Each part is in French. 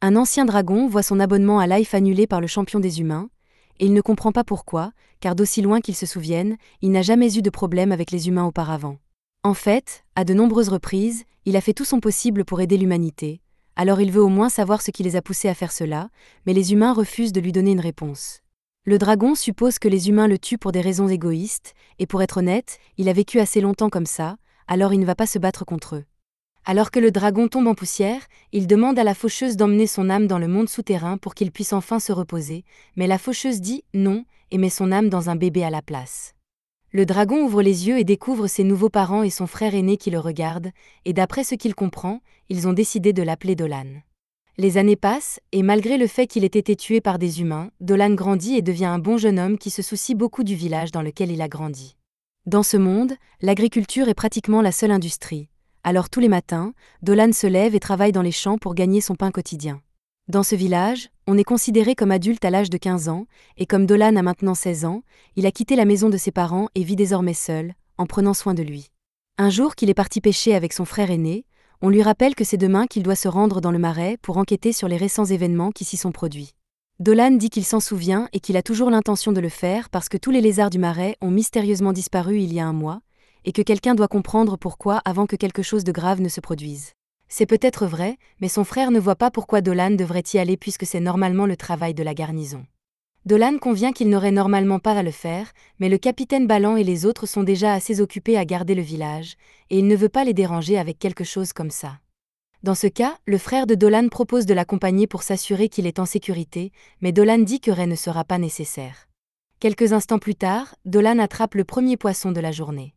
Un ancien dragon voit son abonnement à Life annulé par le champion des humains, et il ne comprend pas pourquoi, car d'aussi loin qu'il se souvienne, il n'a jamais eu de problème avec les humains auparavant. En fait, à de nombreuses reprises, il a fait tout son possible pour aider l'humanité, alors il veut au moins savoir ce qui les a poussés à faire cela, mais les humains refusent de lui donner une réponse. Le dragon suppose que les humains le tuent pour des raisons égoïstes, et pour être honnête, il a vécu assez longtemps comme ça, alors il ne va pas se battre contre eux. Alors que le dragon tombe en poussière, il demande à la faucheuse d'emmener son âme dans le monde souterrain pour qu'il puisse enfin se reposer, mais la faucheuse dit non et met son âme dans un bébé à la place. Le dragon ouvre les yeux et découvre ses nouveaux parents et son frère aîné qui le regardent, et d'après ce qu'il comprend, ils ont décidé de l'appeler Dolan. Les années passent, et malgré le fait qu'il ait été tué par des humains, Dolan grandit et devient un bon jeune homme qui se soucie beaucoup du village dans lequel il a grandi. Dans ce monde, l'agriculture est pratiquement la seule industrie. Alors tous les matins, Dolan se lève et travaille dans les champs pour gagner son pain quotidien. Dans ce village, on est considéré comme adulte à l'âge de 15 ans, et comme Dolan a maintenant 16 ans, il a quitté la maison de ses parents et vit désormais seul, en prenant soin de lui. Un jour qu'il est parti pêcher avec son frère aîné, on lui rappelle que c'est demain qu'il doit se rendre dans le marais pour enquêter sur les récents événements qui s'y sont produits. Dolan dit qu'il s'en souvient et qu'il a toujours l'intention de le faire parce que tous les lézards du marais ont mystérieusement disparu il y a un mois, et que quelqu'un doit comprendre pourquoi avant que quelque chose de grave ne se produise. C'est peut-être vrai, mais son frère ne voit pas pourquoi Dolan devrait y aller puisque c'est normalement le travail de la garnison. Dolan convient qu'il n'aurait normalement pas à le faire, mais le capitaine Ballan et les autres sont déjà assez occupés à garder le village, et il ne veut pas les déranger avec quelque chose comme ça. Dans ce cas, le frère de Dolan propose de l'accompagner pour s'assurer qu'il est en sécurité, mais Dolan dit que Ray ne sera pas nécessaire. Quelques instants plus tard, Dolan attrape le premier poisson de la journée.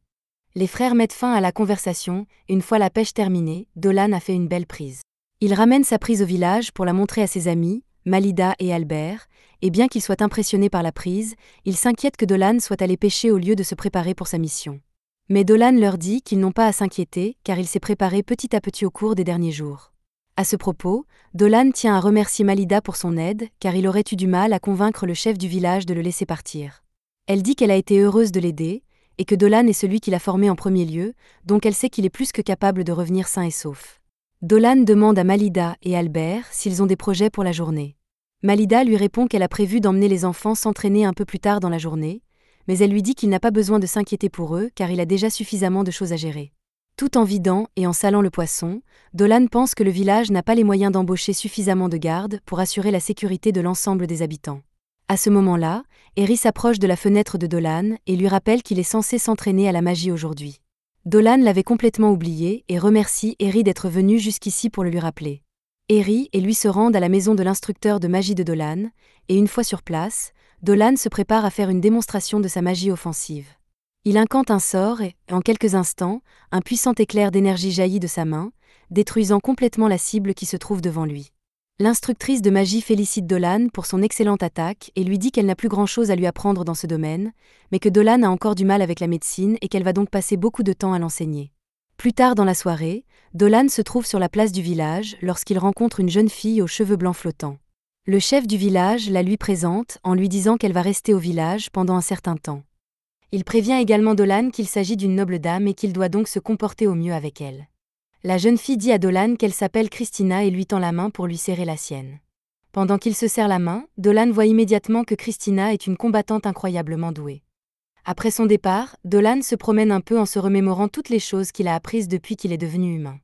Les frères mettent fin à la conversation, une fois la pêche terminée, Dolan a fait une belle prise. Il ramène sa prise au village pour la montrer à ses amis, Malida et Albert, et bien qu'il soit impressionné par la prise, il s'inquiète que Dolan soit allé pêcher au lieu de se préparer pour sa mission. Mais Dolan leur dit qu'ils n'ont pas à s'inquiéter car il s'est préparé petit à petit au cours des derniers jours. À ce propos, Dolan tient à remercier Malida pour son aide car il aurait eu du mal à convaincre le chef du village de le laisser partir. Elle dit qu'elle a été heureuse de l'aider, et que Dolan est celui qui l'a formé en premier lieu, donc elle sait qu'il est plus que capable de revenir sain et sauf. Dolan demande à Malida et Albert s'ils ont des projets pour la journée. Malida lui répond qu'elle a prévu d'emmener les enfants s'entraîner un peu plus tard dans la journée, mais elle lui dit qu'il n'a pas besoin de s'inquiéter pour eux car il a déjà suffisamment de choses à gérer. Tout en vidant et en salant le poisson, Dolan pense que le village n'a pas les moyens d'embaucher suffisamment de gardes pour assurer la sécurité de l'ensemble des habitants. À ce moment-là, Eri s'approche de la fenêtre de Dolan et lui rappelle qu'il est censé s'entraîner à la magie aujourd'hui. Dolan l'avait complètement oublié et remercie Eri d'être venu jusqu'ici pour le lui rappeler. Eri et lui se rendent à la maison de l'instructeur de magie de Dolan, et une fois sur place, Dolan se prépare à faire une démonstration de sa magie offensive. Il incante un sort et, en quelques instants, un puissant éclair d'énergie jaillit de sa main, détruisant complètement la cible qui se trouve devant lui. L'instructrice de magie félicite Dolan pour son excellente attaque et lui dit qu'elle n'a plus grand-chose à lui apprendre dans ce domaine, mais que Dolan a encore du mal avec la médecine et qu'elle va donc passer beaucoup de temps à l'enseigner. Plus tard dans la soirée, Dolan se trouve sur la place du village lorsqu'il rencontre une jeune fille aux cheveux blancs flottants. Le chef du village la lui présente en lui disant qu'elle va rester au village pendant un certain temps. Il prévient également Dolan qu'il s'agit d'une noble dame et qu'il doit donc se comporter au mieux avec elle. La jeune fille dit à Dolan qu'elle s'appelle Christina et lui tend la main pour lui serrer la sienne. Pendant qu'il se serre la main, Dolan voit immédiatement que Christina est une combattante incroyablement douée. Après son départ, Dolan se promène un peu en se remémorant toutes les choses qu'il a apprises depuis qu'il est devenu humain.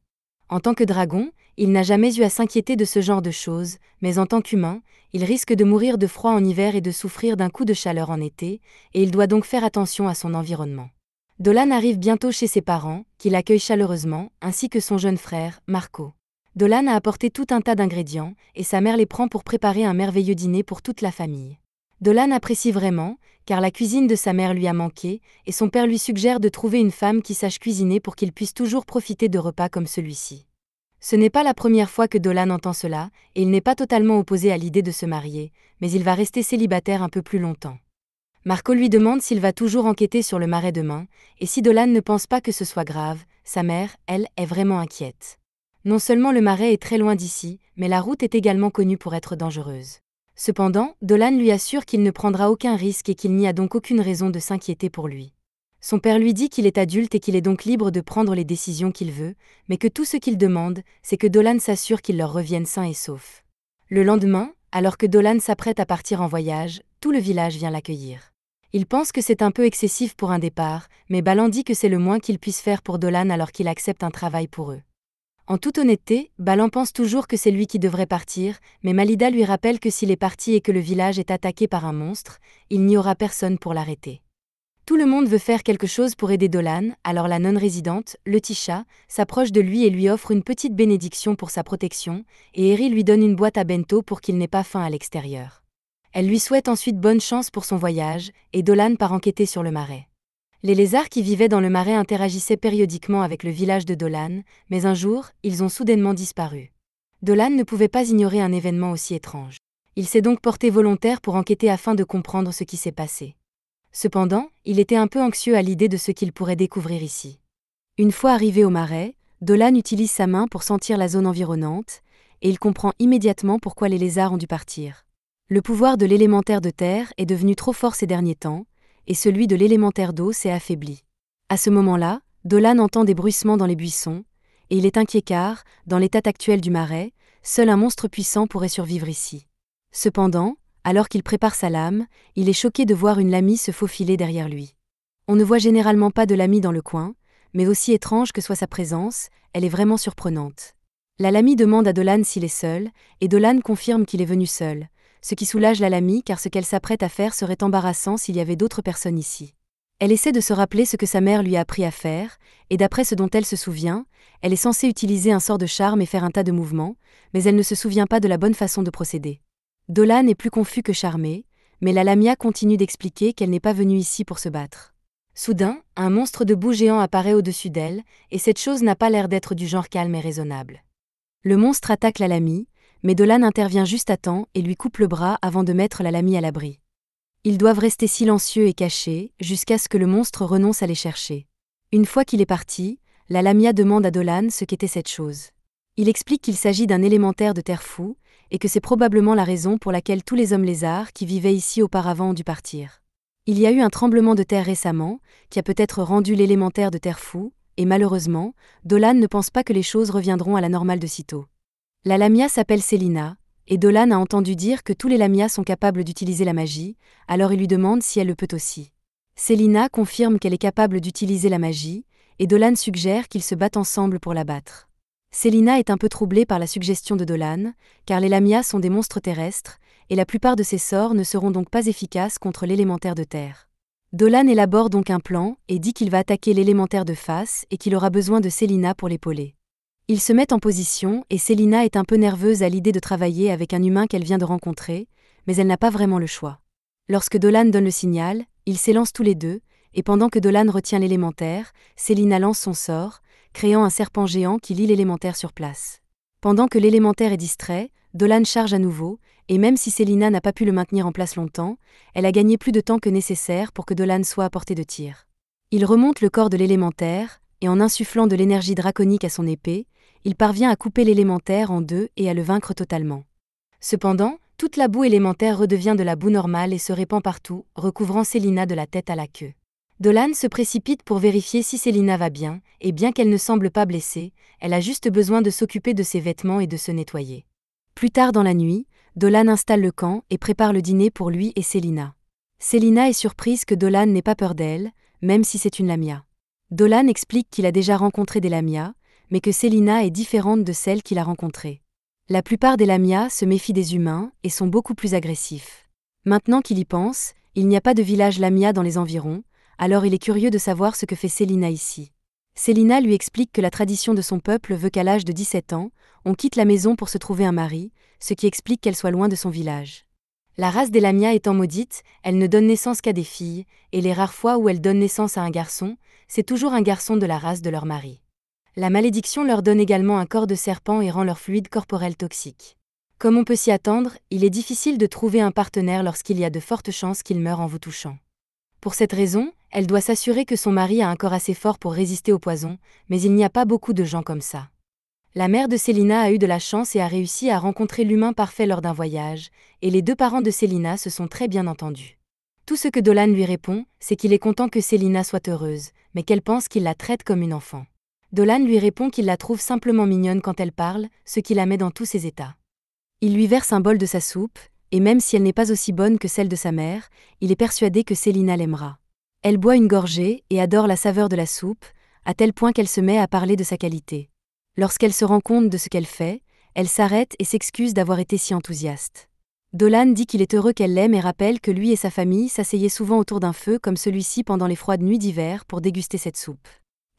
En tant que dragon, il n'a jamais eu à s'inquiéter de ce genre de choses, mais en tant qu'humain, il risque de mourir de froid en hiver et de souffrir d'un coup de chaleur en été, et il doit donc faire attention à son environnement. Dolan arrive bientôt chez ses parents, qui l'accueillent chaleureusement, ainsi que son jeune frère, Marco. Dolan a apporté tout un tas d'ingrédients, et sa mère les prend pour préparer un merveilleux dîner pour toute la famille. Dolan apprécie vraiment, car la cuisine de sa mère lui a manqué, et son père lui suggère de trouver une femme qui sache cuisiner pour qu'il puisse toujours profiter de repas comme celui-ci. Ce n'est pas la première fois que Dolan entend cela, et il n'est pas totalement opposé à l'idée de se marier, mais il va rester célibataire un peu plus longtemps. Marco lui demande s'il va toujours enquêter sur le marais demain, et si Dolan ne pense pas que ce soit grave, sa mère, elle, est vraiment inquiète. Non seulement le marais est très loin d'ici, mais la route est également connue pour être dangereuse. Cependant, Dolan lui assure qu'il ne prendra aucun risque et qu'il n'y a donc aucune raison de s'inquiéter pour lui. Son père lui dit qu'il est adulte et qu'il est donc libre de prendre les décisions qu'il veut, mais que tout ce qu'il demande, c'est que Dolan s'assure qu'il leur revienne sain et sauf. Le lendemain, alors que Dolan s'apprête à partir en voyage, tout le village vient l'accueillir. Il pense que c'est un peu excessif pour un départ, mais Balan dit que c'est le moins qu'il puisse faire pour Dolan alors qu'il accepte un travail pour eux. En toute honnêteté, Balan pense toujours que c'est lui qui devrait partir, mais Malida lui rappelle que s'il est parti et que le village est attaqué par un monstre, il n'y aura personne pour l'arrêter. Tout le monde veut faire quelque chose pour aider Dolan, alors la non-résidente, Letitia, s'approche de lui et lui offre une petite bénédiction pour sa protection, et Eri lui donne une boîte à bento pour qu'il n'ait pas faim à l'extérieur. Elle lui souhaite ensuite bonne chance pour son voyage, et Dolan part enquêter sur le marais. Les lézards qui vivaient dans le marais interagissaient périodiquement avec le village de Dolan, mais un jour, ils ont soudainement disparu. Dolan ne pouvait pas ignorer un événement aussi étrange. Il s'est donc porté volontaire pour enquêter afin de comprendre ce qui s'est passé. Cependant, il était un peu anxieux à l'idée de ce qu'il pourrait découvrir ici. Une fois arrivé au marais, Dolan utilise sa main pour sentir la zone environnante, et il comprend immédiatement pourquoi les lézards ont dû partir. Le pouvoir de l'élémentaire de terre est devenu trop fort ces derniers temps, et celui de l'élémentaire d'eau s'est affaibli. À ce moment-là, Dolan entend des bruissements dans les buissons, et il est inquiet car, dans l'état actuel du marais, seul un monstre puissant pourrait survivre ici. Cependant, alors qu'il prépare sa lame, il est choqué de voir une lamie se faufiler derrière lui. On ne voit généralement pas de lamie dans le coin, mais aussi étrange que soit sa présence, elle est vraiment surprenante. La lamie demande à Dolan s'il est seul, et Dolan confirme qu'il est venu seul, ce qui soulage la lamie car ce qu'elle s'apprête à faire serait embarrassant s'il y avait d'autres personnes ici. Elle essaie de se rappeler ce que sa mère lui a appris à faire, et d'après ce dont elle se souvient, elle est censée utiliser un sort de charme et faire un tas de mouvements, mais elle ne se souvient pas de la bonne façon de procéder. Dolan est plus confus que charmé, mais la lamia continue d'expliquer qu'elle n'est pas venue ici pour se battre. Soudain, un monstre de boue géant apparaît au-dessus d'elle, et cette chose n'a pas l'air d'être du genre calme et raisonnable. Le monstre attaque la lamie, mais Dolan intervient juste à temps et lui coupe le bras avant de mettre la lamie à l'abri. Ils doivent rester silencieux et cachés, jusqu'à ce que le monstre renonce à les chercher. Une fois qu'il est parti, la lamia demande à Dolan ce qu'était cette chose. Il explique qu'il s'agit d'un élémentaire de terre fou, et que c'est probablement la raison pour laquelle tous les hommes lézards qui vivaient ici auparavant ont dû partir. Il y a eu un tremblement de terre récemment, qui a peut-être rendu l'élémentaire de terre fou, et malheureusement, Dolan ne pense pas que les choses reviendront à la normale de sitôt. La lamia s'appelle Selina, et Dolan a entendu dire que tous les lamias sont capables d'utiliser la magie, alors il lui demande si elle le peut aussi. Selina confirme qu'elle est capable d'utiliser la magie, et Dolan suggère qu'ils se battent ensemble pour la battre. Selina est un peu troublée par la suggestion de Dolan, car les lamias sont des monstres terrestres, et la plupart de ses sorts ne seront donc pas efficaces contre l'élémentaire de terre. Dolan élabore donc un plan et dit qu'il va attaquer l'élémentaire de face et qu'il aura besoin de Selina pour l'épauler. Ils se mettent en position et Selina est un peu nerveuse à l'idée de travailler avec un humain qu'elle vient de rencontrer, mais elle n'a pas vraiment le choix. Lorsque Dolan donne le signal, ils s'élancent tous les deux, et pendant que Dolan retient l'élémentaire, Selina lance son sort, créant un serpent géant qui lie l'élémentaire sur place. Pendant que l'élémentaire est distrait, Dolan charge à nouveau, et même si Selina n'a pas pu le maintenir en place longtemps, elle a gagné plus de temps que nécessaire pour que Dolan soit à portée de tir. Il remonte le corps de l'élémentaire, et en insufflant de l'énergie draconique à son épée, il parvient à couper l'élémentaire en deux et à le vaincre totalement. Cependant, toute la boue élémentaire redevient de la boue normale et se répand partout, recouvrant Selina de la tête à la queue. Dolan se précipite pour vérifier si Selina va bien, et bien qu'elle ne semble pas blessée, elle a juste besoin de s'occuper de ses vêtements et de se nettoyer. Plus tard dans la nuit, Dolan installe le camp et prépare le dîner pour lui et Selina. Selina est surprise que Dolan n'ait pas peur d'elle, même si c'est une lamia. Dolan explique qu'il a déjà rencontré des lamias, mais que Selina est différente de celles qu'il a rencontrées. La plupart des lamias se méfient des humains et sont beaucoup plus agressifs. Maintenant qu'il y pense, il n'y a pas de village lamia dans les environs, alors il est curieux de savoir ce que fait Selina ici. Selina lui explique que la tradition de son peuple veut qu'à l'âge de 17 ans, on quitte la maison pour se trouver un mari, ce qui explique qu'elle soit loin de son village. La race des lamias étant maudite, elle ne donne naissance qu'à des filles, et les rares fois où elle donne naissance à un garçon, c'est toujours un garçon de la race de leur mari. La malédiction leur donne également un corps de serpent et rend leur fluide corporel toxique. Comme on peut s'y attendre, il est difficile de trouver un partenaire lorsqu'il y a de fortes chances qu'il meure en vous touchant. Pour cette raison, elle doit s'assurer que son mari a un corps assez fort pour résister au poison, mais il n'y a pas beaucoup de gens comme ça. La mère de Selina a eu de la chance et a réussi à rencontrer l'humain parfait lors d'un voyage, et les deux parents de Selina se sont très bien entendus. Tout ce que Dolan lui répond, c'est qu'il est content que Selina soit heureuse, mais qu'elle pense qu'il la traite comme une enfant. Dolan lui répond qu'il la trouve simplement mignonne quand elle parle, ce qui la met dans tous ses états. Il lui verse un bol de sa soupe, et même si elle n'est pas aussi bonne que celle de sa mère, il est persuadé que Célina l'aimera. Elle boit une gorgée et adore la saveur de la soupe, à tel point qu'elle se met à parler de sa qualité. Lorsqu'elle se rend compte de ce qu'elle fait, elle s'arrête et s'excuse d'avoir été si enthousiaste. Dolan dit qu'il est heureux qu'elle l'aime et rappelle que lui et sa famille s'asseyaient souvent autour d'un feu comme celui-ci pendant les froides nuits d'hiver pour déguster cette soupe.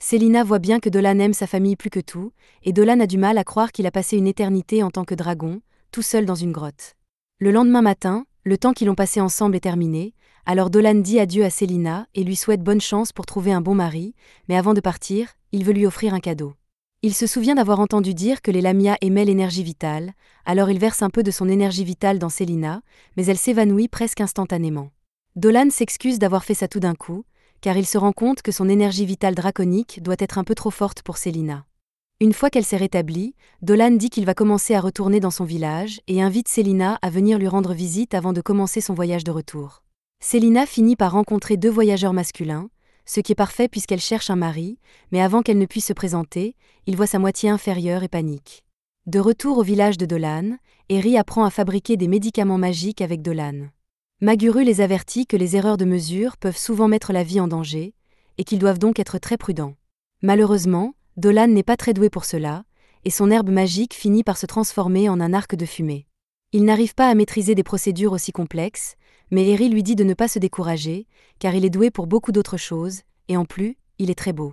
Célina voit bien que Dolan aime sa famille plus que tout, et Dolan a du mal à croire qu'il a passé une éternité en tant que dragon, tout seul dans une grotte. Le lendemain matin, le temps qu'ils ont passé ensemble est terminé, alors Dolan dit adieu à Célina et lui souhaite bonne chance pour trouver un bon mari, mais avant de partir, il veut lui offrir un cadeau. Il se souvient d'avoir entendu dire que les Lamia aimaient l'énergie vitale, alors il verse un peu de son énergie vitale dans Célina, mais elle s'évanouit presque instantanément. Dolan s'excuse d'avoir fait ça tout d'un coup, car il se rend compte que son énergie vitale draconique doit être un peu trop forte pour Célina. Une fois qu'elle s'est rétablie, Dolan dit qu'il va commencer à retourner dans son village et invite Célina à venir lui rendre visite avant de commencer son voyage de retour. Célina finit par rencontrer 2 voyageurs masculins, ce qui est parfait puisqu'elle cherche un mari, mais avant qu'elle ne puisse se présenter, il voit sa moitié inférieure et panique. De retour au village de Dolan, Eri apprend à fabriquer des médicaments magiques avec Dolan. Maguru les avertit que les erreurs de mesure peuvent souvent mettre la vie en danger, et qu'ils doivent donc être très prudents. Malheureusement, Dolan n'est pas très doué pour cela, et son herbe magique finit par se transformer en un arc de fumée. Il n'arrive pas à maîtriser des procédures aussi complexes, mais Eri lui dit de ne pas se décourager, car il est doué pour beaucoup d'autres choses, et en plus, il est très beau.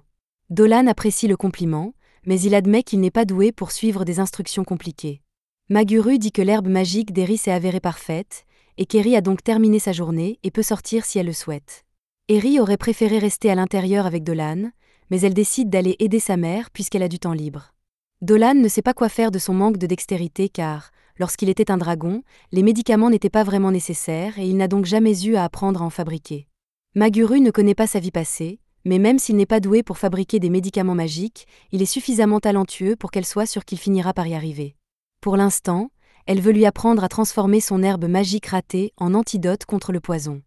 Dolan apprécie le compliment, mais il admet qu'il n'est pas doué pour suivre des instructions compliquées. Maguru dit que l'herbe magique d'Eri s'est avérée parfaite, et qu'Eri a donc terminé sa journée et peut sortir si elle le souhaite. Eri aurait préféré rester à l'intérieur avec Dolan, mais elle décide d'aller aider sa mère puisqu'elle a du temps libre. Dolan ne sait pas quoi faire de son manque de dextérité car, lorsqu'il était un dragon, les médicaments n'étaient pas vraiment nécessaires et il n'a donc jamais eu à apprendre à en fabriquer. Maguru ne connaît pas sa vie passée, mais même s'il n'est pas doué pour fabriquer des médicaments magiques, il est suffisamment talentueux pour qu'elle soit sûre qu'il finira par y arriver. Pour l'instant, elle veut lui apprendre à transformer son herbe magique ratée en antidote contre le poison.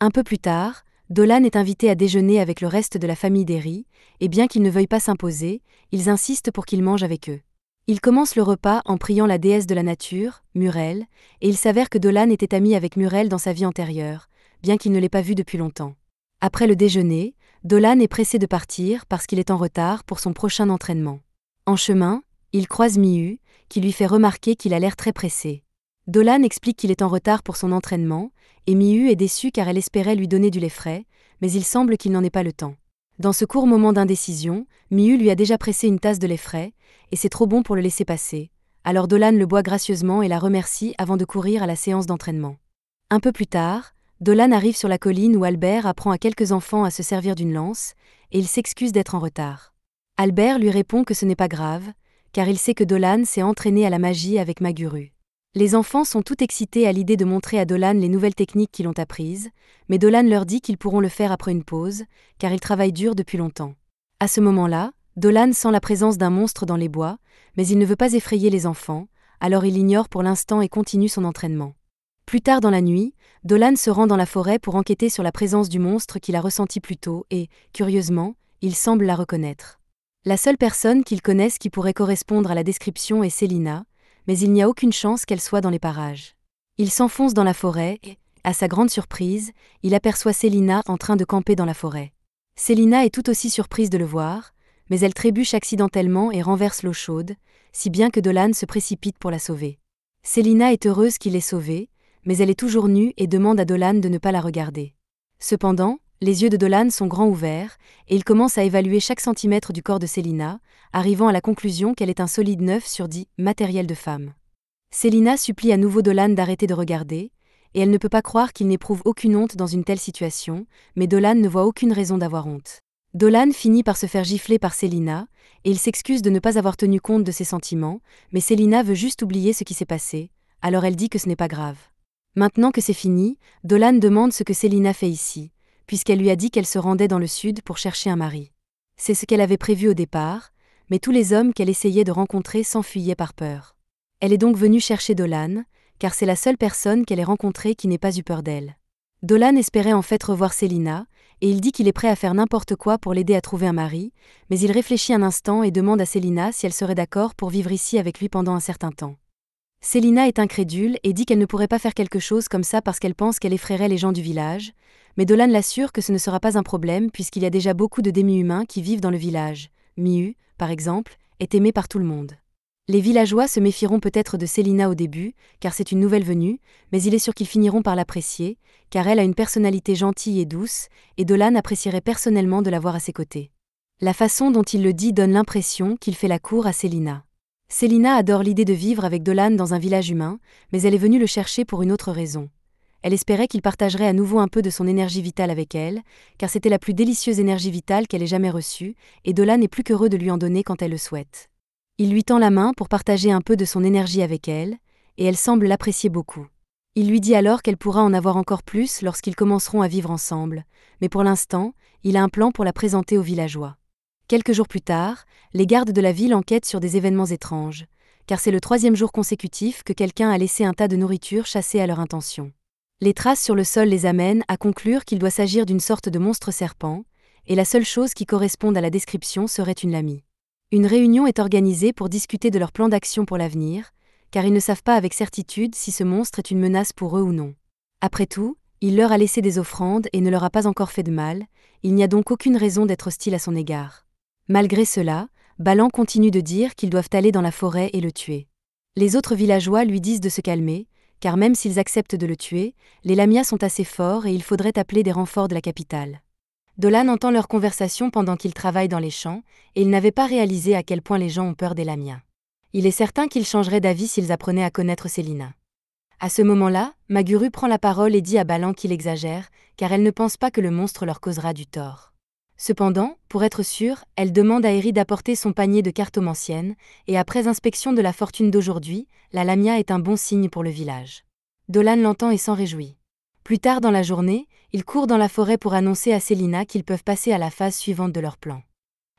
Un peu plus tard, Dolan est invité à déjeuner avec le reste de la famille d'Eri, et bien qu'ils ne veuillent pas s'imposer, ils insistent pour qu'il mange avec eux. Ils commencent le repas en priant la déesse de la nature, Murel, et il s'avère que Dolan était ami avec Murel dans sa vie antérieure, bien qu'il ne l'ait pas vue depuis longtemps. Après le déjeuner, Dolan est pressé de partir parce qu'il est en retard pour son prochain entraînement. En chemin, il croise Miu, qui lui fait remarquer qu'il a l'air très pressé. Dolan explique qu'il est en retard pour son entraînement, et Miu est déçue car elle espérait lui donner du lait frais, mais il semble qu'il n'en ait pas le temps. Dans ce court moment d'indécision, Miu lui a déjà pressé une tasse de lait frais, et c'est trop bon pour le laisser passer. Alors Dolan le boit gracieusement et la remercie avant de courir à la séance d'entraînement. Un peu plus tard, Dolan arrive sur la colline où Albert apprend à quelques enfants à se servir d'une lance, et il s'excuse d'être en retard. Albert lui répond que ce n'est pas grave, car il sait que Dolan s'est entraîné à la magie avec Maguru. Les enfants sont tout excités à l'idée de montrer à Dolan les nouvelles techniques qu'ils ont apprises, mais Dolan leur dit qu'ils pourront le faire après une pause, car ils travaillent dur depuis longtemps. À ce moment-là, Dolan sent la présence d'un monstre dans les bois, mais il ne veut pas effrayer les enfants, alors il l'ignore pour l'instant et continue son entraînement. Plus tard dans la nuit, Dolan se rend dans la forêt pour enquêter sur la présence du monstre qu'il a ressenti plus tôt et, curieusement, il semble la reconnaître. La seule personne qu'il connaisse qui pourrait correspondre à la description est Célina, mais il n'y a aucune chance qu'elle soit dans les parages. Il s'enfonce dans la forêt et, à sa grande surprise, il aperçoit Célina en train de camper dans la forêt. Célina est tout aussi surprise de le voir, mais elle trébuche accidentellement et renverse l'eau chaude, si bien que Dolan se précipite pour la sauver. Célina est heureuse qu'il l'ait sauvée, mais elle est toujours nue et demande à Dolan de ne pas la regarder. Cependant, les yeux de Dolan sont grands ouverts, et il commence à évaluer chaque centimètre du corps de Célina, arrivant à la conclusion qu'elle est un solide 9 sur 10, matériel de femme. Célina supplie à nouveau Dolan d'arrêter de regarder, et elle ne peut pas croire qu'il n'éprouve aucune honte dans une telle situation, mais Dolan ne voit aucune raison d'avoir honte. Dolan finit par se faire gifler par Célina, et il s'excuse de ne pas avoir tenu compte de ses sentiments, mais Célina veut juste oublier ce qui s'est passé, alors elle dit que ce n'est pas grave. Maintenant que c'est fini, Dolan demande ce que Célina fait ici, puisqu'elle lui a dit qu'elle se rendait dans le sud pour chercher un mari. C'est ce qu'elle avait prévu au départ, mais tous les hommes qu'elle essayait de rencontrer s'enfuyaient par peur. Elle est donc venue chercher Dolan, car c'est la seule personne qu'elle ait rencontrée qui n'ait pas eu peur d'elle. Dolan espérait en fait revoir Célina, et il dit qu'il est prêt à faire n'importe quoi pour l'aider à trouver un mari, mais il réfléchit un instant et demande à Célina si elle serait d'accord pour vivre ici avec lui pendant un certain temps. Célina est incrédule et dit qu'elle ne pourrait pas faire quelque chose comme ça parce qu'elle pense qu'elle effraierait les gens du village, mais Dolan l'assure que ce ne sera pas un problème puisqu'il y a déjà beaucoup de demi-humains qui vivent dans le village. Miu, par exemple, est aimé par tout le monde. Les villageois se méfieront peut-être de Célina au début, car c'est une nouvelle venue, mais il est sûr qu'ils finiront par l'apprécier, car elle a une personnalité gentille et douce, et Dolan apprécierait personnellement de l'avoir à ses côtés. La façon dont il le dit donne l'impression qu'il fait la cour à Célina. Célina adore l'idée de vivre avec Dolan dans un village humain, mais elle est venue le chercher pour une autre raison. Elle espérait qu'il partagerait à nouveau un peu de son énergie vitale avec elle, car c'était la plus délicieuse énergie vitale qu'elle ait jamais reçue, et Dolan est plus qu'heureux de lui en donner quand elle le souhaite. Il lui tend la main pour partager un peu de son énergie avec elle, et elle semble l'apprécier beaucoup. Il lui dit alors qu'elle pourra en avoir encore plus lorsqu'ils commenceront à vivre ensemble, mais pour l'instant, il a un plan pour la présenter aux villageois. Quelques jours plus tard, les gardes de la ville enquêtent sur des événements étranges, car c'est le 3e jour consécutif que quelqu'un a laissé un tas de nourriture chassé à leur intention. Les traces sur le sol les amènent à conclure qu'il doit s'agir d'une sorte de monstre serpent, et la seule chose qui corresponde à la description serait une lamie. Une réunion est organisée pour discuter de leur plan d'action pour l'avenir, car ils ne savent pas avec certitude si ce monstre est une menace pour eux ou non. Après tout, il leur a laissé des offrandes et ne leur a pas encore fait de mal, il n'y a donc aucune raison d'être hostile à son égard. Malgré cela, Balan continue de dire qu'ils doivent aller dans la forêt et le tuer. Les autres villageois lui disent de se calmer, car même s'ils acceptent de le tuer, les Lamias sont assez forts et il faudrait appeler des renforts de la capitale. Dolan entend leur conversation pendant qu'il travaille dans les champs, et il n'avait pas réalisé à quel point les gens ont peur des Lamias. Il est certain qu'ils changeraient d'avis s'ils apprenaient à connaître Célina. À ce moment-là, Maguru prend la parole et dit à Balan qu'il exagère, car elle ne pense pas que le monstre leur causera du tort. Cependant, pour être sûre, elle demande à Eri d'apporter son panier de cartomancienne, et après inspection de la fortune d'aujourd'hui, la Lamia est un bon signe pour le village. Dolan l'entend et s'en réjouit. Plus tard dans la journée, ils courent dans la forêt pour annoncer à Célina qu'ils peuvent passer à la phase suivante de leur plan.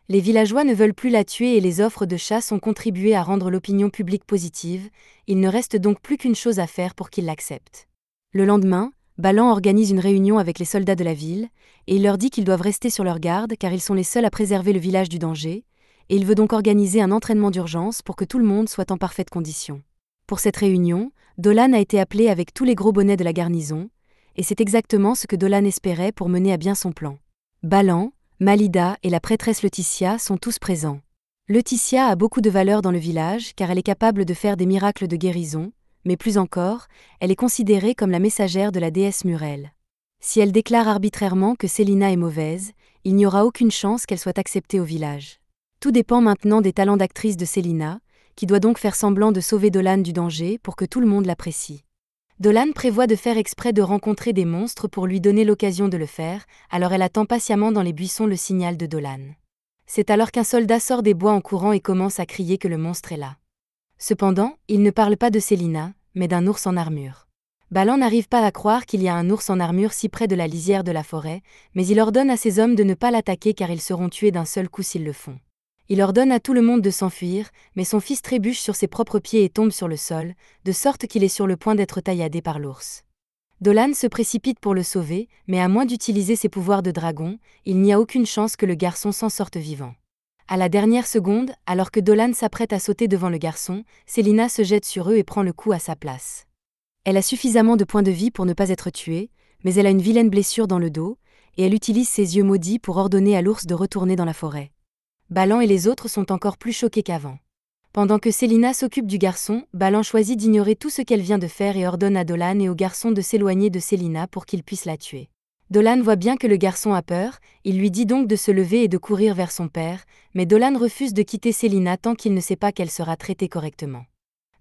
Les villageois ne veulent plus la tuer et les offres de chasse ont contribué à rendre l'opinion publique positive, il ne reste donc plus qu'une chose à faire pour qu'ils l'acceptent. Le lendemain, Balan organise une réunion avec les soldats de la ville, et il leur dit qu'ils doivent rester sur leur garde car ils sont les seuls à préserver le village du danger, et il veut donc organiser un entraînement d'urgence pour que tout le monde soit en parfaite condition. Pour cette réunion, Dolan a été appelé avec tous les gros bonnets de la garnison, et c'est exactement ce que Dolan espérait pour mener à bien son plan. Balan, Malida et la prêtresse Laetitia sont tous présents. Laetitia a beaucoup de valeur dans le village car elle est capable de faire des miracles de guérison, mais plus encore, elle est considérée comme la messagère de la déesse Murel. Si elle déclare arbitrairement que Célina est mauvaise, il n'y aura aucune chance qu'elle soit acceptée au village. Tout dépend maintenant des talents d'actrice de Célina, qui doit donc faire semblant de sauver Dolan du danger pour que tout le monde l'apprécie. Dolan prévoit de faire exprès de rencontrer des monstres pour lui donner l'occasion de le faire, alors elle attend patiemment dans les buissons le signal de Dolan. C'est alors qu'un soldat sort des bois en courant et commence à crier que le monstre est là. Cependant, il ne parle pas de Célina, mais d'un ours en armure. Balan n'arrive pas à croire qu'il y a un ours en armure si près de la lisière de la forêt, mais il ordonne à ses hommes de ne pas l'attaquer car ils seront tués d'un seul coup s'ils le font. Il ordonne à tout le monde de s'enfuir, mais son fils trébuche sur ses propres pieds et tombe sur le sol, de sorte qu'il est sur le point d'être tailladé par l'ours. Dolan se précipite pour le sauver, mais à moins d'utiliser ses pouvoirs de dragon, il n'y a aucune chance que le garçon s'en sorte vivant. À la dernière seconde, alors que Dolan s'apprête à sauter devant le garçon, Célina se jette sur eux et prend le coup à sa place. Elle a suffisamment de points de vie pour ne pas être tuée, mais elle a une vilaine blessure dans le dos, et elle utilise ses yeux maudits pour ordonner à l'ours de retourner dans la forêt. Balan et les autres sont encore plus choqués qu'avant. Pendant que Célina s'occupe du garçon, Balan choisit d'ignorer tout ce qu'elle vient de faire et ordonne à Dolan et au garçon de s'éloigner de Célina pour qu'ils puissent la tuer. Dolan voit bien que le garçon a peur, il lui dit donc de se lever et de courir vers son père, mais Dolan refuse de quitter Célina tant qu'il ne sait pas qu'elle sera traitée correctement.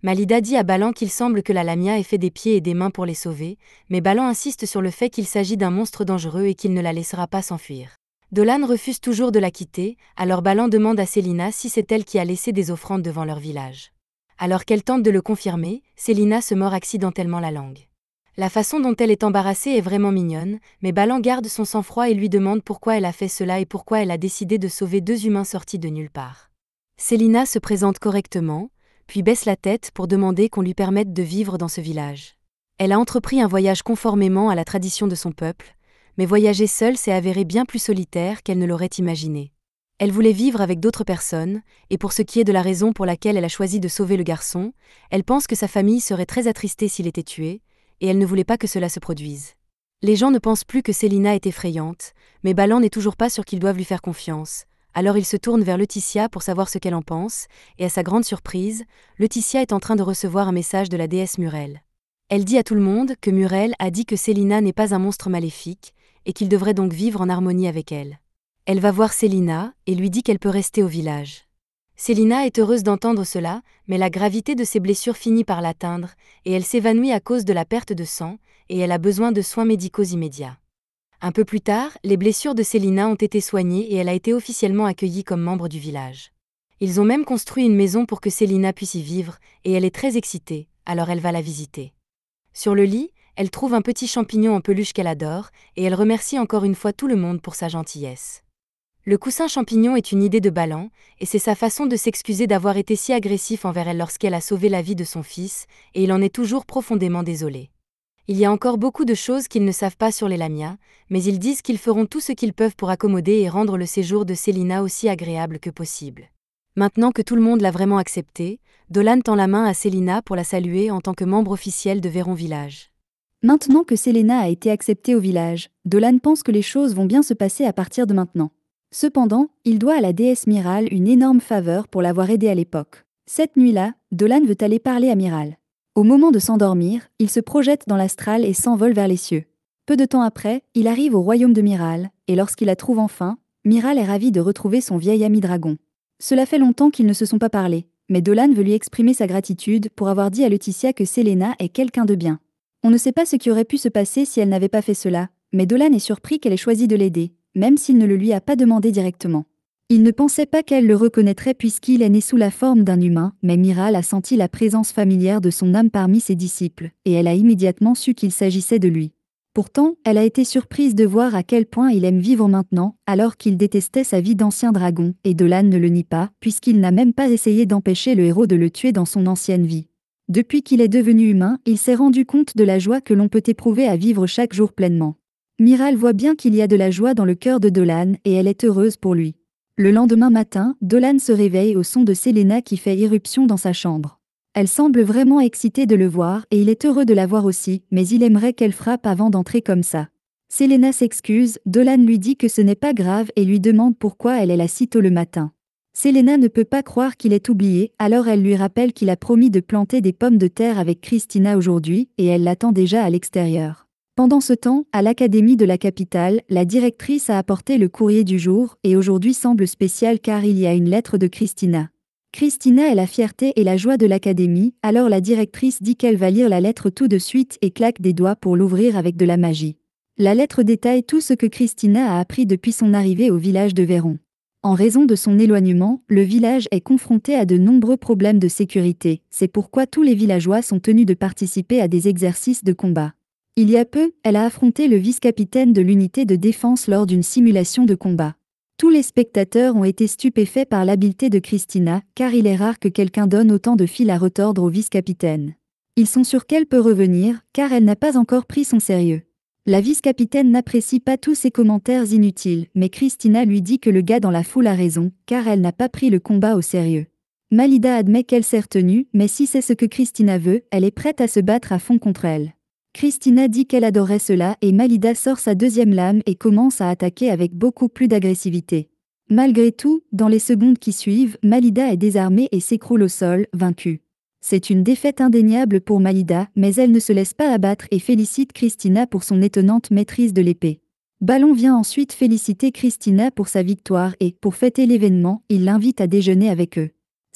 Malida dit à Balan qu'il semble que la Lamia ait fait des pieds et des mains pour les sauver, mais Balan insiste sur le fait qu'il s'agit d'un monstre dangereux et qu'il ne la laissera pas s'enfuir. Dolan refuse toujours de la quitter, alors Balan demande à Célina si c'est elle qui a laissé des offrandes devant leur village. Alors qu'elle tente de le confirmer, Célina se mord accidentellement la langue. La façon dont elle est embarrassée est vraiment mignonne, mais Balan garde son sang-froid et lui demande pourquoi elle a fait cela et pourquoi elle a décidé de sauver 2 humains sortis de nulle part. Célina se présente correctement, puis baisse la tête pour demander qu'on lui permette de vivre dans ce village. Elle a entrepris un voyage conformément à la tradition de son peuple, mais voyager seule s'est avéré bien plus solitaire qu'elle ne l'aurait imaginé. Elle voulait vivre avec d'autres personnes, et pour ce qui est de la raison pour laquelle elle a choisi de sauver le garçon, elle pense que sa famille serait très attristée s'il était tué, et elle ne voulait pas que cela se produise. Les gens ne pensent plus que Célina est effrayante, mais Balan n'est toujours pas sûr qu'ils doivent lui faire confiance. Alors il se tourne vers Laetitia pour savoir ce qu'elle en pense, et à sa grande surprise, Laetitia est en train de recevoir un message de la déesse Murel. Elle dit à tout le monde que Murel a dit que Célina n'est pas un monstre maléfique, et qu'il devrait donc vivre en harmonie avec elle. Elle va voir Célina, et lui dit qu'elle peut rester au village. Célina est heureuse d'entendre cela, mais la gravité de ses blessures finit par l'atteindre, et elle s'évanouit à cause de la perte de sang, et elle a besoin de soins médicaux immédiats. Un peu plus tard, les blessures de Célina ont été soignées et elle a été officiellement accueillie comme membre du village. Ils ont même construit une maison pour que Célina puisse y vivre, et elle est très excitée, alors elle va la visiter. Sur le lit, elle trouve un petit champignon en peluche qu'elle adore, et elle remercie encore une fois tout le monde pour sa gentillesse. Le coussin champignon est une idée de Balan, et c'est sa façon de s'excuser d'avoir été si agressif envers elle lorsqu'elle a sauvé la vie de son fils, et il en est toujours profondément désolé. Il y a encore beaucoup de choses qu'ils ne savent pas sur les Lamia, mais ils disent qu'ils feront tout ce qu'ils peuvent pour accommoder et rendre le séjour de Célina aussi agréable que possible. Maintenant que tout le monde l'a vraiment accepté, Dolan tend la main à Célina pour la saluer en tant que membre officiel de Véron Village. Maintenant que Célina a été acceptée au village, Dolan pense que les choses vont bien se passer à partir de maintenant. Cependant, il doit à la déesse Myrale une énorme faveur pour l'avoir aidé à l'époque. Cette nuit-là, Dolan veut aller parler à Myrale. Au moment de s'endormir, il se projette dans l'astral et s'envole vers les cieux. Peu de temps après, il arrive au royaume de Myrale, et lorsqu'il la trouve enfin, Myrale est ravie de retrouver son vieil ami dragon. Cela fait longtemps qu'ils ne se sont pas parlé, mais Dolan veut lui exprimer sa gratitude pour avoir dit à Laetitia que Célina est quelqu'un de bien. On ne sait pas ce qui aurait pu se passer si elle n'avait pas fait cela, mais Dolan est surpris qu'elle ait choisi de l'aider, même s'il ne le lui a pas demandé directement. Il ne pensait pas qu'elle le reconnaîtrait puisqu'il est né sous la forme d'un humain, mais Myrale a senti la présence familière de son âme parmi ses disciples, et elle a immédiatement su qu'il s'agissait de lui. Pourtant, elle a été surprise de voir à quel point il aime vivre maintenant, alors qu'il détestait sa vie d'ancien dragon, et Dolan ne le nie pas, puisqu'il n'a même pas essayé d'empêcher le héros de le tuer dans son ancienne vie. Depuis qu'il est devenu humain, il s'est rendu compte de la joie que l'on peut éprouver à vivre chaque jour pleinement. Myrale voit bien qu'il y a de la joie dans le cœur de Dolan et elle est heureuse pour lui. Le lendemain matin, Dolan se réveille au son de Célina qui fait irruption dans sa chambre. Elle semble vraiment excitée de le voir et il est heureux de la voir aussi, mais il aimerait qu'elle frappe avant d'entrer comme ça. Célina s'excuse, Dolan lui dit que ce n'est pas grave et lui demande pourquoi elle est là si tôt le matin. Célina ne peut pas croire qu'il est oublié, alors elle lui rappelle qu'il a promis de planter des pommes de terre avec Christina aujourd'hui, et elle l'attend déjà à l'extérieur. Pendant ce temps, à l'académie de la capitale, la directrice a apporté le courrier du jour, et aujourd'hui semble spécial car il y a une lettre de Christina. Christina est la fierté et la joie de l'académie, alors la directrice dit qu'elle va lire la lettre tout de suite et claque des doigts pour l'ouvrir avec de la magie. La lettre détaille tout ce que Christina a appris depuis son arrivée au village de Véron. En raison de son éloignement, le village est confronté à de nombreux problèmes de sécurité, c'est pourquoi tous les villageois sont tenus de participer à des exercices de combat. Il y a peu, elle a affronté le vice-capitaine de l'unité de défense lors d'une simulation de combat. Tous les spectateurs ont été stupéfaits par l'habileté de Christina, car il est rare que quelqu'un donne autant de fil à retordre au vice-capitaine. Ils sont sûrs qu'elle peut revenir, car elle n'a pas encore pris son sérieux. La vice-capitaine n'apprécie pas tous ces commentaires inutiles, mais Christina lui dit que le gars dans la foule a raison, car elle n'a pas pris le combat au sérieux. Malida admet qu'elle s'est retenue, mais si c'est ce que Christina veut, elle est prête à se battre à fond contre elle. Christina dit qu'elle adorait cela et Malida sort sa deuxième lame et commence à attaquer avec beaucoup plus d'agressivité. Malgré tout, dans les secondes qui suivent, Malida est désarmée et s'écroule au sol, vaincue. C'est une défaite indéniable pour Malida, mais elle ne se laisse pas abattre et félicite Christina pour son étonnante maîtrise de l'épée. Balan vient ensuite féliciter Christina pour sa victoire et, pour fêter l'événement, il l'invite à déjeuner avec eux.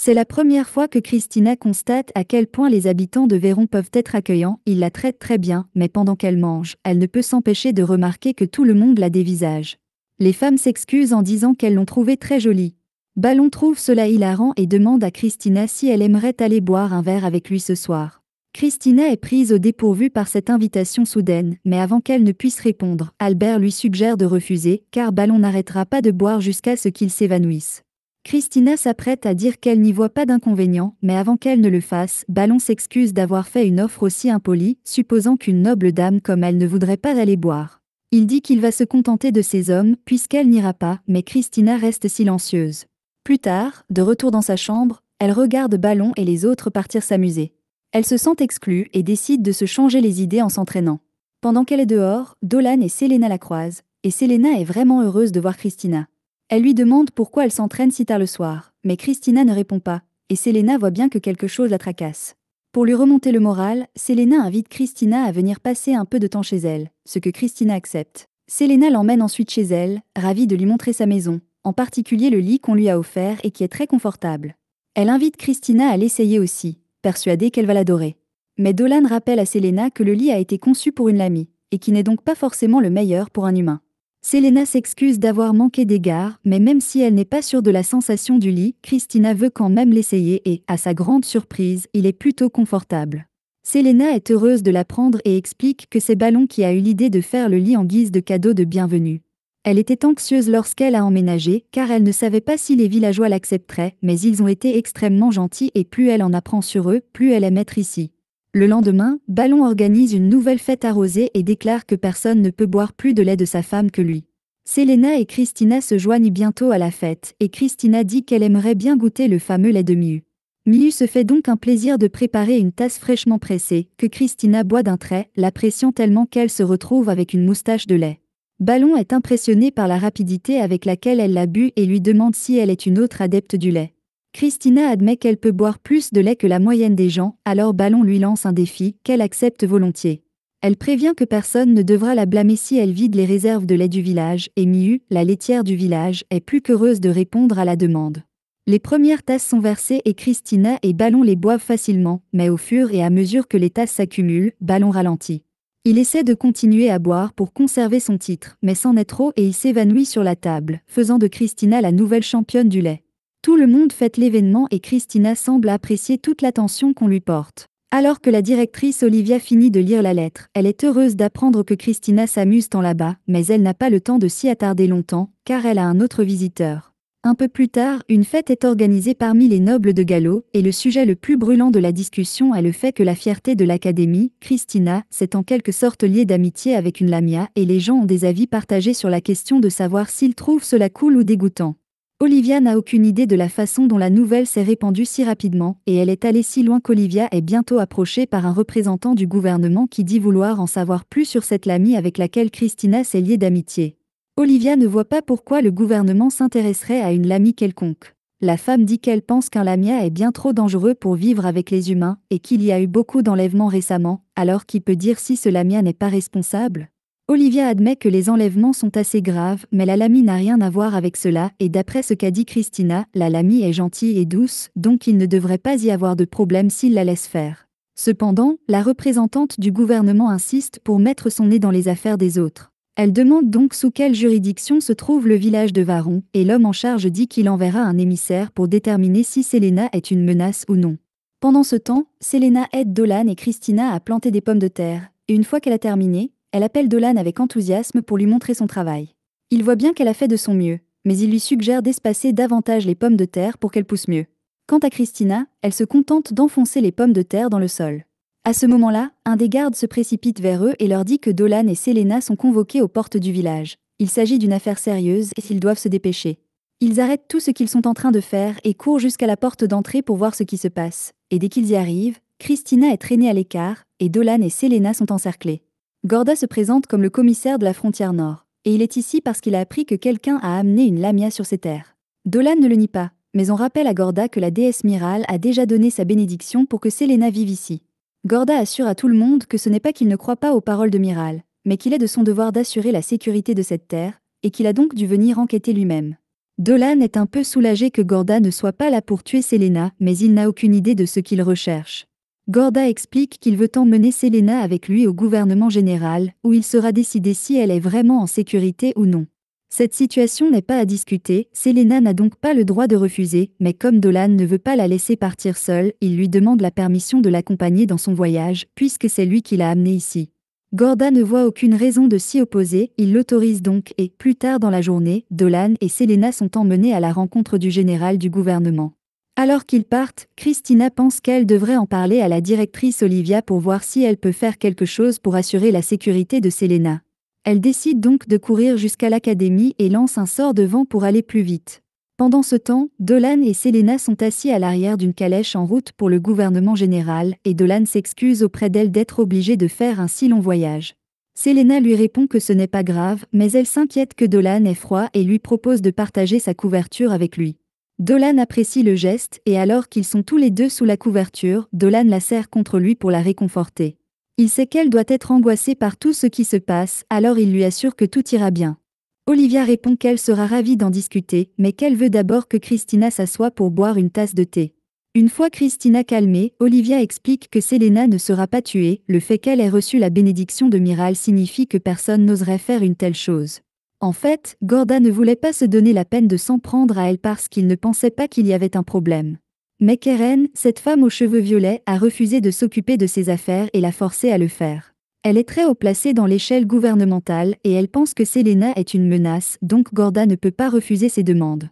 C'est la première fois que Christina constate à quel point les habitants de Véron peuvent être accueillants, ils la traitent très bien, mais pendant qu'elle mange, elle ne peut s'empêcher de remarquer que tout le monde la dévisage. Les femmes s'excusent en disant qu'elles l'ont trouvée très jolie. Balan trouve cela hilarant et demande à Christina si elle aimerait aller boire un verre avec lui ce soir. Christina est prise au dépourvu par cette invitation soudaine, mais avant qu'elle ne puisse répondre, Albert lui suggère de refuser, car Balan n'arrêtera pas de boire jusqu'à ce qu'il s'évanouisse. Christina s'apprête à dire qu'elle n'y voit pas d'inconvénient, mais avant qu'elle ne le fasse, Balan s'excuse d'avoir fait une offre aussi impolie, supposant qu'une noble dame comme elle ne voudrait pas aller boire. Il dit qu'il va se contenter de ces hommes puisqu'elle n'ira pas, mais Christina reste silencieuse. Plus tard, de retour dans sa chambre, elle regarde Ballon et les autres partir s'amuser. Elle se sent exclue et décide de se changer les idées en s'entraînant. Pendant qu'elle est dehors, Dolan et Selena la croisent, et Selena est vraiment heureuse de voir Christina. Elle lui demande pourquoi elle s'entraîne si tard le soir, mais Christina ne répond pas, et Selena voit bien que quelque chose la tracasse. Pour lui remonter le moral, Selena invite Christina à venir passer un peu de temps chez elle, ce que Christina accepte. Selena l'emmène ensuite chez elle, ravie de lui montrer sa maison, en particulier le lit qu'on lui a offert et qui est très confortable. Elle invite Christina à l'essayer aussi, persuadée qu'elle va l'adorer. Mais Dolan rappelle à Selena que le lit a été conçu pour une lamie, et qui n'est donc pas forcément le meilleur pour un humain. Selena s'excuse d'avoir manqué d'égard, mais même si elle n'est pas sûre de la sensation du lit, Christina veut quand même l'essayer et, à sa grande surprise, il est plutôt confortable. Selena est heureuse de l'apprendre et explique que c'est Ballon qui a eu l'idée de faire le lit en guise de cadeau de bienvenue. Elle était anxieuse lorsqu'elle a emménagé, car elle ne savait pas si les villageois l'accepteraient, mais ils ont été extrêmement gentils et plus elle en apprend sur eux, plus elle aime être ici. Le lendemain, Ballon organise une nouvelle fête arrosée et déclare que personne ne peut boire plus de lait de sa femme que lui. Selena et Christina se joignent bientôt à la fête, et Christina dit qu'elle aimerait bien goûter le fameux lait de Miu. Miu se fait donc un plaisir de préparer une tasse fraîchement pressée, que Christina boit d'un trait, l'appréciant tellement qu'elle se retrouve avec une moustache de lait. Ballon est impressionné par la rapidité avec laquelle elle l'a bu et lui demande si elle est une autre adepte du lait. Christina admet qu'elle peut boire plus de lait que la moyenne des gens, alors Ballon lui lance un défi, qu'elle accepte volontiers. Elle prévient que personne ne devra la blâmer si elle vide les réserves de lait du village, et Miu, la laitière du village, est plus qu'heureuse de répondre à la demande. Les premières tasses sont versées et Christina et Ballon les boivent facilement, mais au fur et à mesure que les tasses s'accumulent, Ballon ralentit. Il essaie de continuer à boire pour conserver son titre, mais c'en est trop et il s'évanouit sur la table, faisant de Christina la nouvelle championne du lait. Tout le monde fête l'événement et Christina semble apprécier toute l'attention qu'on lui porte. Alors que la directrice Olivia finit de lire la lettre, elle est heureuse d'apprendre que Christina s'amuse tant là-bas, mais elle n'a pas le temps de s'y attarder longtemps, car elle a un autre visiteur. Un peu plus tard, une fête est organisée parmi les nobles de Gallo, et le sujet le plus brûlant de la discussion est le fait que la fierté de l'Académie, Christina, s'est en quelque sorte liée d'amitié avec une lamia, et les gens ont des avis partagés sur la question de savoir s'ils trouvent cela cool ou dégoûtant. Olivia n'a aucune idée de la façon dont la nouvelle s'est répandue si rapidement, et elle est allée si loin qu'Olivia est bientôt approchée par un représentant du gouvernement qui dit vouloir en savoir plus sur cette lamie avec laquelle Christina s'est liée d'amitié. Olivia ne voit pas pourquoi le gouvernement s'intéresserait à une lamie quelconque. La femme dit qu'elle pense qu'un lamia est bien trop dangereux pour vivre avec les humains, et qu'il y a eu beaucoup d'enlèvements récemment, alors qui peut dire si ce lamia n'est pas responsable? Olivia admet que les enlèvements sont assez graves, mais la lamie n'a rien à voir avec cela, et d'après ce qu'a dit Christina, la lamie est gentille et douce, donc il ne devrait pas y avoir de problème s'il la laisse faire. Cependant, la représentante du gouvernement insiste pour mettre son nez dans les affaires des autres. Elle demande donc sous quelle juridiction se trouve le village de Varon, et l'homme en charge dit qu'il enverra un émissaire pour déterminer si Selena est une menace ou non. Pendant ce temps, Selena aide Dolan et Christina à planter des pommes de terre, et une fois qu'elle a terminé, elle appelle Dolan avec enthousiasme pour lui montrer son travail. Il voit bien qu'elle a fait de son mieux, mais il lui suggère d'espacer davantage les pommes de terre pour qu'elles poussent mieux. Quant à Christina, elle se contente d'enfoncer les pommes de terre dans le sol. À ce moment-là, un des gardes se précipite vers eux et leur dit que Dolan et Selena sont convoqués aux portes du village. Il s'agit d'une affaire sérieuse et ils doivent se dépêcher. Ils arrêtent tout ce qu'ils sont en train de faire et courent jusqu'à la porte d'entrée pour voir ce qui se passe. Et dès qu'ils y arrivent, Christina est traînée à l'écart et Dolan et Selena sont encerclés. Gorda se présente comme le commissaire de la frontière nord, et il est ici parce qu'il a appris que quelqu'un a amené une lamia sur ses terres. Dolan ne le nie pas, mais on rappelle à Gorda que la déesse Myrale a déjà donné sa bénédiction pour que Selena vive ici. Gorda assure à tout le monde que ce n'est pas qu'il ne croit pas aux paroles de Myrale, mais qu'il est de son devoir d'assurer la sécurité de cette terre, et qu'il a donc dû venir enquêter lui-même. Dolan est un peu soulagé que Gorda ne soit pas là pour tuer Selena, mais il n'a aucune idée de ce qu'il recherche. Gorda explique qu'il veut emmener Selena avec lui au gouvernement général, où il sera décidé si elle est vraiment en sécurité ou non. Cette situation n'est pas à discuter, Selena n'a donc pas le droit de refuser, mais comme Dolan ne veut pas la laisser partir seule, il lui demande la permission de l'accompagner dans son voyage, puisque c'est lui qui l'a amenée ici. Gorda ne voit aucune raison de s'y opposer, il l'autorise donc et, plus tard dans la journée, Dolan et Selena sont emmenés à la rencontre du général du gouvernement. Alors qu'ils partent, Christina pense qu'elle devrait en parler à la directrice Olivia pour voir si elle peut faire quelque chose pour assurer la sécurité de Selena. Elle décide donc de courir jusqu'à l'académie et lance un sort de vent pour aller plus vite. Pendant ce temps, Dolan et Selena sont assis à l'arrière d'une calèche en route pour le gouvernement général et Dolan s'excuse auprès d'elle d'être obligée de faire un si long voyage. Selena lui répond que ce n'est pas grave, mais elle s'inquiète que Dolan ait froid et lui propose de partager sa couverture avec lui. Dolan apprécie le geste et alors qu'ils sont tous les deux sous la couverture, Dolan la serre contre lui pour la réconforter. Il sait qu'elle doit être angoissée par tout ce qui se passe, alors il lui assure que tout ira bien. Olivia répond qu'elle sera ravie d'en discuter, mais qu'elle veut d'abord que Christina s'assoie pour boire une tasse de thé. Une fois Christina calmée, Olivia explique que Selena ne sera pas tuée, le fait qu'elle ait reçu la bénédiction de Miral signifie que personne n'oserait faire une telle chose. En fait, Gorda ne voulait pas se donner la peine de s'en prendre à elle parce qu'il ne pensait pas qu'il y avait un problème. Mais Keren, cette femme aux cheveux violets, a refusé de s'occuper de ses affaires et l'a forcée à le faire. Elle est très haut placée dans l'échelle gouvernementale et elle pense que Selena est une menace, donc Gorda ne peut pas refuser ses demandes.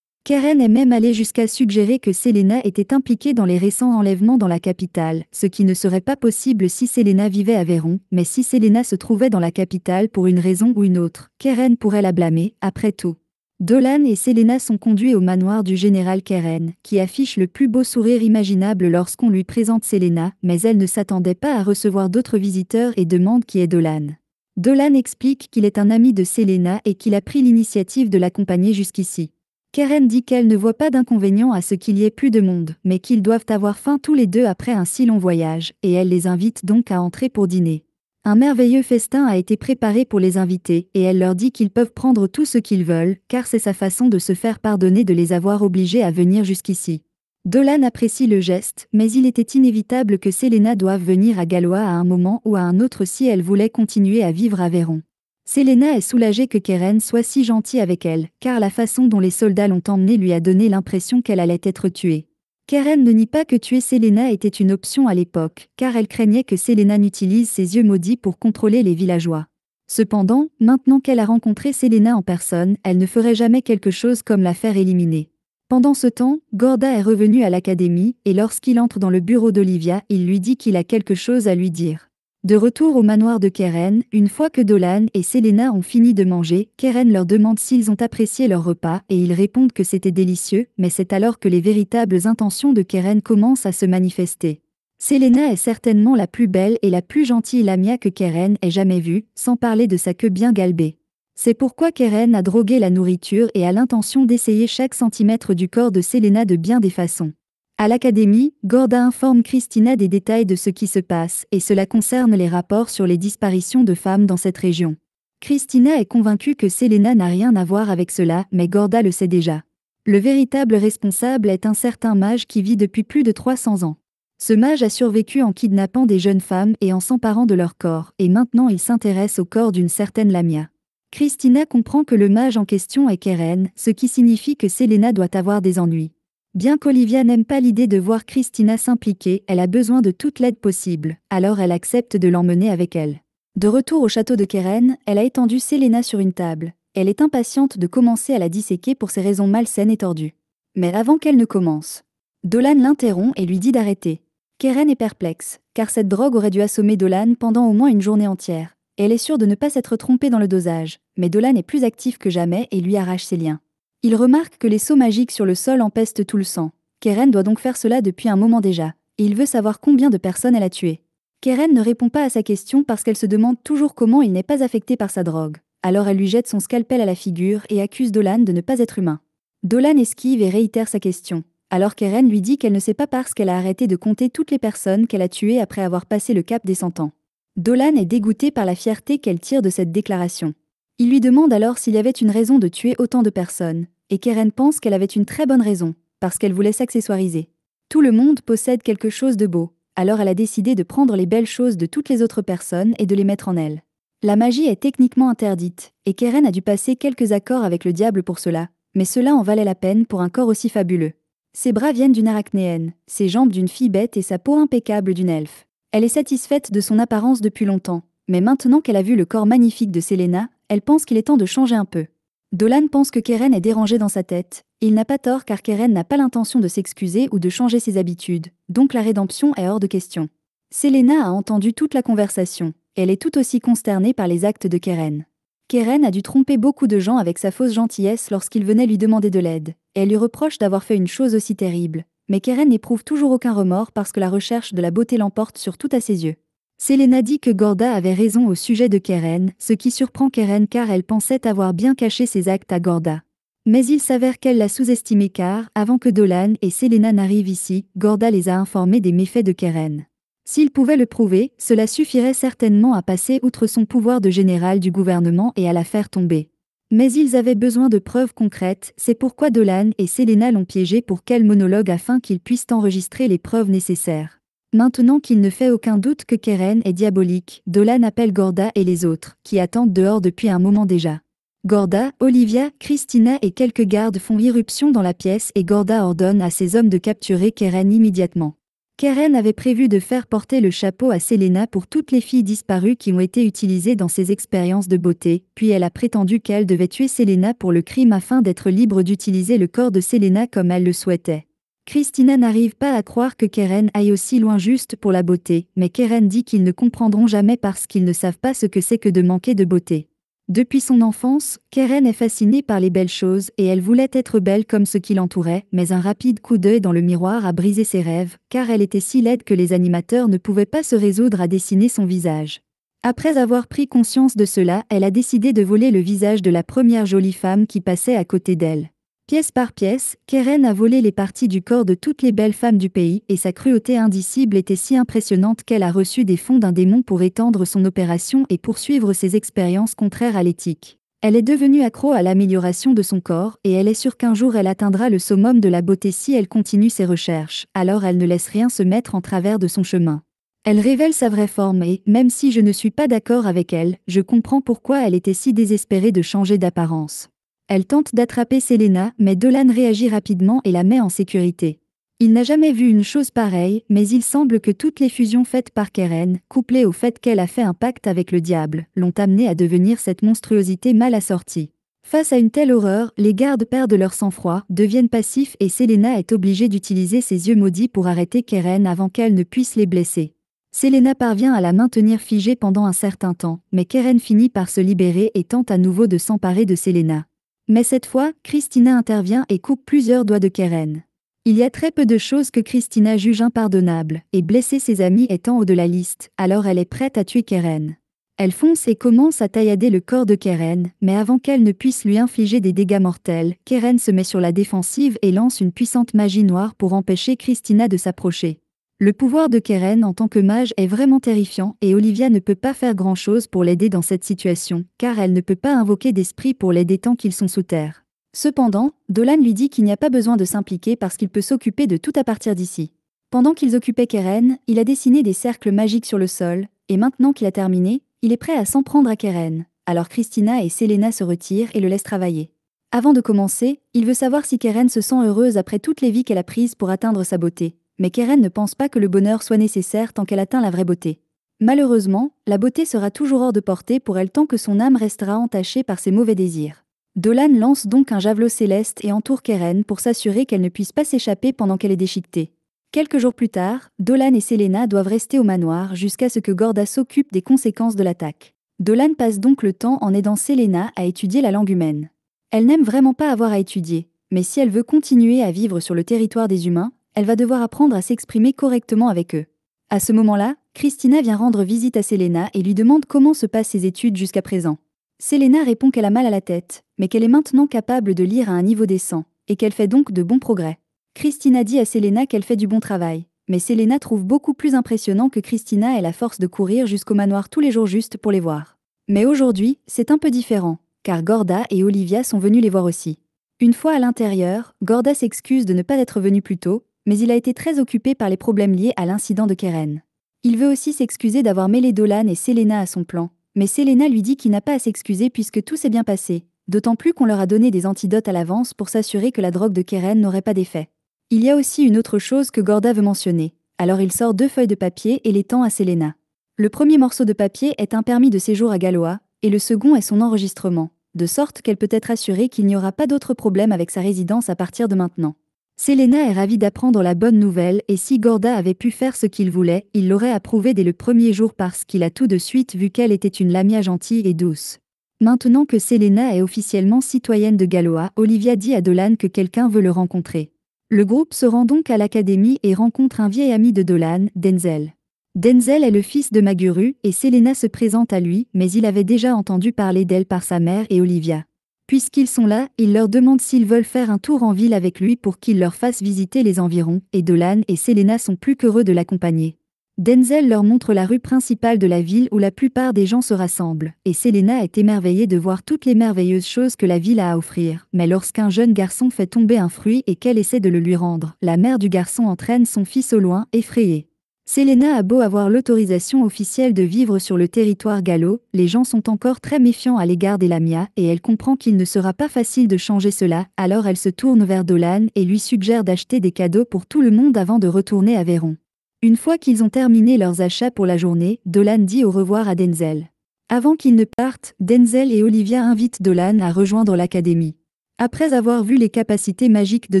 Keren est même allée jusqu'à suggérer que Selena était impliquée dans les récents enlèvements dans la capitale, ce qui ne serait pas possible si Selena vivait à Véron, mais si Selena se trouvait dans la capitale pour une raison ou une autre, Keren pourrait la blâmer, après tout. Dolan et Selena sont conduits au manoir du général Keren, qui affiche le plus beau sourire imaginable lorsqu'on lui présente Selena, mais elle ne s'attendait pas à recevoir d'autres visiteurs et demande qui est Dolan. Dolan explique qu'il est un ami de Selena et qu'il a pris l'initiative de l'accompagner jusqu'ici. Keren dit qu'elle ne voit pas d'inconvénient à ce qu'il y ait plus de monde, mais qu'ils doivent avoir faim tous les deux après un si long voyage, et elle les invite donc à entrer pour dîner. Un merveilleux festin a été préparé pour les invités et elle leur dit qu'ils peuvent prendre tout ce qu'ils veulent, car c'est sa façon de se faire pardonner de les avoir obligés à venir jusqu'ici. Dolan apprécie le geste, mais il était inévitable que Selena doive venir à Galois à un moment ou à un autre si elle voulait continuer à vivre à Véron. Selena est soulagée que Keren soit si gentil avec elle, car la façon dont les soldats l'ont emmenée lui a donné l'impression qu'elle allait être tuée. Keren ne nie pas que tuer Selena était une option à l'époque, car elle craignait que Selena n'utilise ses yeux maudits pour contrôler les villageois. Cependant, maintenant qu'elle a rencontré Selena en personne, elle ne ferait jamais quelque chose comme la faire éliminer. Pendant ce temps, Gorda est revenu à l'académie, et lorsqu'il entre dans le bureau d'Olivia, il lui dit qu'il a quelque chose à lui dire. De retour au manoir de Keren, une fois que Dolan et Selena ont fini de manger, Keren leur demande s'ils ont apprécié leur repas et ils répondent que c'était délicieux, mais c'est alors que les véritables intentions de Keren commencent à se manifester. Selena est certainement la plus belle et la plus gentille lamia que Keren ait jamais vue, sans parler de sa queue bien galbée. C'est pourquoi Keren a drogué la nourriture et a l'intention d'essayer chaque centimètre du corps de Selena de bien des façons. À l'académie, Gorda informe Christina des détails de ce qui se passe et cela concerne les rapports sur les disparitions de femmes dans cette région. Christina est convaincue que Selena n'a rien à voir avec cela, mais Gorda le sait déjà. Le véritable responsable est un certain mage qui vit depuis plus de 300 ans. Ce mage a survécu en kidnappant des jeunes femmes et en s'emparant de leur corps, et maintenant il s'intéresse au corps d'une certaine Lamia. Christina comprend que le mage en question est Keren, ce qui signifie que Selena doit avoir des ennuis. Bien qu'Olivia n'aime pas l'idée de voir Christina s'impliquer, elle a besoin de toute l'aide possible, alors elle accepte de l'emmener avec elle. De retour au château de Keren, elle a étendu Selena sur une table. Elle est impatiente de commencer à la disséquer pour ses raisons malsaines et tordues. Mais avant qu'elle ne commence, Dolan l'interrompt et lui dit d'arrêter. Keren est perplexe, car cette drogue aurait dû assommer Dolan pendant au moins une journée entière. Elle est sûre de ne pas s'être trompée dans le dosage, mais Dolan est plus actif que jamais et lui arrache ses liens. Il remarque que les seaux magiques sur le sol empestent tout le sang. Keren doit donc faire cela depuis un moment déjà, et il veut savoir combien de personnes elle a tuées. Keren ne répond pas à sa question parce qu'elle se demande toujours comment il n'est pas affecté par sa drogue. Alors elle lui jette son scalpel à la figure et accuse Dolan de ne pas être humain. Dolan esquive et réitère sa question. Alors Keren lui dit qu'elle ne sait pas parce qu'elle a arrêté de compter toutes les personnes qu'elle a tuées après avoir passé le cap des 100 ans. Dolan est dégoûté par la fierté qu'elle tire de cette déclaration. Il lui demande alors s'il y avait une raison de tuer autant de personnes, et Keren pense qu'elle avait une très bonne raison, parce qu'elle voulait s'accessoiriser. Tout le monde possède quelque chose de beau, alors elle a décidé de prendre les belles choses de toutes les autres personnes et de les mettre en elle. La magie est techniquement interdite, et Keren a dû passer quelques accords avec le diable pour cela, mais cela en valait la peine pour un corps aussi fabuleux. Ses bras viennent d'une arachnéenne, ses jambes d'une fille bête et sa peau impeccable d'une elfe. Elle est satisfaite de son apparence depuis longtemps, mais maintenant qu'elle a vu le corps magnifique de Selena, elle pense qu'il est temps de changer un peu. Dolan pense que Keren est dérangé dans sa tête. Il n'a pas tort car Keren n'a pas l'intention de s'excuser ou de changer ses habitudes, donc la rédemption est hors de question. Selena a entendu toute la conversation. Elle est tout aussi consternée par les actes de Keren. Keren a dû tromper beaucoup de gens avec sa fausse gentillesse lorsqu'ils venaient lui demander de l'aide, et elle lui reproche d'avoir fait une chose aussi terrible. Mais Keren n'éprouve toujours aucun remords parce que la recherche de la beauté l'emporte sur tout à ses yeux. Selena dit que Gorda avait raison au sujet de Keren, ce qui surprend Keren car elle pensait avoir bien caché ses actes à Gorda. Mais il s'avère qu'elle l'a sous-estimé car, avant que Dolan et Selena n'arrivent ici, Gorda les a informés des méfaits de Keren. S'il pouvait le prouver, cela suffirait certainement à passer outre son pouvoir de général du gouvernement et à la faire tomber. Mais ils avaient besoin de preuves concrètes, c'est pourquoi Dolan et Selena l'ont piégé pour quel monologue afin qu'ils puissent enregistrer les preuves nécessaires. Maintenant qu'il ne fait aucun doute que Keren est diabolique, Dolan appelle Gorda et les autres, qui attendent dehors depuis un moment déjà. Gorda, Olivia, Christina et quelques gardes font irruption dans la pièce et Gorda ordonne à ses hommes de capturer Keren immédiatement. Keren avait prévu de faire porter le chapeau à Selena pour toutes les filles disparues qui ont été utilisées dans ses expériences de beauté, puis elle a prétendu qu'elle devait tuer Selena pour le crime afin d'être libre d'utiliser le corps de Selena comme elle le souhaitait. Christina n'arrive pas à croire que Keren aille aussi loin juste pour la beauté, mais Keren dit qu'ils ne comprendront jamais parce qu'ils ne savent pas ce que c'est que de manquer de beauté. Depuis son enfance, Keren est fascinée par les belles choses et elle voulait être belle comme ce qui l'entourait, mais un rapide coup d'œil dans le miroir a brisé ses rêves, car elle était si laide que les animateurs ne pouvaient pas se résoudre à dessiner son visage. Après avoir pris conscience de cela, elle a décidé de voler le visage de la première jolie femme qui passait à côté d'elle. Pièce par pièce, Keren a volé les parties du corps de toutes les belles femmes du pays et sa cruauté indicible était si impressionnante qu'elle a reçu des fonds d'un démon pour étendre son opération et poursuivre ses expériences contraires à l'éthique. Elle est devenue accro à l'amélioration de son corps et elle est sûre qu'un jour elle atteindra le summum de la beauté si elle continue ses recherches, alors elle ne laisse rien se mettre en travers de son chemin. Elle révèle sa vraie forme et, même si je ne suis pas d'accord avec elle, je comprends pourquoi elle était si désespérée de changer d'apparence. Elle tente d'attraper Selena, mais Dolan réagit rapidement et la met en sécurité. Il n'a jamais vu une chose pareille, mais il semble que toutes les fusions faites par Keren, couplées au fait qu'elle a fait un pacte avec le diable, l'ont amenée à devenir cette monstruosité mal assortie. Face à une telle horreur, les gardes perdent leur sang-froid, deviennent passifs et Selena est obligée d'utiliser ses yeux maudits pour arrêter Keren avant qu'elle ne puisse les blesser. Selena parvient à la maintenir figée pendant un certain temps, mais Keren finit par se libérer et tente à nouveau de s'emparer de Selena. Mais cette fois, Christina intervient et coupe plusieurs doigts de Keren. Il y a très peu de choses que Christina juge impardonnables, et blesser ses amis est en haut de la liste, alors elle est prête à tuer Keren. Elle fonce et commence à taillader le corps de Keren, mais avant qu'elle ne puisse lui infliger des dégâts mortels, Keren se met sur la défensive et lance une puissante magie noire pour empêcher Christina de s'approcher. Le pouvoir de Keren en tant que mage est vraiment terrifiant et Olivia ne peut pas faire grand-chose pour l'aider dans cette situation, car elle ne peut pas invoquer d'esprit pour l'aider tant qu'ils sont sous terre. Cependant, Dolan lui dit qu'il n'y a pas besoin de s'impliquer parce qu'il peut s'occuper de tout à partir d'ici. Pendant qu'ils occupaient Keren, il a dessiné des cercles magiques sur le sol, et maintenant qu'il a terminé, il est prêt à s'en prendre à Keren. Alors Christina et Selena se retirent et le laissent travailler. Avant de commencer, il veut savoir si Keren se sent heureuse après toutes les vies qu'elle a prises pour atteindre sa beauté. Mais Keren ne pense pas que le bonheur soit nécessaire tant qu'elle atteint la vraie beauté. Malheureusement, la beauté sera toujours hors de portée pour elle tant que son âme restera entachée par ses mauvais désirs. Dolan lance donc un javelot céleste et entoure Keren pour s'assurer qu'elle ne puisse pas s'échapper pendant qu'elle est déchiquetée. Quelques jours plus tard, Dolan et Selena doivent rester au manoir jusqu'à ce que Gorda s'occupe des conséquences de l'attaque. Dolan passe donc le temps en aidant Selena à étudier la langue humaine. Elle n'aime vraiment pas avoir à étudier, mais si elle veut continuer à vivre sur le territoire des humains, elle va devoir apprendre à s'exprimer correctement avec eux. À ce moment-là, Christina vient rendre visite à Selena et lui demande comment se passent ses études jusqu'à présent. Selena répond qu'elle a mal à la tête, mais qu'elle est maintenant capable de lire à un niveau décent, et qu'elle fait donc de bons progrès. Christina dit à Selena qu'elle fait du bon travail, mais Selena trouve beaucoup plus impressionnant que Christina ait la force de courir jusqu'au manoir tous les jours juste pour les voir. Mais aujourd'hui, c'est un peu différent, car Gorda et Olivia sont venus les voir aussi. Une fois à l'intérieur, Gorda s'excuse de ne pas être venue plus tôt, mais il a été très occupé par les problèmes liés à l'incident de Keren. Il veut aussi s'excuser d'avoir mêlé Dolan et Selena à son plan, mais Selena lui dit qu'il n'a pas à s'excuser puisque tout s'est bien passé, d'autant plus qu'on leur a donné des antidotes à l'avance pour s'assurer que la drogue de Keren n'aurait pas d'effet. Il y a aussi une autre chose que Gorda veut mentionner, alors il sort 2 feuilles de papier et les tend à Selena. Le premier morceau de papier est un permis de séjour à Galois, et le second est son enregistrement, de sorte qu'elle peut être assurée qu'il n'y aura pas d'autres problèmes avec sa résidence à partir de maintenant. Selena est ravie d'apprendre la bonne nouvelle et si Gorda avait pu faire ce qu'il voulait, il l'aurait approuvé dès le premier jour parce qu'il a tout de suite vu qu'elle était une lamia gentille et douce. Maintenant que Selena est officiellement citoyenne de Galois, Olivia dit à Dolan que quelqu'un veut le rencontrer. Le groupe se rend donc à l'académie et rencontre un vieil ami de Dolan, Denzel. Denzel est le fils de Maguru et Selena se présente à lui, mais il avait déjà entendu parler d'elle par sa mère et Olivia. Puisqu'ils sont là, il leur demande s'ils veulent faire un tour en ville avec lui pour qu'il leur fasse visiter les environs, et Dolan et Selena sont plus qu'heureux de l'accompagner. Denzel leur montre la rue principale de la ville où la plupart des gens se rassemblent, et Selena est émerveillée de voir toutes les merveilleuses choses que la ville a à offrir. Mais lorsqu'un jeune garçon fait tomber un fruit et qu'elle essaie de le lui rendre, la mère du garçon entraîne son fils au loin, effrayée. Selena a beau avoir l'autorisation officielle de vivre sur le territoire gallo, les gens sont encore très méfiants à l'égard des Lamia et elle comprend qu'il ne sera pas facile de changer cela, alors elle se tourne vers Dolan et lui suggère d'acheter des cadeaux pour tout le monde avant de retourner à Véron. Une fois qu'ils ont terminé leurs achats pour la journée, Dolan dit au revoir à Denzel. Avant qu'ils ne partent, Denzel et Olivia invitent Dolan à rejoindre l'académie. Après avoir vu les capacités magiques de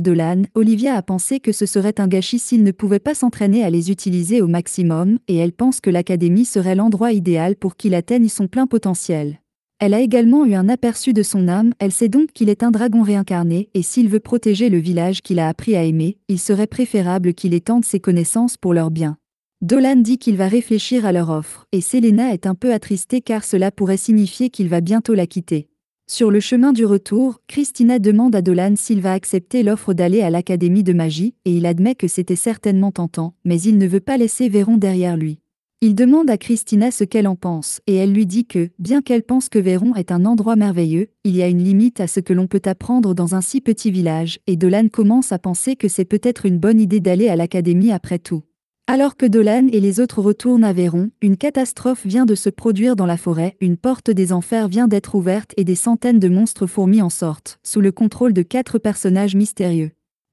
Dolan, Olivia a pensé que ce serait un gâchis s'il ne pouvait pas s'entraîner à les utiliser au maximum, et elle pense que l'académie serait l'endroit idéal pour qu'il atteigne son plein potentiel. Elle a également eu un aperçu de son âme, elle sait donc qu'il est un dragon réincarné, et s'il veut protéger le village qu'il a appris à aimer, il serait préférable qu'il étende ses connaissances pour leur bien. Dolan dit qu'il va réfléchir à leur offre, et Selena est un peu attristée car cela pourrait signifier qu'il va bientôt la quitter. Sur le chemin du retour, Christina demande à Dolan s'il va accepter l'offre d'aller à l'académie de magie, et il admet que c'était certainement tentant, mais il ne veut pas laisser Véron derrière lui. Il demande à Christina ce qu'elle en pense, et elle lui dit que, bien qu'elle pense que Véron est un endroit merveilleux, il y a une limite à ce que l'on peut apprendre dans un si petit village, et Dolan commence à penser que c'est peut-être une bonne idée d'aller à l'académie après tout. Alors que Dolan et les autres retournent à Véron, une catastrophe vient de se produire dans la forêt, une porte des enfers vient d'être ouverte et des centaines de monstres fourmis en sortent, sous le contrôle de 4 personnages mystérieux.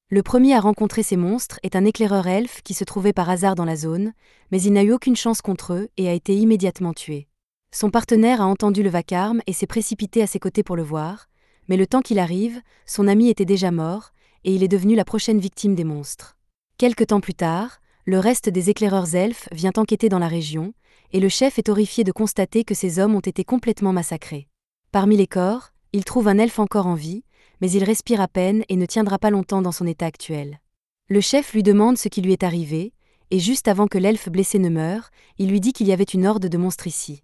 Le premier à rencontrer ces monstres est un éclaireur elfe qui se trouvait par hasard dans la zone, mais il n'a eu aucune chance contre eux et a été immédiatement tué. Son partenaire a entendu le vacarme et s'est précipité à ses côtés pour le voir, mais le temps qu'il arrive, son ami était déjà mort, et il est devenu la prochaine victime des monstres. Quelque temps plus tard, le reste des éclaireurs elfes vient enquêter dans la région, et le chef est horrifié de constater que ces hommes ont été complètement massacrés. Parmi les corps, il trouve un elfe encore en vie, mais il respire à peine et ne tiendra pas longtemps dans son état actuel. Le chef lui demande ce qui lui est arrivé, et juste avant que l'elfe blessé ne meure, il lui dit qu'il y avait une horde de monstres ici.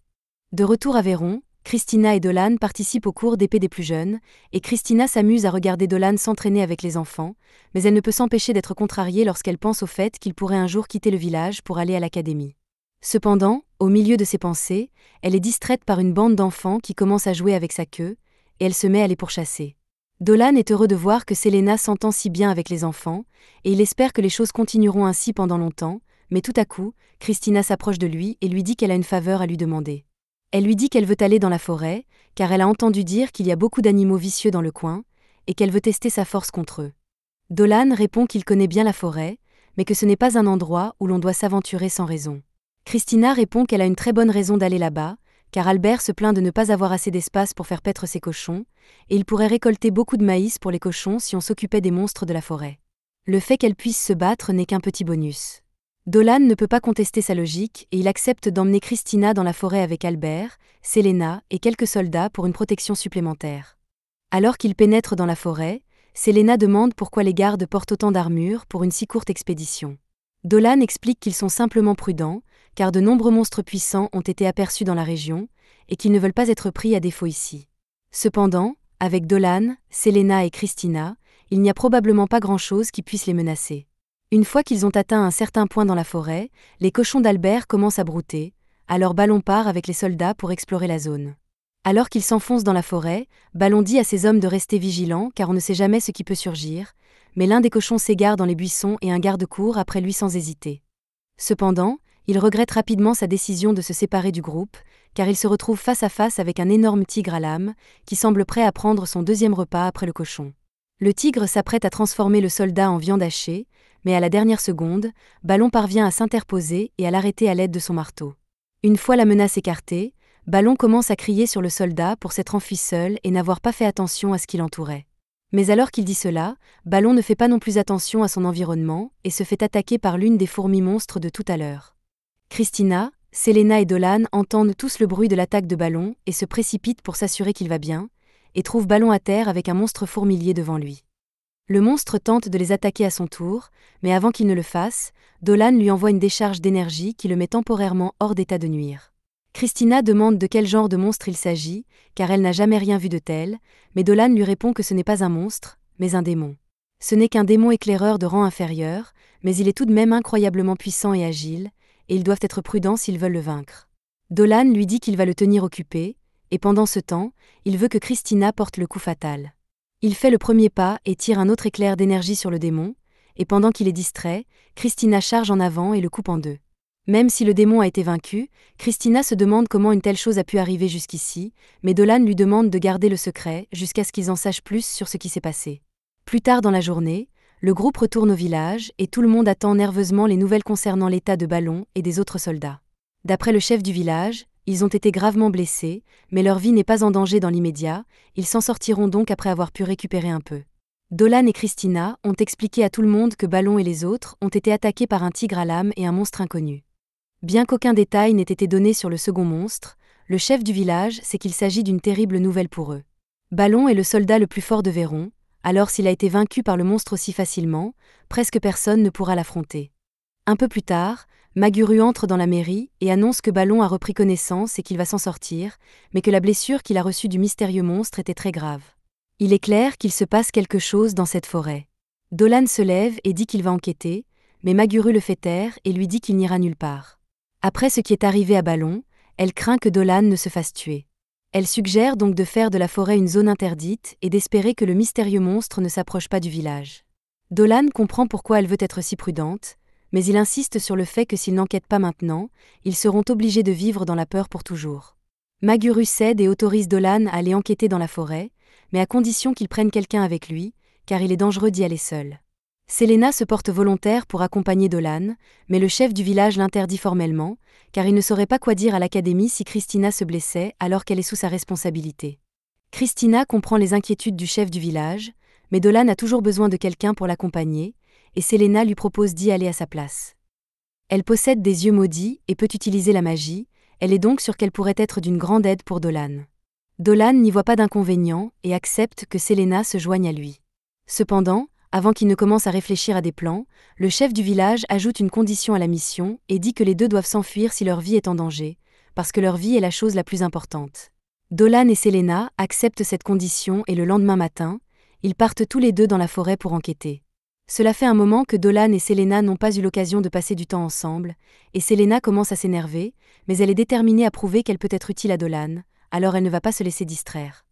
De retour à Véron, Christina et Dolan participent au cours d'épée des plus jeunes, et Christina s'amuse à regarder Dolan s'entraîner avec les enfants, mais elle ne peut s'empêcher d'être contrariée lorsqu'elle pense au fait qu'il pourrait un jour quitter le village pour aller à l'académie. Cependant, au milieu de ses pensées, elle est distraite par une bande d'enfants qui commence à jouer avec sa queue, et elle se met à les pourchasser. Dolan est heureux de voir que Selena s'entend si bien avec les enfants, et il espère que les choses continueront ainsi pendant longtemps, mais tout à coup, Christina s'approche de lui et lui dit qu'elle a une faveur à lui demander. Elle lui dit qu'elle veut aller dans la forêt, car elle a entendu dire qu'il y a beaucoup d'animaux vicieux dans le coin, et qu'elle veut tester sa force contre eux. Dolan répond qu'il connaît bien la forêt, mais que ce n'est pas un endroit où l'on doit s'aventurer sans raison. Christina répond qu'elle a une très bonne raison d'aller là-bas, car Albert se plaint de ne pas avoir assez d'espace pour faire paître ses cochons, et il pourrait récolter beaucoup de maïs pour les cochons si on s'occupait des monstres de la forêt. Le fait qu'elle puisse se battre n'est qu'un petit bonus. Dolan ne peut pas contester sa logique et il accepte d'emmener Christina dans la forêt avec Albert, Selena et quelques soldats pour une protection supplémentaire. Alors qu'ils pénètrent dans la forêt, Selena demande pourquoi les gardes portent autant d'armure pour une si courte expédition. Dolan explique qu'ils sont simplement prudents, car de nombreux monstres puissants ont été aperçus dans la région, et qu'ils ne veulent pas être pris à défaut ici. Cependant, avec Dolan, Selena et Christina, il n'y a probablement pas grand-chose qui puisse les menacer. Une fois qu'ils ont atteint un certain point dans la forêt, les cochons d'Albert commencent à brouter, alors Ballon part avec les soldats pour explorer la zone. Alors qu'ils s'enfoncent dans la forêt, Ballon dit à ses hommes de rester vigilants car on ne sait jamais ce qui peut surgir, mais l'un des cochons s'égare dans les buissons et un garde court après lui sans hésiter. Cependant, il regrette rapidement sa décision de se séparer du groupe, car il se retrouve face à face avec un énorme tigre à lame, qui semble prêt à prendre son deuxième repas après le cochon. Le tigre s'apprête à transformer le soldat en viande hachée, mais à la dernière seconde, Ballon parvient à s'interposer et à l'arrêter à l'aide de son marteau. Une fois la menace écartée, Ballon commence à crier sur le soldat pour s'être enfui seul et n'avoir pas fait attention à ce qui l'entourait. Mais alors qu'il dit cela, Ballon ne fait pas non plus attention à son environnement et se fait attaquer par l'une des fourmis monstres de tout à l'heure. Christina, Selena et Dolan entendent tous le bruit de l'attaque de Ballon et se précipitent pour s'assurer qu'il va bien, et trouvent Ballon à terre avec un monstre fourmilier devant lui. Le monstre tente de les attaquer à son tour, mais avant qu'il ne le fasse, Dolan lui envoie une décharge d'énergie qui le met temporairement hors d'état de nuire. Christina demande de quel genre de monstre il s'agit, car elle n'a jamais rien vu de tel, mais Dolan lui répond que ce n'est pas un monstre, mais un démon. Ce n'est qu'un démon éclaireur de rang inférieur, mais il est tout de même incroyablement puissant et agile, et ils doivent être prudents s'ils veulent le vaincre. Dolan lui dit qu'il va le tenir occupé, et pendant ce temps, il veut que Christina porte le coup fatal. Il fait le premier pas et tire un autre éclair d'énergie sur le démon, et pendant qu'il est distrait, Christina charge en avant et le coupe en deux. Même si le démon a été vaincu, Christina se demande comment une telle chose a pu arriver jusqu'ici, mais Dolan lui demande de garder le secret jusqu'à ce qu'ils en sachent plus sur ce qui s'est passé. Plus tard dans la journée, le groupe retourne au village et tout le monde attend nerveusement les nouvelles concernant l'état de Ballon et des autres soldats. D'après le chef du village, ils ont été gravement blessés, mais leur vie n'est pas en danger dans l'immédiat, ils s'en sortiront donc après avoir pu récupérer un peu. Dolan et Christina ont expliqué à tout le monde que Ballon et les autres ont été attaqués par un tigre à lame et un monstre inconnu. Bien qu'aucun détail n'ait été donné sur le second monstre, le chef du village sait qu'il s'agit d'une terrible nouvelle pour eux. Ballon est le soldat le plus fort de Véron, alors s'il a été vaincu par le monstre aussi facilement, presque personne ne pourra l'affronter. Un peu plus tard, Maguru entre dans la mairie et annonce que Ballon a repris connaissance et qu'il va s'en sortir, mais que la blessure qu'il a reçue du mystérieux monstre était très grave. Il est clair qu'il se passe quelque chose dans cette forêt. Dolan se lève et dit qu'il va enquêter, mais Maguru le fait taire et lui dit qu'il n'ira nulle part. Après ce qui est arrivé à Ballon, elle craint que Dolan ne se fasse tuer. Elle suggère donc de faire de la forêt une zone interdite et d'espérer que le mystérieux monstre ne s'approche pas du village. Dolan comprend pourquoi elle veut être si prudente, mais il insiste sur le fait que s'ils n'enquêtent pas maintenant, ils seront obligés de vivre dans la peur pour toujours. Maguru cède et autorise Dolan à aller enquêter dans la forêt, mais à condition qu'il prenne quelqu'un avec lui, car il est dangereux d'y aller seul. Selena se porte volontaire pour accompagner Dolan, mais le chef du village l'interdit formellement, car il ne saurait pas quoi dire à l'académie si Christina se blessait alors qu'elle est sous sa responsabilité. Christina comprend les inquiétudes du chef du village, mais Dolan a toujours besoin de quelqu'un pour l'accompagner, et Selena lui propose d'y aller à sa place. Elle possède des yeux maudits et peut utiliser la magie, elle est donc sûre qu'elle pourrait être d'une grande aide pour Dolan. Dolan n'y voit pas d'inconvénient et accepte que Selena se joigne à lui. Cependant, avant qu'il ne commence à réfléchir à des plans, le chef du village ajoute une condition à la mission et dit que les deux doivent s'enfuir si leur vie est en danger, parce que leur vie est la chose la plus importante. Dolan et Selena acceptent cette condition et le lendemain matin, ils partent tous les deux dans la forêt pour enquêter. Cela fait un moment que Dolan et Selena n'ont pas eu l'occasion de passer du temps ensemble, et Selena commence à s'énerver, mais elle est déterminée à prouver qu'elle peut être utile à Dolan, alors elle ne va pas se laisser distraire.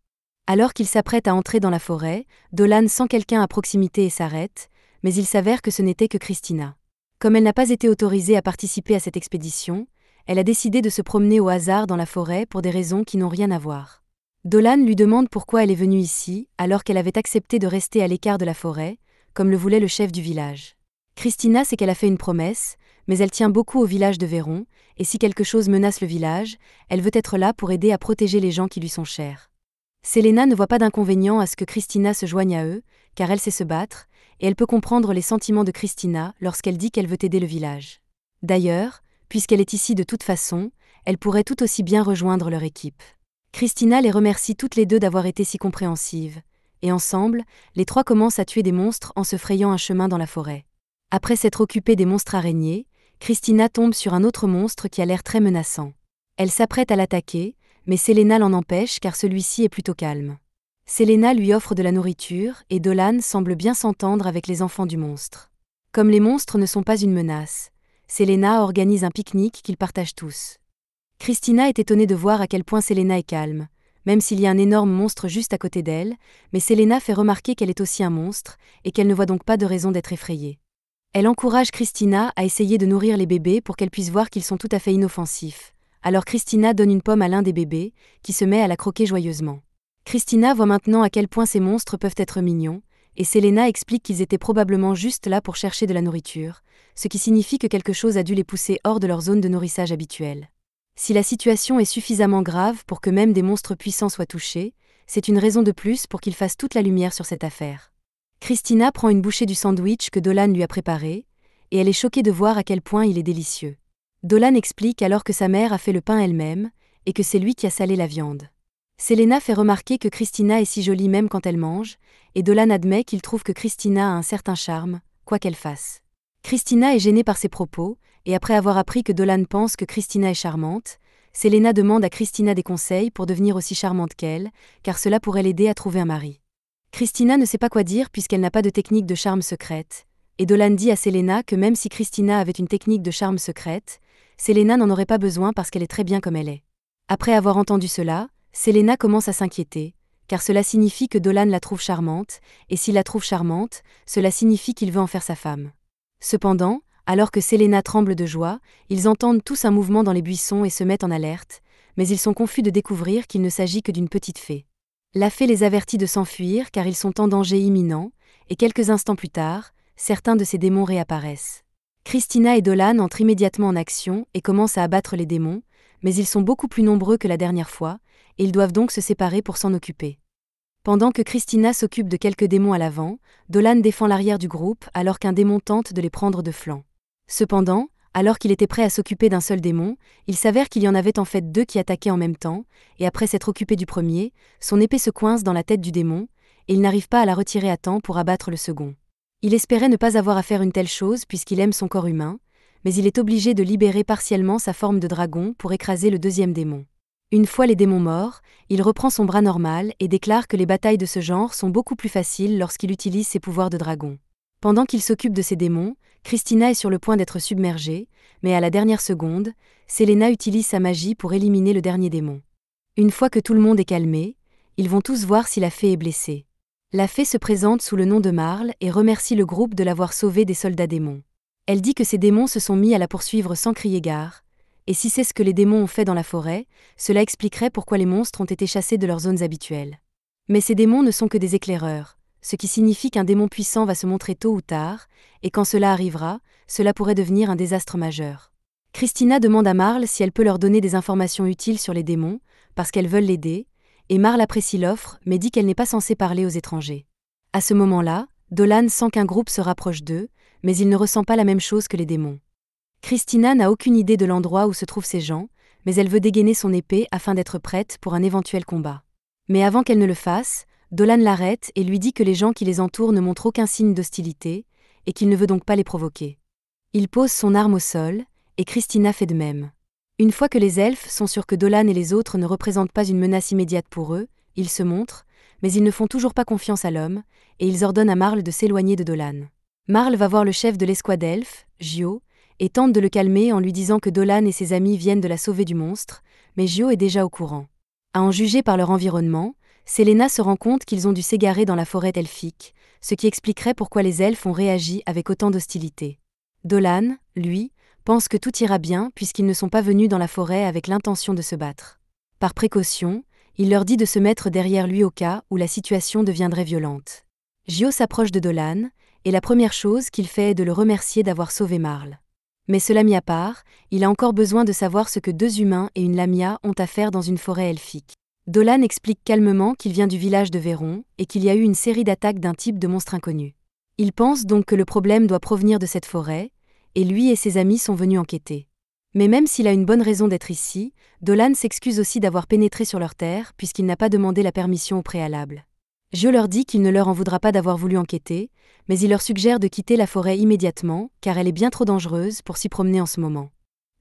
Alors qu'il s'apprête à entrer dans la forêt, Dolan sent quelqu'un à proximité et s'arrête, mais il s'avère que ce n'était que Christina. Comme elle n'a pas été autorisée à participer à cette expédition, elle a décidé de se promener au hasard dans la forêt pour des raisons qui n'ont rien à voir. Dolan lui demande pourquoi elle est venue ici, alors qu'elle avait accepté de rester à l'écart de la forêt, comme le voulait le chef du village. Christina sait qu'elle a fait une promesse, mais elle tient beaucoup au village de Véron, et si quelque chose menace le village, elle veut être là pour aider à protéger les gens qui lui sont chers. Selena ne voit pas d'inconvénient à ce que Christina se joigne à eux, car elle sait se battre, et elle peut comprendre les sentiments de Christina lorsqu'elle dit qu'elle veut aider le village. D'ailleurs, puisqu'elle est ici de toute façon, elle pourrait tout aussi bien rejoindre leur équipe. Christina les remercie toutes les deux d'avoir été si compréhensives, et ensemble, les trois commencent à tuer des monstres en se frayant un chemin dans la forêt. Après s'être occupée des monstres araignées, Christina tombe sur un autre monstre qui a l'air très menaçant. Elle s'apprête à l'attaquer, mais Selena l'en empêche car celui-ci est plutôt calme. Selena lui offre de la nourriture et Dolan semble bien s'entendre avec les enfants du monstre. Comme les monstres ne sont pas une menace, Selena organise un pique-nique qu'ils partagent tous. Christina est étonnée de voir à quel point Selena est calme, même s'il y a un énorme monstre juste à côté d'elle, mais Selena fait remarquer qu'elle est aussi un monstre et qu'elle ne voit donc pas de raison d'être effrayée. Elle encourage Christina à essayer de nourrir les bébés pour qu'elle puisse voir qu'ils sont tout à fait inoffensifs. Alors Christina donne une pomme à l'un des bébés, qui se met à la croquer joyeusement. Christina voit maintenant à quel point ces monstres peuvent être mignons, et Selena explique qu'ils étaient probablement juste là pour chercher de la nourriture, ce qui signifie que quelque chose a dû les pousser hors de leur zone de nourrissage habituelle. Si la situation est suffisamment grave pour que même des monstres puissants soient touchés, c'est une raison de plus pour qu'ils fassent toute la lumière sur cette affaire. Christina prend une bouchée du sandwich que Dolan lui a préparé, et elle est choquée de voir à quel point il est délicieux. Dolan explique alors que sa mère a fait le pain elle-même, et que c'est lui qui a salé la viande. Selena fait remarquer que Christina est si jolie même quand elle mange, et Dolan admet qu'il trouve que Christina a un certain charme, quoi qu'elle fasse. Christina est gênée par ses propos, et après avoir appris que Dolan pense que Christina est charmante, Selena demande à Christina des conseils pour devenir aussi charmante qu'elle, car cela pourrait l'aider à trouver un mari. Christina ne sait pas quoi dire puisqu'elle n'a pas de technique de charme secrète, et Dolan dit à Selena que même si Christina avait une technique de charme secrète, Selena n'en aurait pas besoin parce qu'elle est très bien comme elle est. Après avoir entendu cela, Selena commence à s'inquiéter, car cela signifie que Dolan la trouve charmante, et s'il la trouve charmante, cela signifie qu'il veut en faire sa femme. Cependant, alors que Selena tremble de joie, ils entendent tous un mouvement dans les buissons et se mettent en alerte, mais ils sont confus de découvrir qu'il ne s'agit que d'une petite fée. La fée les avertit de s'enfuir car ils sont en danger imminent, et quelques instants plus tard, certains de ces démons réapparaissent. Christina et Dolan entrent immédiatement en action et commencent à abattre les démons, mais ils sont beaucoup plus nombreux que la dernière fois, et ils doivent donc se séparer pour s'en occuper. Pendant que Christina s'occupe de quelques démons à l'avant, Dolan défend l'arrière du groupe alors qu'un démon tente de les prendre de flanc. Cependant, alors qu'il était prêt à s'occuper d'un seul démon, il s'avère qu'il y en avait en fait deux qui attaquaient en même temps, et après s'être occupé du premier, son épée se coince dans la tête du démon, et il n'arrive pas à la retirer à temps pour abattre le second. Il espérait ne pas avoir à faire une telle chose puisqu'il aime son corps humain, mais il est obligé de libérer partiellement sa forme de dragon pour écraser le deuxième démon. Une fois les démons morts, il reprend son bras normal et déclare que les batailles de ce genre sont beaucoup plus faciles lorsqu'il utilise ses pouvoirs de dragon. Pendant qu'il s'occupe de ces démons, Christina est sur le point d'être submergée, mais à la dernière seconde, Selena utilise sa magie pour éliminer le dernier démon. Une fois que tout le monde est calmé, ils vont tous voir si la fée est blessée. La fée se présente sous le nom de Marle et remercie le groupe de l'avoir sauvée des soldats démons. Elle dit que ces démons se sont mis à la poursuivre sans crier gare, et si c'est ce que les démons ont fait dans la forêt, cela expliquerait pourquoi les monstres ont été chassés de leurs zones habituelles. Mais ces démons ne sont que des éclaireurs, ce qui signifie qu'un démon puissant va se montrer tôt ou tard, et quand cela arrivera, cela pourrait devenir un désastre majeur. Christina demande à Marle si elle peut leur donner des informations utiles sur les démons, parce qu'elles veulent l'aider, et Marle apprécie l'offre mais dit qu'elle n'est pas censée parler aux étrangers. À ce moment-là, Dolan sent qu'un groupe se rapproche d'eux, mais il ne ressent pas la même chose que les démons. Christina n'a aucune idée de l'endroit où se trouvent ces gens, mais elle veut dégainer son épée afin d'être prête pour un éventuel combat. Mais avant qu'elle ne le fasse, Dolan l'arrête et lui dit que les gens qui les entourent ne montrent aucun signe d'hostilité, et qu'il ne veut donc pas les provoquer. Il pose son arme au sol, et Christina fait de même. Une fois que les elfes sont sûrs que Dolan et les autres ne représentent pas une menace immédiate pour eux, ils se montrent, mais ils ne font toujours pas confiance à l'homme, et ils ordonnent à Marle de s'éloigner de Dolan. Marle va voir le chef de l'escouade elfe, Gio, et tente de le calmer en lui disant que Dolan et ses amis viennent de la sauver du monstre, mais Gio est déjà au courant. À en juger par leur environnement, Selena se rend compte qu'ils ont dû s'égarer dans la forêt elfique, ce qui expliquerait pourquoi les elfes ont réagi avec autant d'hostilité. Dolan, lui, pense que tout ira bien puisqu'ils ne sont pas venus dans la forêt avec l'intention de se battre. Par précaution, il leur dit de se mettre derrière lui au cas où la situation deviendrait violente. Gio s'approche de Dolan, et la première chose qu'il fait est de le remercier d'avoir sauvé Marle. Mais cela mis à part, il a encore besoin de savoir ce que deux humains et une lamia ont à faire dans une forêt elfique. Dolan explique calmement qu'il vient du village de Véron et qu'il y a eu une série d'attaques d'un type de monstre inconnu. Il pense donc que le problème doit provenir de cette forêt, et lui et ses amis sont venus enquêter. Mais même s'il a une bonne raison d'être ici, Dolan s'excuse aussi d'avoir pénétré sur leur terre puisqu'il n'a pas demandé la permission au préalable. Gio leur dit qu'il ne leur en voudra pas d'avoir voulu enquêter, mais il leur suggère de quitter la forêt immédiatement, car elle est bien trop dangereuse pour s'y promener en ce moment.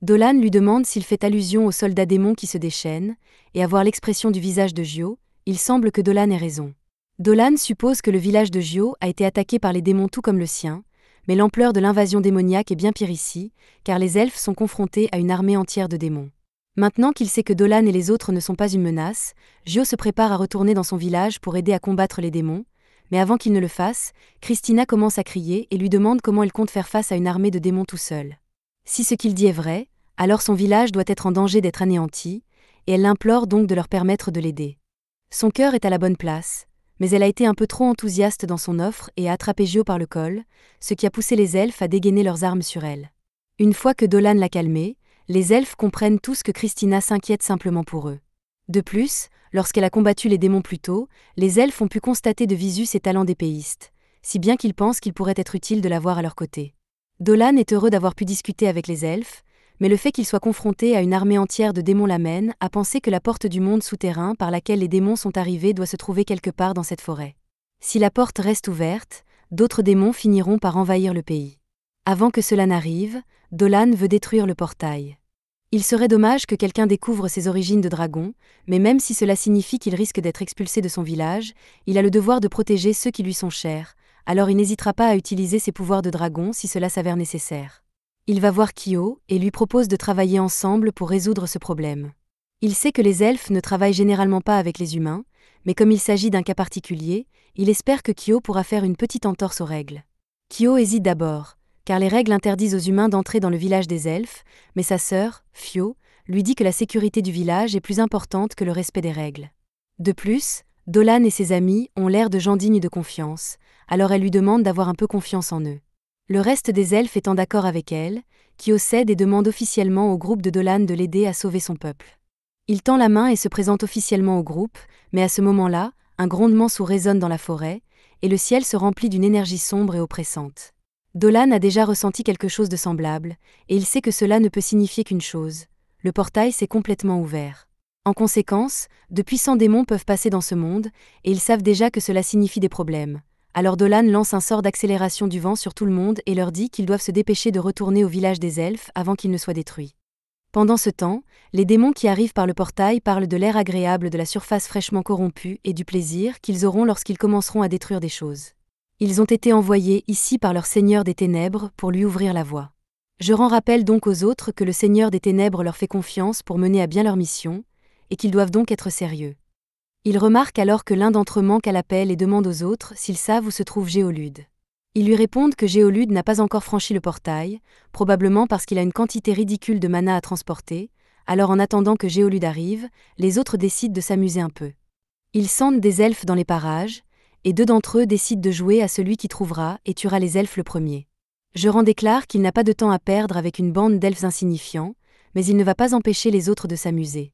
Dolan lui demande s'il fait allusion aux soldats démons qui se déchaînent, et à voir l'expression du visage de Gio, il semble que Dolan ait raison. Dolan suppose que le village de Gio a été attaqué par les démons tout comme le sien, mais l'ampleur de l'invasion démoniaque est bien pire ici, car les elfes sont confrontés à une armée entière de démons. Maintenant qu'il sait que Dolan et les autres ne sont pas une menace, Gio se prépare à retourner dans son village pour aider à combattre les démons, mais avant qu'il ne le fasse, Christina commence à crier et lui demande comment elle compte faire face à une armée de démons tout seul. Si ce qu'il dit est vrai, alors son village doit être en danger d'être anéanti, et elle l'implore donc de leur permettre de l'aider. Son cœur est à la bonne place, mais elle a été un peu trop enthousiaste dans son offre et a attrapé Gio par le col, ce qui a poussé les elfes à dégainer leurs armes sur elle. Une fois que Dolan l'a calmée, les elfes comprennent tous que Christina s'inquiète simplement pour eux. De plus, lorsqu'elle a combattu les démons plus tôt, les elfes ont pu constater de visu ses talents d'épéiste, si bien qu'ils pensent qu'il pourrait être utile de l'avoir à leur côté. Dolan est heureux d'avoir pu discuter avec les elfes, mais le fait qu'il soit confronté à une armée entière de démons l'amène à penser que la porte du monde souterrain par laquelle les démons sont arrivés doit se trouver quelque part dans cette forêt. Si la porte reste ouverte, d'autres démons finiront par envahir le pays. Avant que cela n'arrive, Dolan veut détruire le portail. Il serait dommage que quelqu'un découvre ses origines de dragon, mais même si cela signifie qu'il risque d'être expulsé de son village, il a le devoir de protéger ceux qui lui sont chers, alors il n'hésitera pas à utiliser ses pouvoirs de dragon si cela s'avère nécessaire. Il va voir Kyo et lui propose de travailler ensemble pour résoudre ce problème. Il sait que les elfes ne travaillent généralement pas avec les humains, mais comme il s'agit d'un cas particulier, il espère que Kyo pourra faire une petite entorse aux règles. Kyo hésite d'abord, car les règles interdisent aux humains d'entrer dans le village des elfes, mais sa sœur, Fio, lui dit que la sécurité du village est plus importante que le respect des règles. De plus, Dolan et ses amis ont l'air de gens dignes de confiance, alors elle lui demande d'avoir un peu confiance en eux. Le reste des elfes étant d'accord avec elle, Kyo cède et demande officiellement au groupe de Dolan de l'aider à sauver son peuple. Il tend la main et se présente officiellement au groupe, mais à ce moment-là, un grondement sourd résonne dans la forêt, et le ciel se remplit d'une énergie sombre et oppressante. Dolan a déjà ressenti quelque chose de semblable, et il sait que cela ne peut signifier qu'une chose. Le portail s'est complètement ouvert. En conséquence, de puissants démons peuvent passer dans ce monde, et ils savent déjà que cela signifie des problèmes. Alors Dolan lance un sort d'accélération du vent sur tout le monde et leur dit qu'ils doivent se dépêcher de retourner au village des elfes avant qu'il ne soit détruit. Pendant ce temps, les démons qui arrivent par le portail parlent de l'air agréable de la surface fraîchement corrompue et du plaisir qu'ils auront lorsqu'ils commenceront à détruire des choses. Ils ont été envoyés ici par leur Seigneur des Ténèbres pour lui ouvrir la voie. Je rends rappel donc aux autres que le Seigneur des Ténèbres leur fait confiance pour mener à bien leur mission, et qu'ils doivent donc être sérieux. Il remarque alors que l'un d'entre eux manque à l'appel et demande aux autres s'ils savent où se trouve Géolude. Ils lui répondent que Géolude n'a pas encore franchi le portail, probablement parce qu'il a une quantité ridicule de mana à transporter, alors en attendant que Géolude arrive, les autres décident de s'amuser un peu. Ils sentent des elfes dans les parages, et 2 d'entre eux décident de jouer à celui qui trouvera et tuera les elfes le premier. Jeran déclare qu'il n'a pas de temps à perdre avec une bande d'elfes insignifiants, mais il ne va pas empêcher les autres de s'amuser.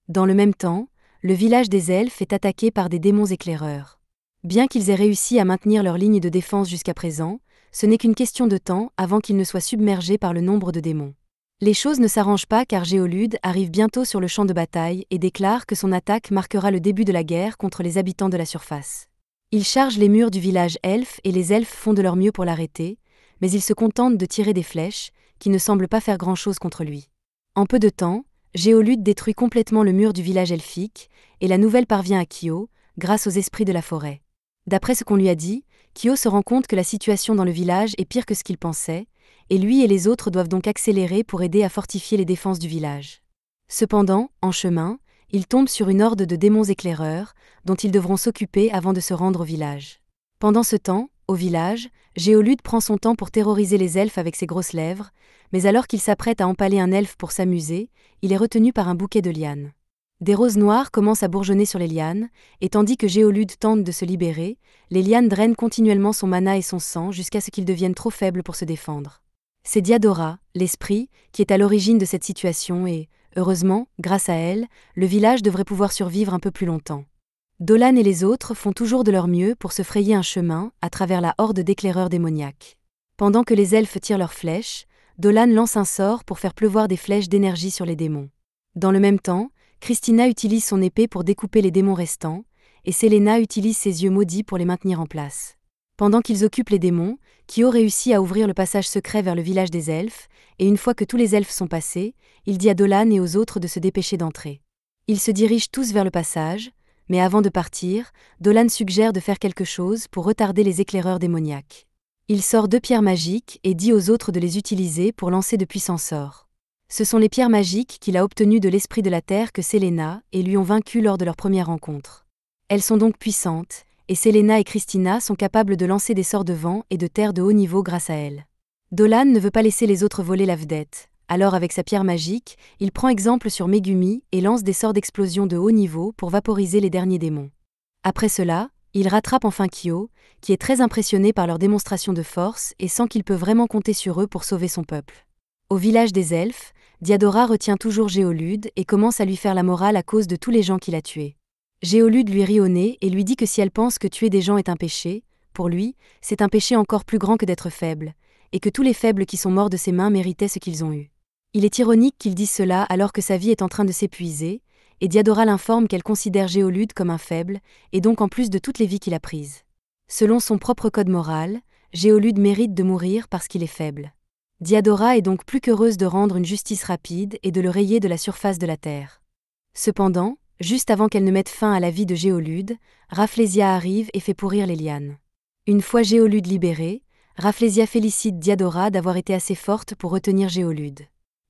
Dans le même temps, le village des elfes est attaqué par des démons éclaireurs. Bien qu'ils aient réussi à maintenir leur ligne de défense jusqu'à présent, ce n'est qu'une question de temps avant qu'ils ne soient submergés par le nombre de démons. Les choses ne s'arrangent pas car Géolude arrive bientôt sur le champ de bataille et déclare que son attaque marquera le début de la guerre contre les habitants de la surface. Il charge les murs du village elfe et les elfes font de leur mieux pour l'arrêter, mais ils se contentent de tirer des flèches, qui ne semblent pas faire grand-chose contre lui. En peu de temps, Géolude détruit complètement le mur du village elfique, et la nouvelle parvient à Kyo, grâce aux esprits de la forêt. D'après ce qu'on lui a dit, Kyo se rend compte que la situation dans le village est pire que ce qu'il pensait, et lui et les autres doivent donc accélérer pour aider à fortifier les défenses du village. Cependant, en chemin, ils tombent sur une horde de démons éclaireurs, dont ils devront s'occuper avant de se rendre au village. Pendant ce temps, au village, Géolude prend son temps pour terroriser les elfes avec ses grosses lèvres, mais alors qu'il s'apprête à empaler un elfe pour s'amuser, il est retenu par un bouquet de lianes. Des roses noires commencent à bourgeonner sur les lianes, et tandis que Géolude tente de se libérer, les lianes drainent continuellement son mana et son sang jusqu'à ce qu'il devienne trop faible pour se défendre. C'est Diadora, l'esprit, qui est à l'origine de cette situation et, heureusement, grâce à elle, le village devrait pouvoir survivre un peu plus longtemps. Dolan et les autres font toujours de leur mieux pour se frayer un chemin à travers la horde d'éclaireurs démoniaques. Pendant que les elfes tirent leurs flèches, Dolan lance un sort pour faire pleuvoir des flèches d'énergie sur les démons. Dans le même temps, Christina utilise son épée pour découper les démons restants, et Selena utilise ses yeux maudits pour les maintenir en place. Pendant qu'ils occupent les démons, Kyo réussit à ouvrir le passage secret vers le village des elfes, et une fois que tous les elfes sont passés, il dit à Dolan et aux autres de se dépêcher d'entrer. Ils se dirigent tous vers le passage, mais avant de partir, Dolan suggère de faire quelque chose pour retarder les éclaireurs démoniaques. Il sort 2 pierres magiques et dit aux autres de les utiliser pour lancer de puissants sorts. Ce sont les pierres magiques qu'il a obtenues de l'esprit de la terre que Selena et lui ont vaincu lors de leur première rencontre. Elles sont donc puissantes, et Selena et Christina sont capables de lancer des sorts de vent et de terre de haut niveau grâce à elles. Dolan ne veut pas laisser les autres voler la vedette, alors avec sa pierre magique, il prend exemple sur Megumi et lance des sorts d'explosion de haut niveau pour vaporiser les derniers démons. Après cela, il rattrape enfin Kyo, qui est très impressionné par leur démonstration de force et sent qu'il peut vraiment compter sur eux pour sauver son peuple. Au village des elfes, Diadora retient toujours Géolude et commence à lui faire la morale à cause de tous les gens qu'il a tués. Géolude lui rit au nez et lui dit que si elle pense que tuer des gens est un péché, pour lui, c'est un péché encore plus grand que d'être faible, et que tous les faibles qui sont morts de ses mains méritaient ce qu'ils ont eu. Il est ironique qu'il dise cela alors que sa vie est en train de s'épuiser, et Diadora l'informe qu'elle considère Géolude comme un faible, et donc en plus de toutes les vies qu'il a prises. Selon son propre code moral, Géolude mérite de mourir parce qu'il est faible. Diadora est donc plus qu'heureuse de rendre une justice rapide et de le rayer de la surface de la terre. Cependant, juste avant qu'elle ne mette fin à la vie de Géolude, Rafflesia arrive et fait pourrir les lianes. Une fois Géolude libérée, Rafflesia félicite Diadora d'avoir été assez forte pour retenir Géolude.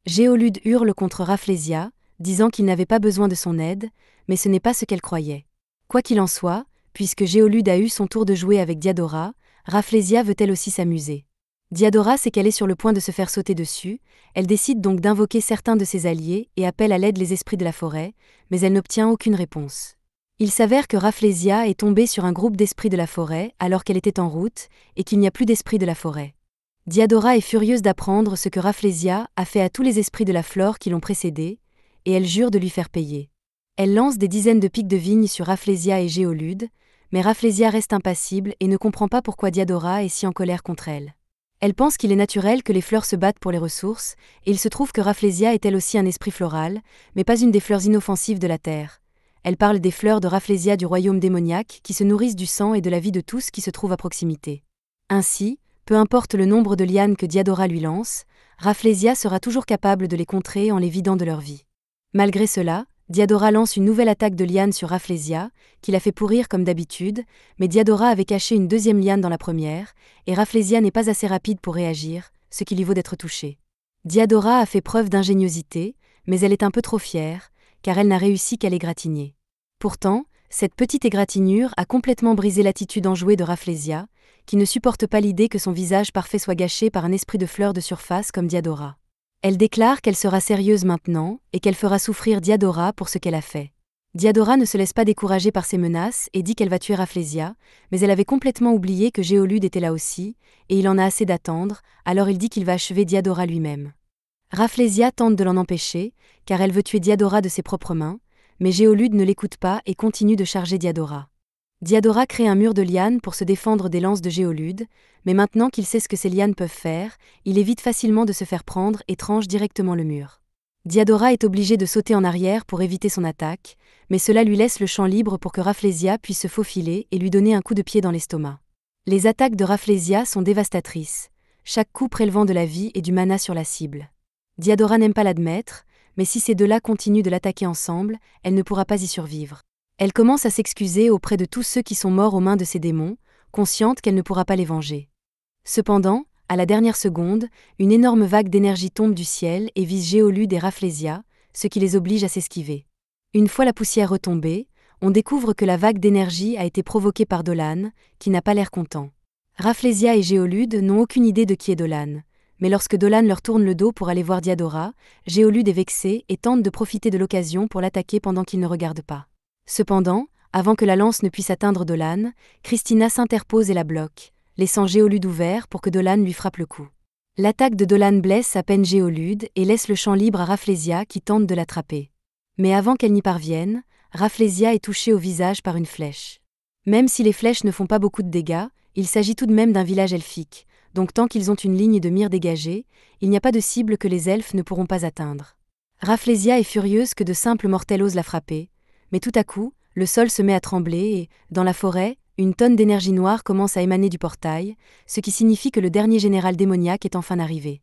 Géolude hurle contre Rafflesia, disant qu'il n'avait pas besoin de son aide, mais ce n'est pas ce qu'elle croyait. Quoi qu'il en soit, puisque Géolude a eu son tour de jouer avec Diadora, Rafflesia veut elle aussi s'amuser. Diadora sait qu'elle est sur le point de se faire sauter dessus, elle décide donc d'invoquer certains de ses alliés et appelle à l'aide les esprits de la forêt, mais elle n'obtient aucune réponse. Il s'avère que Rafflesia est tombée sur un groupe d'esprits de la forêt alors qu'elle était en route, et qu'il n'y a plus d'esprits de la forêt. Diadora est furieuse d'apprendre ce que Rafflesia a fait à tous les esprits de la flore qui l'ont précédée, et elle jure de lui faire payer. Elle lance des dizaines de pics de vigne sur Rafflesia et Géolude, mais Rafflesia reste impassible et ne comprend pas pourquoi Diadora est si en colère contre elle. Elle pense qu'il est naturel que les fleurs se battent pour les ressources, et il se trouve que Rafflesia est elle aussi un esprit floral, mais pas une des fleurs inoffensives de la terre. Elle parle des fleurs de Rafflesia du royaume démoniaque qui se nourrissent du sang et de la vie de tous qui se trouvent à proximité. Ainsi, peu importe le nombre de lianes que Diadora lui lance, Rafflesia sera toujours capable de les contrer en les vidant de leur vie. Malgré cela, Diadora lance une nouvelle attaque de liane sur Rafflesia, qui la fait pourrir comme d'habitude, mais Diadora avait caché une deuxième liane dans la première, et Rafflesia n'est pas assez rapide pour réagir, ce qui lui vaut d'être touchée. Diadora a fait preuve d'ingéniosité, mais elle est un peu trop fière, car elle n'a réussi qu'à l'égratigner. Pourtant, cette petite égratignure a complètement brisé l'attitude enjouée de Rafflesia, qui ne supporte pas l'idée que son visage parfait soit gâché par un esprit de fleur de surface comme Diadora. Elle déclare qu'elle sera sérieuse maintenant et qu'elle fera souffrir Diadora pour ce qu'elle a fait. Diadora ne se laisse pas décourager par ces menaces et dit qu'elle va tuer Rafflesia, mais elle avait complètement oublié que Géolude était là aussi, et il en a assez d'attendre, alors il dit qu'il va achever Diadora lui-même. Rafflesia tente de l'en empêcher, car elle veut tuer Diadora de ses propres mains, mais Géolude ne l'écoute pas et continue de charger Diadora. Diadora crée un mur de lianes pour se défendre des lances de Géolude, mais maintenant qu'il sait ce que ces lianes peuvent faire, il évite facilement de se faire prendre et tranche directement le mur. Diadora est obligée de sauter en arrière pour éviter son attaque, mais cela lui laisse le champ libre pour que Rafflesia puisse se faufiler et lui donner un coup de pied dans l'estomac. Les attaques de Rafflesia sont dévastatrices, chaque coup prélevant de la vie et du mana sur la cible. Diadora n'aime pas l'admettre, mais si ces deux-là continuent de l'attaquer ensemble, elle ne pourra pas y survivre. Elle commence à s'excuser auprès de tous ceux qui sont morts aux mains de ces démons, consciente qu'elle ne pourra pas les venger. Cependant, à la dernière seconde, une énorme vague d'énergie tombe du ciel et vise Géolude et Rafflesia, ce qui les oblige à s'esquiver. Une fois la poussière retombée, on découvre que la vague d'énergie a été provoquée par Dolan, qui n'a pas l'air content. Rafflesia et Géolude n'ont aucune idée de qui est Dolan, mais lorsque Dolan leur tourne le dos pour aller voir Diadora, Géolude est vexée et tente de profiter de l'occasion pour l'attaquer pendant qu'il ne regarde pas. Cependant, avant que la lance ne puisse atteindre Dolan, Christina s'interpose et la bloque, laissant Géolude ouvert pour que Dolan lui frappe le coup. L'attaque de Dolan blesse à peine Géolude et laisse le champ libre à Rafflesia qui tente de l'attraper. Mais avant qu'elle n'y parvienne, Rafflesia est touchée au visage par une flèche. Même si les flèches ne font pas beaucoup de dégâts, il s'agit tout de même d'un village elfique, donc tant qu'ils ont une ligne de mire dégagée, il n'y a pas de cible que les elfes ne pourront pas atteindre. Rafflesia est furieuse que de simples mortels osent la frapper, mais tout à coup, le sol se met à trembler et, dans la forêt, une tonne d'énergie noire commence à émaner du portail, ce qui signifie que le dernier général démoniaque est enfin arrivé.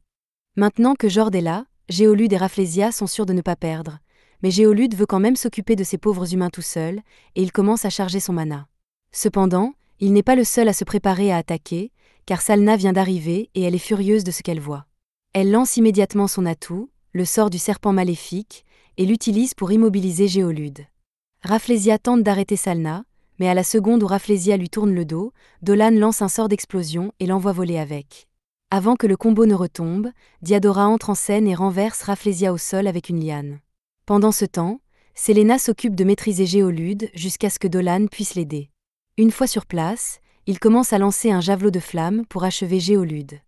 Maintenant que Jord est là, Géolude et Rafflesia sont sûrs de ne pas perdre, mais Géolude veut quand même s'occuper de ces pauvres humains tout seul, et il commence à charger son mana. Cependant, il n'est pas le seul à se préparer à attaquer, car Salna vient d'arriver et elle est furieuse de ce qu'elle voit. Elle lance immédiatement son atout, le sort du serpent maléfique, et l'utilise pour immobiliser Géolude. Rafflesia tente d'arrêter Salna, mais à la seconde où Rafflesia lui tourne le dos, Dolan lance un sort d'explosion et l'envoie voler avec. Avant que le combo ne retombe, Diadora entre en scène et renverse Rafflesia au sol avec une liane. Pendant ce temps, Selena s'occupe de maîtriser Géolude jusqu'à ce que Dolan puisse l'aider. Une fois sur place, il commence à lancer un javelot de flamme pour achever Géolude.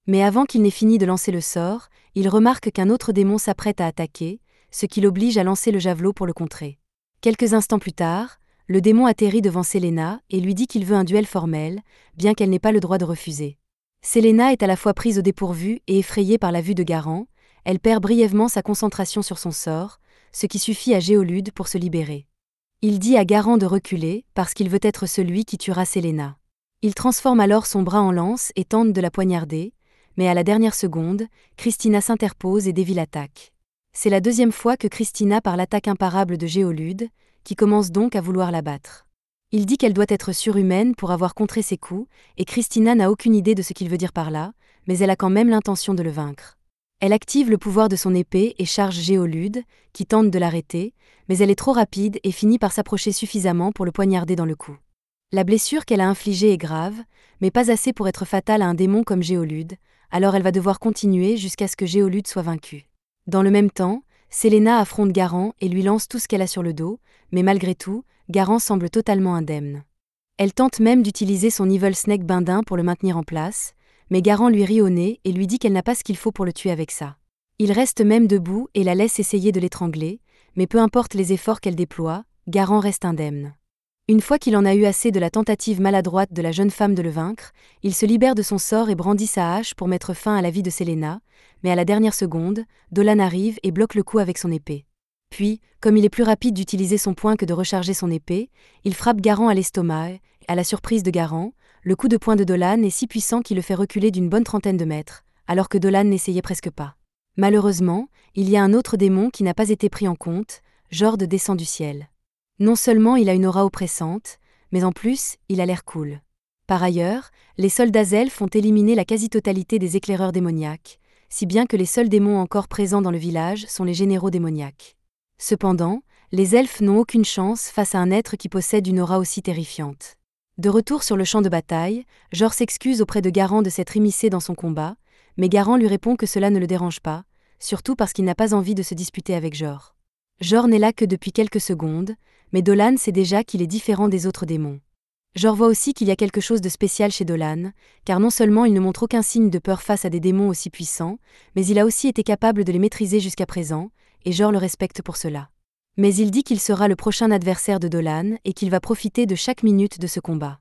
Mais avant qu'il n'ait fini de lancer le sort, il remarque qu'un autre démon s'apprête à attaquer, ce qui l'oblige à lancer le javelot pour le contrer. Quelques instants plus tard, le démon atterrit devant Selena et lui dit qu'il veut un duel formel, bien qu'elle n'ait pas le droit de refuser. Selena est à la fois prise au dépourvu et effrayée par la vue de Garan, elle perd brièvement sa concentration sur son sort, ce qui suffit à Géolude pour se libérer. Il dit à Garant de reculer, parce qu'il veut être celui qui tuera Celaena. Il transforme alors son bras en lance et tente de la poignarder, mais à la dernière seconde, Christina s'interpose et dévie l'attaque. C'est la deuxième fois que Christina part l'attaque imparable de Géolude, qui commence donc à vouloir la battre. Il dit qu'elle doit être surhumaine pour avoir contré ses coups, et Christina n'a aucune idée de ce qu'il veut dire par là, mais elle a quand même l'intention de le vaincre. Elle active le pouvoir de son épée et charge Géolude, qui tente de l'arrêter, mais elle est trop rapide et finit par s'approcher suffisamment pour le poignarder dans le cou. La blessure qu'elle a infligée est grave, mais pas assez pour être fatale à un démon comme Géolude, alors elle va devoir continuer jusqu'à ce que Géolude soit vaincue. Dans le même temps, Celaena affronte Garant et lui lance tout ce qu'elle a sur le dos, mais malgré tout, Garant semble totalement indemne. Elle tente même d'utiliser son Evil Snake Bindin pour le maintenir en place, mais Garant lui rit au nez et lui dit qu'elle n'a pas ce qu'il faut pour le tuer avec ça. Il reste même debout et la laisse essayer de l'étrangler, mais peu importe les efforts qu'elle déploie, Garant reste indemne. Une fois qu'il en a eu assez de la tentative maladroite de la jeune femme de le vaincre, il se libère de son sort et brandit sa hache pour mettre fin à la vie de Celaena, mais à la dernière seconde, Dolan arrive et bloque le coup avec son épée. Puis, comme il est plus rapide d'utiliser son poing que de recharger son épée, il frappe Garant à l'estomac et, à la surprise de Garant, le coup de poing de Dolan est si puissant qu'il le fait reculer d'une bonne trentaine de mètres, alors que Dolan n'essayait presque pas. Malheureusement, il y a un autre démon qui n'a pas été pris en compte, Jord descend du ciel. Non seulement il a une aura oppressante, mais en plus, il a l'air cool. Par ailleurs, les soldats elfes ont éliminé la quasi-totalité des éclaireurs démoniaques, si bien que les seuls démons encore présents dans le village sont les généraux démoniaques. Cependant, les elfes n'ont aucune chance face à un être qui possède une aura aussi terrifiante. De retour sur le champ de bataille, Jor s'excuse auprès de Garant de s'être immiscé dans son combat, mais Garant lui répond que cela ne le dérange pas, surtout parce qu'il n'a pas envie de se disputer avec Jor. Jor n'est là que depuis quelques secondes, mais Dolan sait déjà qu'il est différent des autres démons. Jor voit aussi qu'il y a quelque chose de spécial chez Dolan, car non seulement il ne montre aucun signe de peur face à des démons aussi puissants, mais il a aussi été capable de les maîtriser jusqu'à présent, et Jor le respecte pour cela. Mais il dit qu'il sera le prochain adversaire de Dolan et qu'il va profiter de chaque minute de ce combat.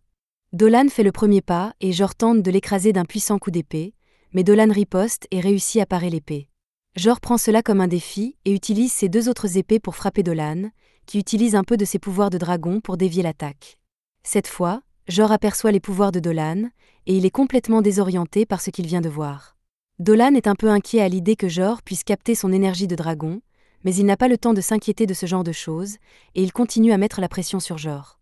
Dolan fait le premier pas et Jor tente de l'écraser d'un puissant coup d'épée, mais Dolan riposte et réussit à parer l'épée. Jor prend cela comme un défi et utilise ses deux autres épées pour frapper Dolan, qui utilise un peu de ses pouvoirs de dragon pour dévier l'attaque. Cette fois, Jor aperçoit les pouvoirs de Dolan, et il est complètement désorienté par ce qu'il vient de voir. Dolan est un peu inquiet à l'idée que Jor puisse capter son énergie de dragon, mais il n'a pas le temps de s'inquiéter de ce genre de choses, et il continue à mettre la pression sur Jor.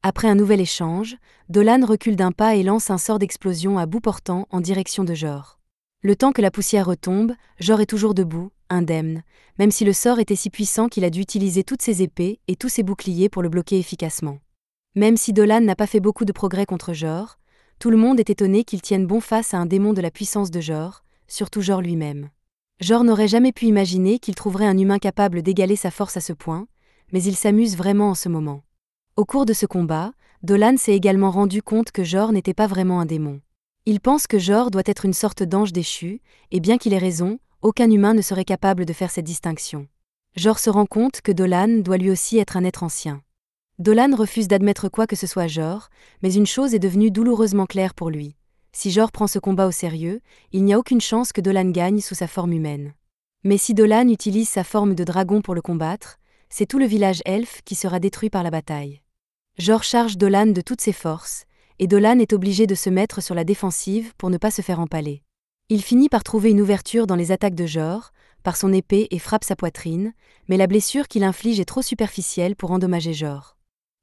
Après un nouvel échange, Dolan recule d'un pas et lance un sort d'explosion à bout portant en direction de Jor. Le temps que la poussière retombe, Jor est toujours debout, indemne, même si le sort était si puissant qu'il a dû utiliser toutes ses épées et tous ses boucliers pour le bloquer efficacement. Même si Dolan n'a pas fait beaucoup de progrès contre Jor, tout le monde est étonné qu'il tienne bon face à un démon de la puissance de Jor, surtout Jor lui-même. Jor n'aurait jamais pu imaginer qu'il trouverait un humain capable d'égaler sa force à ce point, mais il s'amuse vraiment en ce moment. Au cours de ce combat, Dolan s'est également rendu compte que Jor n'était pas vraiment un démon. Il pense que Jor doit être une sorte d'ange déchu, et bien qu'il ait raison, aucun humain ne serait capable de faire cette distinction. Jor se rend compte que Dolan doit lui aussi être un être ancien. Dolan refuse d'admettre quoi que ce soit Jor, mais une chose est devenue douloureusement claire pour lui. Si Jor prend ce combat au sérieux, il n'y a aucune chance que Dolan gagne sous sa forme humaine. Mais si Dolan utilise sa forme de dragon pour le combattre, c'est tout le village elfe qui sera détruit par la bataille. Jor charge Dolan de toutes ses forces, et Dolan est obligé de se mettre sur la défensive pour ne pas se faire empaler. Il finit par trouver une ouverture dans les attaques de Jor, par son épée et frappe sa poitrine, mais la blessure qu'il inflige est trop superficielle pour endommager Jor.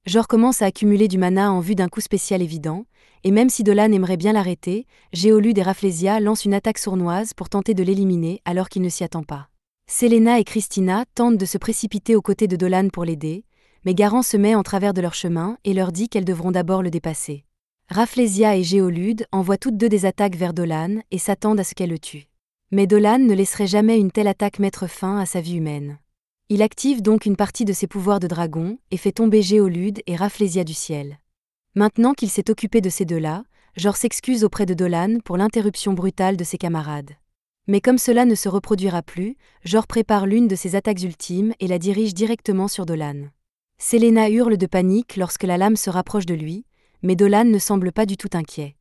Jor commence à accumuler du mana en vue d'un coup spécial évident, et même si Dolan aimerait bien l'arrêter, Géolude et Rafflesia lancent une attaque sournoise pour tenter de l'éliminer alors qu'il ne s'y attend pas. Celaena et Christina tentent de se précipiter aux côtés de Dolan pour l'aider, mais Garant se met en travers de leur chemin et leur dit qu'elles devront d'abord le dépasser. Rafflesia et Géolude envoient toutes deux des attaques vers Dolan et s'attendent à ce qu'elle le tue. Mais Dolan ne laisserait jamais une telle attaque mettre fin à sa vie humaine. Il active donc une partie de ses pouvoirs de dragon et fait tomber Géolude et Rafflesia du ciel. Maintenant qu'il s'est occupé de ces deux-là, Jor s'excuse auprès de Dolan pour l'interruption brutale de ses camarades. Mais comme cela ne se reproduira plus, Jor prépare l'une de ses attaques ultimes et la dirige directement sur Dolan. Celaena hurle de panique lorsque la lame se rapproche de lui, mais Dolan ne semble pas du tout inquiet.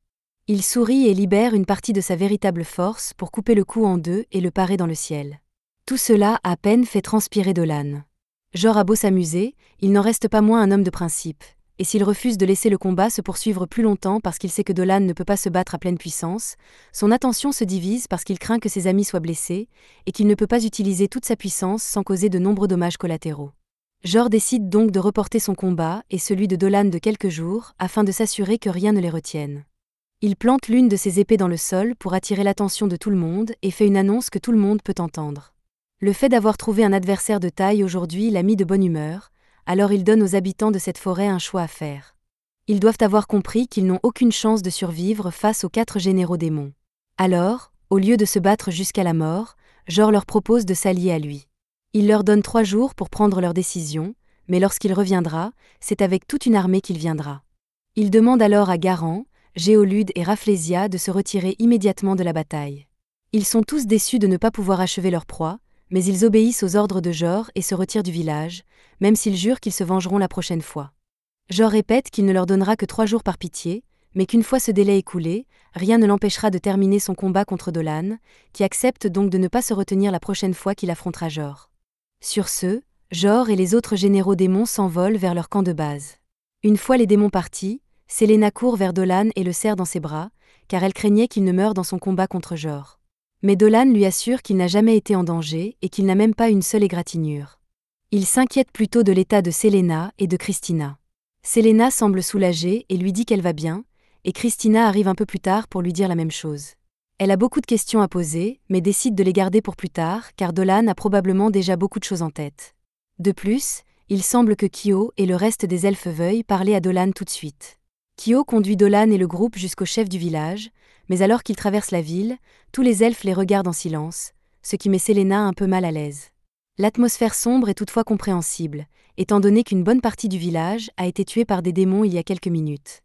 Il sourit et libère une partie de sa véritable force pour couper le cou en deux et le parer dans le ciel. Tout cela à peine fait transpirer Dolan. Jor a beau s'amuser, il n'en reste pas moins un homme de principe, et s'il refuse de laisser le combat se poursuivre plus longtemps parce qu'il sait que Dolan ne peut pas se battre à pleine puissance, son attention se divise parce qu'il craint que ses amis soient blessés, et qu'il ne peut pas utiliser toute sa puissance sans causer de nombreux dommages collatéraux. Jor décide donc de reporter son combat et celui de Dolan de quelques jours afin de s'assurer que rien ne les retienne. Il plante l'une de ses épées dans le sol pour attirer l'attention de tout le monde et fait une annonce que tout le monde peut entendre. Le fait d'avoir trouvé un adversaire de taille aujourd'hui l'a mis de bonne humeur, alors il donne aux habitants de cette forêt un choix à faire. Ils doivent avoir compris qu'ils n'ont aucune chance de survivre face aux 4 généraux démons. Alors, au lieu de se battre jusqu'à la mort, Jor leur propose de s'allier à lui. Il leur donne 3 jours pour prendre leur décision, mais lorsqu'il reviendra, c'est avec toute une armée qu'il viendra. Il demande alors à Garant, Géolude et Rafflesia de se retirer immédiatement de la bataille. Ils sont tous déçus de ne pas pouvoir achever leur proie, mais ils obéissent aux ordres de Jor et se retirent du village, même s'ils jurent qu'ils se vengeront la prochaine fois. Jor répète qu'il ne leur donnera que 3 jours par pitié, mais qu'une fois ce délai écoulé, rien ne l'empêchera de terminer son combat contre Dolan, qui accepte donc de ne pas se retenir la prochaine fois qu'il affrontera Jor. Sur ce, Jor et les autres généraux démons s'envolent vers leur camp de base. Une fois les démons partis, Celaena court vers Dolan et le serre dans ses bras, car elle craignait qu'il ne meure dans son combat contre Jor. Mais Dolan lui assure qu'il n'a jamais été en danger et qu'il n'a même pas une seule égratignure. Il s'inquiète plutôt de l'état de Celaena et de Christina. Celaena semble soulagée et lui dit qu'elle va bien, et Christina arrive un peu plus tard pour lui dire la même chose. Elle a beaucoup de questions à poser, mais décide de les garder pour plus tard, car Dolan a probablement déjà beaucoup de choses en tête. De plus, il semble que Kyo et le reste des elfes veuillent parler à Dolan tout de suite. Kyo conduit Dolan et le groupe jusqu'au chef du village, mais alors qu'ils traversent la ville, tous les elfes les regardent en silence, ce qui met Celaena un peu mal à l'aise. L'atmosphère sombre est toutefois compréhensible, étant donné qu'une bonne partie du village a été tuée par des démons il y a quelques minutes.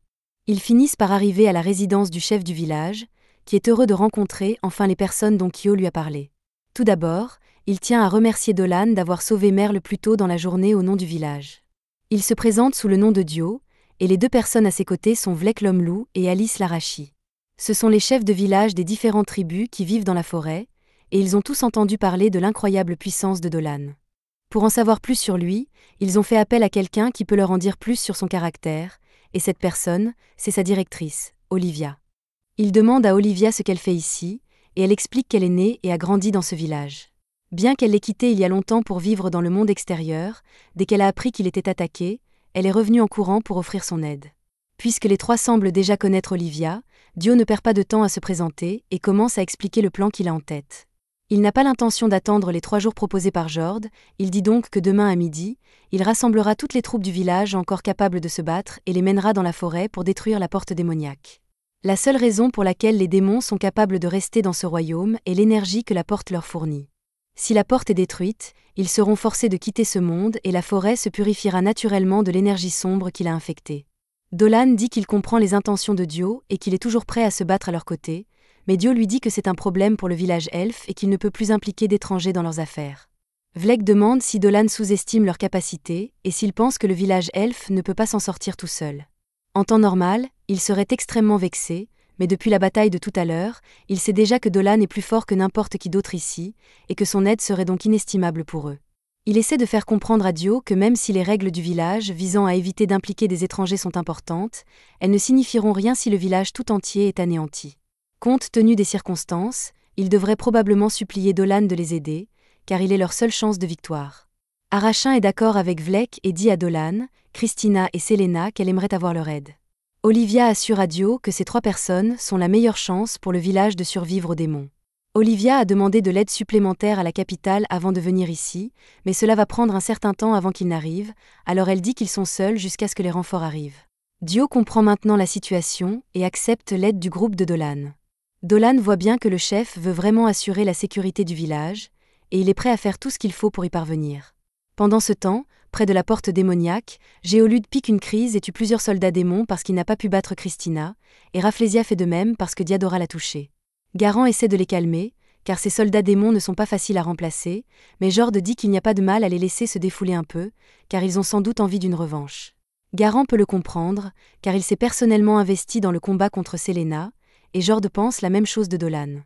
Ils finissent par arriver à la résidence du chef du village, qui est heureux de rencontrer enfin les personnes dont Kyo lui a parlé. Tout d'abord, il tient à remercier Dolan d'avoir sauvé Merle plus tôt dans la journée au nom du village. Il se présente sous le nom de Dio, et les 2 personnes à ses côtés sont Vlek l'homme-loup et Alice l'Arachi. Ce sont les chefs de village des différentes tribus qui vivent dans la forêt, et ils ont tous entendu parler de l'incroyable puissance de Dolan. Pour en savoir plus sur lui, ils ont fait appel à quelqu'un qui peut leur en dire plus sur son caractère, et cette personne, c'est sa directrice, Olivia. Ils demandent à Olivia ce qu'elle fait ici, et elle explique qu'elle est née et a grandi dans ce village. Bien qu'elle l'ait quitté il y a longtemps pour vivre dans le monde extérieur, dès qu'elle a appris qu'il était attaqué, elle est revenue en courant pour offrir son aide. Puisque les 3 semblent déjà connaître Olivia, Dio ne perd pas de temps à se présenter et commence à expliquer le plan qu'il a en tête. Il n'a pas l'intention d'attendre les 3 jours proposés par Jord, il dit donc que demain à midi, il rassemblera toutes les troupes du village encore capables de se battre et les mènera dans la forêt pour détruire la porte démoniaque. La seule raison pour laquelle les démons sont capables de rester dans ce royaume est l'énergie que la porte leur fournit. Si la porte est détruite, ils seront forcés de quitter ce monde et la forêt se purifiera naturellement de l'énergie sombre qui l'a infectée. Dolan dit qu'il comprend les intentions de Dio et qu'il est toujours prêt à se battre à leur côté, mais Dio lui dit que c'est un problème pour le village elfe et qu'il ne peut plus impliquer d'étrangers dans leurs affaires. Vlek demande si Dolan sous-estime leurs capacités et s'il pense que le village elfe ne peut pas s'en sortir tout seul. En temps normal, il serait extrêmement vexé, mais depuis la bataille de tout à l'heure, il sait déjà que Dolan est plus fort que n'importe qui d'autre ici, et que son aide serait donc inestimable pour eux. Il essaie de faire comprendre à Dio que même si les règles du village visant à éviter d'impliquer des étrangers sont importantes, elles ne signifieront rien si le village tout entier est anéanti. Compte tenu des circonstances, ils devraient probablement supplier Dolan de les aider, car il est leur seule chance de victoire. Arachin est d'accord avec Vlek et dit à Dolan, Christina et Celaena qu'elle aimerait avoir leur aide. Olivia assure à Dio que ces 3 personnes sont la meilleure chance pour le village de survivre aux démons. Olivia a demandé de l'aide supplémentaire à la capitale avant de venir ici, mais cela va prendre un certain temps avant qu'ils n'arrivent, alors elle dit qu'ils sont seuls jusqu'à ce que les renforts arrivent. Dio comprend maintenant la situation et accepte l'aide du groupe de Dolan. Dolan voit bien que le chef veut vraiment assurer la sécurité du village, et il est prêt à faire tout ce qu'il faut pour y parvenir. Pendant ce temps, près de la porte démoniaque, Géolude pique une crise et tue plusieurs soldats démons parce qu'il n'a pas pu battre Christina, et Rafflesia fait de même parce que Diadora l'a touché. Garant essaie de les calmer, car ces soldats démons ne sont pas faciles à remplacer, mais Jord dit qu'il n'y a pas de mal à les laisser se défouler un peu, car ils ont sans doute envie d'une revanche. Garant peut le comprendre, car il s'est personnellement investi dans le combat contre Celaena, et Jord pense la même chose de Dolan.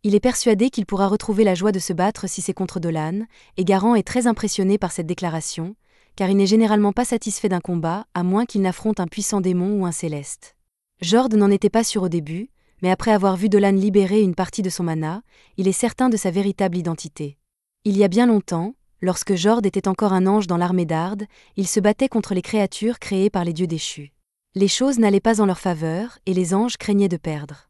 Il est persuadé qu'il pourra retrouver la joie de se battre si c'est contre Dolan, et Garand est très impressionné par cette déclaration, car il n'est généralement pas satisfait d'un combat, à moins qu'il n'affronte un puissant démon ou un céleste. Jord n'en était pas sûr au début, mais après avoir vu Dolan libérer une partie de son mana, il est certain de sa véritable identité. Il y a bien longtemps, lorsque Jord était encore un ange dans l'armée d'Ard, il se battait contre les créatures créées par les dieux déchus. Les choses n'allaient pas en leur faveur, et les anges craignaient de perdre.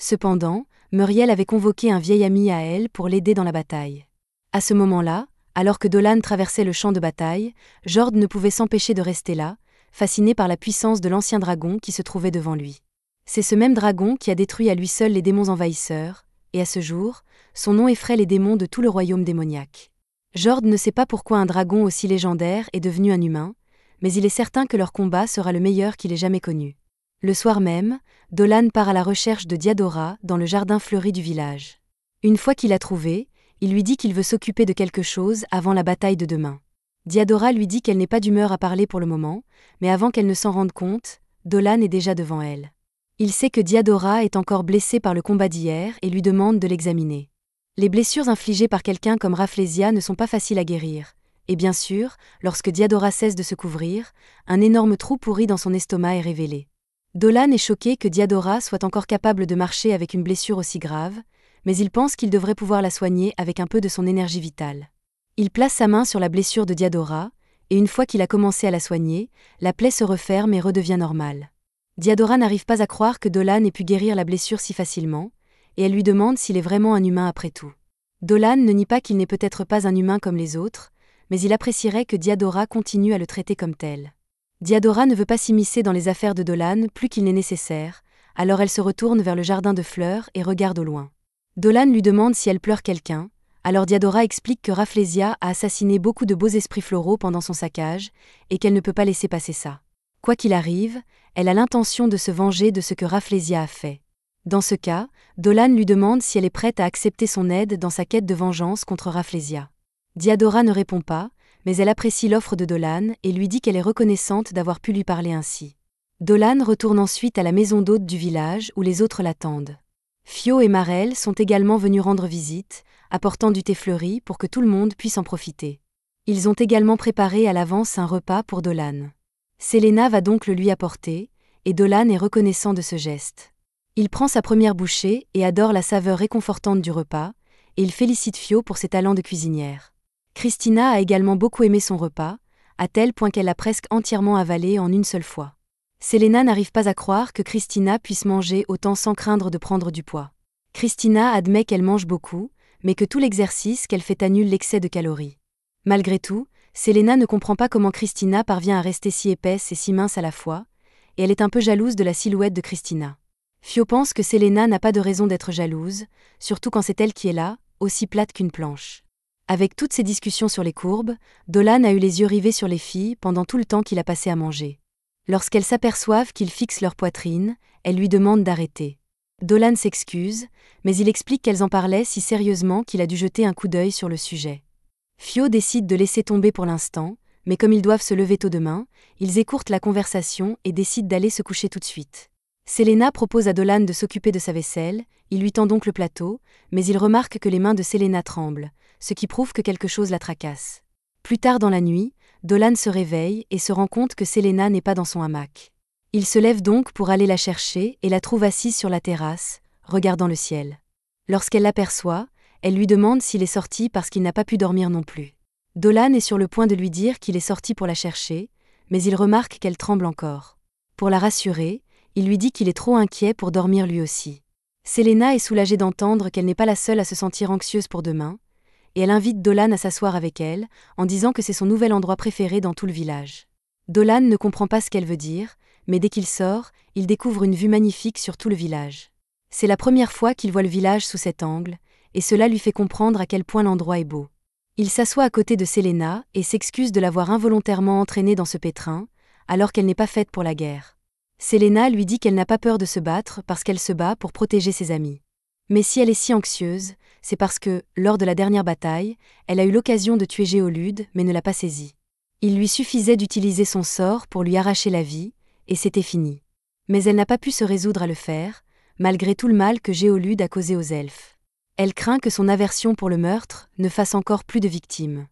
Cependant, Muriel avait convoqué un vieil ami à elle pour l'aider dans la bataille. À ce moment-là, alors que Dolan traversait le champ de bataille, Jord ne pouvait s'empêcher de rester là, fasciné par la puissance de l'ancien dragon qui se trouvait devant lui. C'est ce même dragon qui a détruit à lui seul les démons envahisseurs, et à ce jour, son nom effraie les démons de tout le royaume démoniaque. Jord ne sait pas pourquoi un dragon aussi légendaire est devenu un humain, mais il est certain que leur combat sera le meilleur qu'il ait jamais connu. Le soir même, Dolan part à la recherche de Diadora dans le jardin fleuri du village. Une fois qu'il l'a trouvée, il lui dit qu'il veut s'occuper de quelque chose avant la bataille de demain. Diadora lui dit qu'elle n'est pas d'humeur à parler pour le moment, mais avant qu'elle ne s'en rende compte, Dolan est déjà devant elle. Il sait que Diadora est encore blessée par le combat d'hier et lui demande de l'examiner. Les blessures infligées par quelqu'un comme Rafflesia ne sont pas faciles à guérir, et bien sûr, lorsque Diadora cesse de se couvrir, un énorme trou pourri dans son estomac est révélé. Dolan est choqué que Diadora soit encore capable de marcher avec une blessure aussi grave, mais il pense qu'il devrait pouvoir la soigner avec un peu de son énergie vitale. Il place sa main sur la blessure de Diadora, et une fois qu'il a commencé à la soigner, la plaie se referme et redevient normale. Diadora n'arrive pas à croire que Dolan ait pu guérir la blessure si facilement, et elle lui demande s'il est vraiment un humain après tout. Dolan ne nie pas qu'il n'est peut-être pas un humain comme les autres, mais il apprécierait que Diadora continue à le traiter comme tel. Diadora ne veut pas s'immiscer dans les affaires de Dolan plus qu'il n'est nécessaire, alors elle se retourne vers le jardin de fleurs et regarde au loin. Dolan lui demande si elle pleure quelqu'un, alors Diadora explique que Rafflesia a assassiné beaucoup de beaux esprits floraux pendant son saccage, et qu'elle ne peut pas laisser passer ça. Quoi qu'il arrive, elle a l'intention de se venger de ce que Rafflesia a fait. Dans ce cas, Dolan lui demande si elle est prête à accepter son aide dans sa quête de vengeance contre Rafflesia. Diadora ne répond pas, mais elle apprécie l'offre de Dolan et lui dit qu'elle est reconnaissante d'avoir pu lui parler ainsi. Dolan retourne ensuite à la maison d'hôte du village où les autres l'attendent. Fio et Marel sont également venus rendre visite, apportant du thé fleuri pour que tout le monde puisse en profiter. Ils ont également préparé à l'avance un repas pour Dolan. Selena va donc le lui apporter, et Dolan est reconnaissant de ce geste. Il prend sa première bouchée et adore la saveur réconfortante du repas, et il félicite Fio pour ses talents de cuisinière. Christina a également beaucoup aimé son repas, à tel point qu'elle l'a presque entièrement avalé en une seule fois. Selena n'arrive pas à croire que Christina puisse manger autant sans craindre de prendre du poids. Christina admet qu'elle mange beaucoup, mais que tout l'exercice qu'elle fait annule l'excès de calories. Malgré tout, Selena ne comprend pas comment Christina parvient à rester si épaisse et si mince à la fois, et elle est un peu jalouse de la silhouette de Christina. Fio pense que Selena n'a pas de raison d'être jalouse, surtout quand c'est elle qui est là, aussi plate qu'une planche. Avec toutes ces discussions sur les courbes, Dolan a eu les yeux rivés sur les filles pendant tout le temps qu'il a passé à manger. Lorsqu'elles s'aperçoivent qu'il fixe leur poitrine, elles lui demandent d'arrêter. Dolan s'excuse, mais il explique qu'elles en parlaient si sérieusement qu'il a dû jeter un coup d'œil sur le sujet. Fio décide de laisser tomber pour l'instant, mais comme ils doivent se lever tôt demain, ils écourtent la conversation et décident d'aller se coucher tout de suite. Selena propose à Dolan de s'occuper de sa vaisselle, il lui tend donc le plateau, mais il remarque que les mains de Selena tremblent, ce qui prouve que quelque chose la tracasse. Plus tard dans la nuit, Dolan se réveille et se rend compte que Selena n'est pas dans son hamac. Il se lève donc pour aller la chercher et la trouve assise sur la terrasse, regardant le ciel. Lorsqu'elle l'aperçoit, elle lui demande s'il est sorti parce qu'il n'a pas pu dormir non plus. Dolan est sur le point de lui dire qu'il est sorti pour la chercher, mais il remarque qu'elle tremble encore. Pour la rassurer, il lui dit qu'il est trop inquiet pour dormir lui aussi. Selena est soulagée d'entendre qu'elle n'est pas la seule à se sentir anxieuse pour demain, et elle invite Dolan à s'asseoir avec elle, en disant que c'est son nouvel endroit préféré dans tout le village. Dolan ne comprend pas ce qu'elle veut dire, mais dès qu'il sort, il découvre une vue magnifique sur tout le village. C'est la première fois qu'il voit le village sous cet angle, et cela lui fait comprendre à quel point l'endroit est beau. Il s'assoit à côté de Selena et s'excuse de l'avoir involontairement entraînée dans ce pétrin, alors qu'elle n'est pas faite pour la guerre. Selena lui dit qu'elle n'a pas peur de se battre parce qu'elle se bat pour protéger ses amis. Mais si elle est si anxieuse, c'est parce que, lors de la dernière bataille, elle a eu l'occasion de tuer Géolude mais ne l'a pas saisi. Il lui suffisait d'utiliser son sort pour lui arracher la vie, et c'était fini. Mais elle n'a pas pu se résoudre à le faire, malgré tout le mal que Géolude a causé aux elfes. Elle craint que son aversion pour le meurtre ne fasse encore plus de victimes.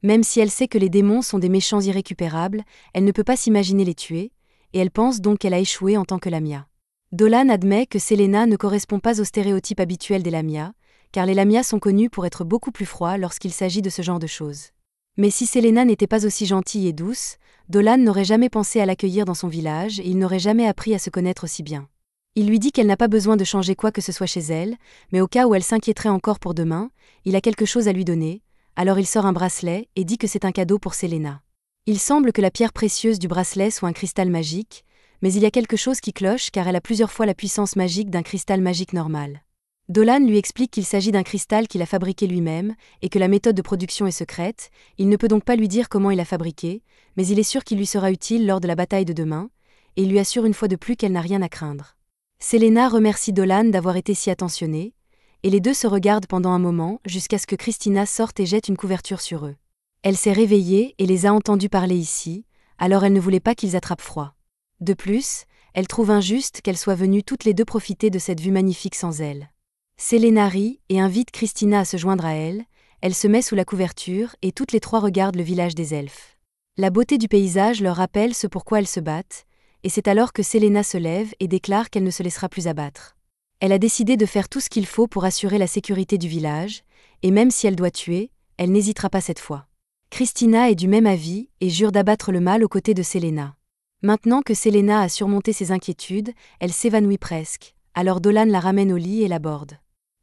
Même si elle sait que les démons sont des méchants irrécupérables, elle ne peut pas s'imaginer les tuer, et elle pense donc qu'elle a échoué en tant que Lamia. Dolan admet que Celaena ne correspond pas au stéréotype habituel des Lamias, car les Lamias sont connus pour être beaucoup plus froids lorsqu'il s'agit de ce genre de choses. Mais si Celaena n'était pas aussi gentille et douce, Dolan n'aurait jamais pensé à l'accueillir dans son village et il n'aurait jamais appris à se connaître aussi bien. Il lui dit qu'elle n'a pas besoin de changer quoi que ce soit chez elle, mais au cas où elle s'inquiéterait encore pour demain, il a quelque chose à lui donner, alors il sort un bracelet et dit que c'est un cadeau pour Celaena. Il semble que la pierre précieuse du bracelet soit un cristal magique, mais il y a quelque chose qui cloche car elle a plusieurs fois la puissance magique d'un cristal magique normal. Dolan lui explique qu'il s'agit d'un cristal qu'il a fabriqué lui-même et que la méthode de production est secrète, il ne peut donc pas lui dire comment il l'a fabriqué, mais il est sûr qu'il lui sera utile lors de la bataille de demain, et il lui assure une fois de plus qu'elle n'a rien à craindre. Celaena remercie Dolan d'avoir été si attentionné, et les deux se regardent pendant un moment jusqu'à ce que Christina sorte et jette une couverture sur eux. Elle s'est réveillée et les a entendus parler ici, alors elle ne voulait pas qu'ils attrapent froid. De plus, elle trouve injuste qu'elles soient venues toutes les deux profiter de cette vue magnifique sans elle. Celaena rit et invite Christina à se joindre à elle, elle se met sous la couverture et toutes les trois regardent le village des elfes. La beauté du paysage leur rappelle ce pourquoi elles se battent, et c'est alors que Celaena se lève et déclare qu'elle ne se laissera plus abattre. Elle a décidé de faire tout ce qu'il faut pour assurer la sécurité du village, et même si elle doit tuer, elle n'hésitera pas cette fois. Christina est du même avis et jure d'abattre le mal aux côtés de Celaena. Maintenant que Celaena a surmonté ses inquiétudes, elle s'évanouit presque, alors Dolan la ramène au lit et l'aborde.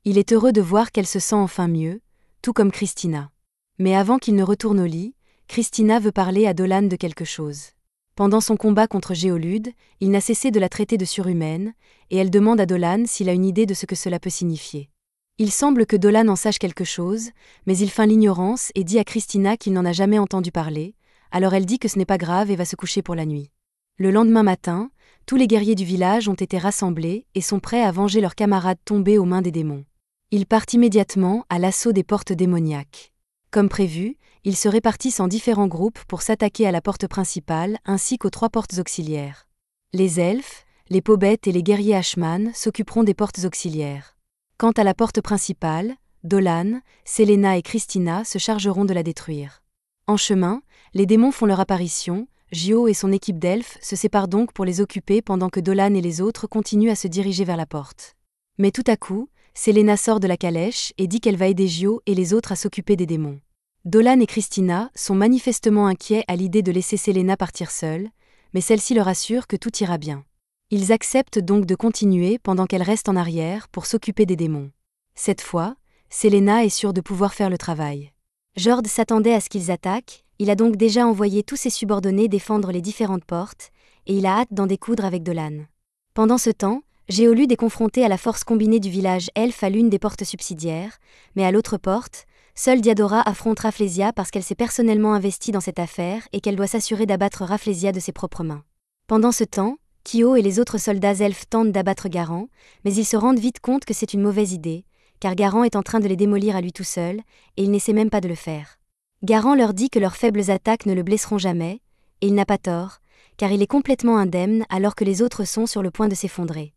Il est heureux de voir qu'elle se sent enfin mieux, tout comme Christina. Mais avant qu'il ne retourne au lit, Christina veut parler à Dolan de quelque chose. Pendant son combat contre Géolude, il n'a cessé de la traiter de surhumaine, et elle demande à Dolan s'il a une idée de ce que cela peut signifier. Il semble que Dolan en sache quelque chose, mais il feint l'ignorance et dit à Christina qu'il n'en a jamais entendu parler, alors elle dit que ce n'est pas grave et va se coucher pour la nuit. Le lendemain matin, tous les guerriers du village ont été rassemblés et sont prêts à venger leurs camarades tombés aux mains des démons. Ils partent immédiatement à l'assaut des portes démoniaques. Comme prévu, ils se répartissent en différents groupes pour s'attaquer à la porte principale ainsi qu'aux 3 portes auxiliaires. Les elfes, les Pobets et les guerriers Ashman s'occuperont des portes auxiliaires. Quant à la porte principale, Dolan, Celaena et Christina se chargeront de la détruire. En chemin, les démons font leur apparition, Gio et son équipe d'elfes se séparent donc pour les occuper pendant que Dolan et les autres continuent à se diriger vers la porte. Mais tout à coup, Celaena sort de la calèche et dit qu'elle va aider Gio et les autres à s'occuper des démons. Dolan et Christina sont manifestement inquiets à l'idée de laisser Celaena partir seule, mais celle-ci leur assure que tout ira bien. Ils acceptent donc de continuer pendant qu'elle reste en arrière pour s'occuper des démons. Cette fois, Celaena est sûre de pouvoir faire le travail. Jord s'attendait à ce qu'ils attaquent, il a donc déjà envoyé tous ses subordonnés défendre les différentes portes, et il a hâte d'en découdre avec Dolan. Pendant ce temps, Géolude est confronté à la force combinée du village elfe à l'une des portes subsidiaires, mais à l'autre porte, seule Diadora affronte Rafflesia parce qu'elle s'est personnellement investie dans cette affaire et qu'elle doit s'assurer d'abattre Rafflesia de ses propres mains. Pendant ce temps, Kyo et les autres soldats elfes tentent d'abattre Garant, mais ils se rendent vite compte que c'est une mauvaise idée, car Garant est en train de les démolir à lui tout seul, et il n'essaie même pas de le faire. Garant leur dit que leurs faibles attaques ne le blesseront jamais, et il n'a pas tort, car il est complètement indemne alors que les autres sont sur le point de s'effondrer.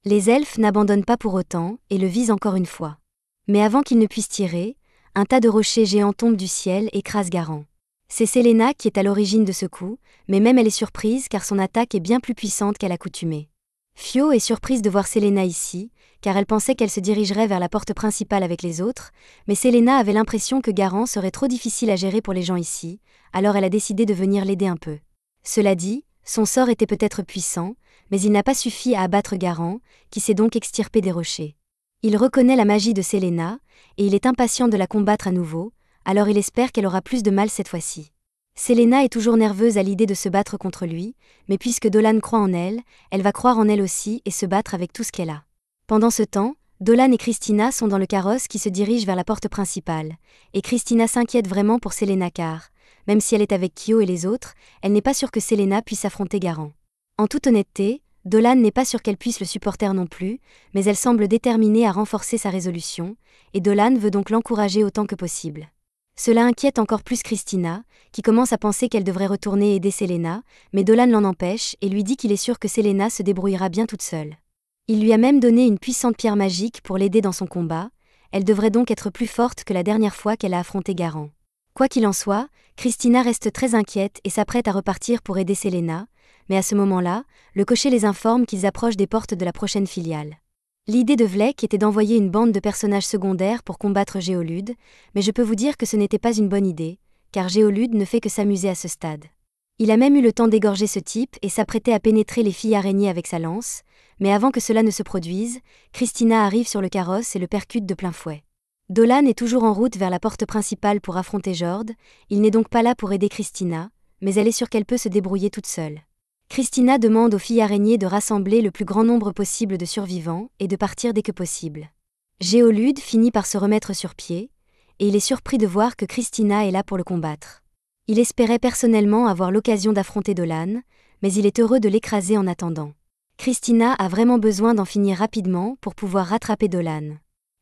Les elfes n'abandonnent pas pour autant et le visent encore une fois. Mais avant qu'ils ne puissent tirer, un tas de rochers géants tombe du ciel et écrase Garant. C'est Celaena qui est à l'origine de ce coup, mais même elle est surprise car son attaque est bien plus puissante qu'à l'accoutumée. Fio est surprise de voir Celaena ici, car elle pensait qu'elle se dirigerait vers la porte principale avec les autres, mais Celaena avait l'impression que Garant serait trop difficile à gérer pour les gens ici, alors elle a décidé de venir l'aider un peu. Cela dit, son sort était peut-être puissant, mais il n'a pas suffi à abattre Garant, qui s'est donc extirpé des rochers. Il reconnaît la magie de Celaena, et il est impatient de la combattre à nouveau, alors il espère qu'elle aura plus de mal cette fois-ci. Celaena est toujours nerveuse à l'idée de se battre contre lui, mais puisque Dolan croit en elle, elle va croire en elle aussi et se battre avec tout ce qu'elle a. Pendant ce temps, Dolan et Christina sont dans le carrosse qui se dirige vers la porte principale, et Christina s'inquiète vraiment pour Celaena car, même si elle est avec Kyo et les autres, elle n'est pas sûre que Celaena puisse affronter Garant. En toute honnêteté, Dolan n'est pas sûre qu'elle puisse le supporter non plus, mais elle semble déterminée à renforcer sa résolution, et Dolan veut donc l'encourager autant que possible. Cela inquiète encore plus Christina, qui commence à penser qu'elle devrait retourner aider Celaena, mais Dolan l'en empêche et lui dit qu'il est sûr que Celaena se débrouillera bien toute seule. Il lui a même donné une puissante pierre magique pour l'aider dans son combat, elle devrait donc être plus forte que la dernière fois qu'elle a affronté Garant. Quoi qu'il en soit, Christina reste très inquiète et s'apprête à repartir pour aider Selena, mais à ce moment-là, le cocher les informe qu'ils approchent des portes de la prochaine filiale. L'idée de Vlek était d'envoyer une bande de personnages secondaires pour combattre Géolude, mais je peux vous dire que ce n'était pas une bonne idée, car Géolude ne fait que s'amuser à ce stade. Il a même eu le temps d'égorger ce type et s'apprêtait à pénétrer les filles araignées avec sa lance, mais avant que cela ne se produise, Christina arrive sur le carrosse et le percute de plein fouet. Dolan est toujours en route vers la porte principale pour affronter Jord, il n'est donc pas là pour aider Christina, mais elle est sûre qu'elle peut se débrouiller toute seule. Christina demande aux filles araignées de rassembler le plus grand nombre possible de survivants et de partir dès que possible. Géolude finit par se remettre sur pied, et il est surpris de voir que Christina est là pour le combattre. Il espérait personnellement avoir l'occasion d'affronter Dolan, mais il est heureux de l'écraser en attendant. Christina a vraiment besoin d'en finir rapidement pour pouvoir rattraper Dolan.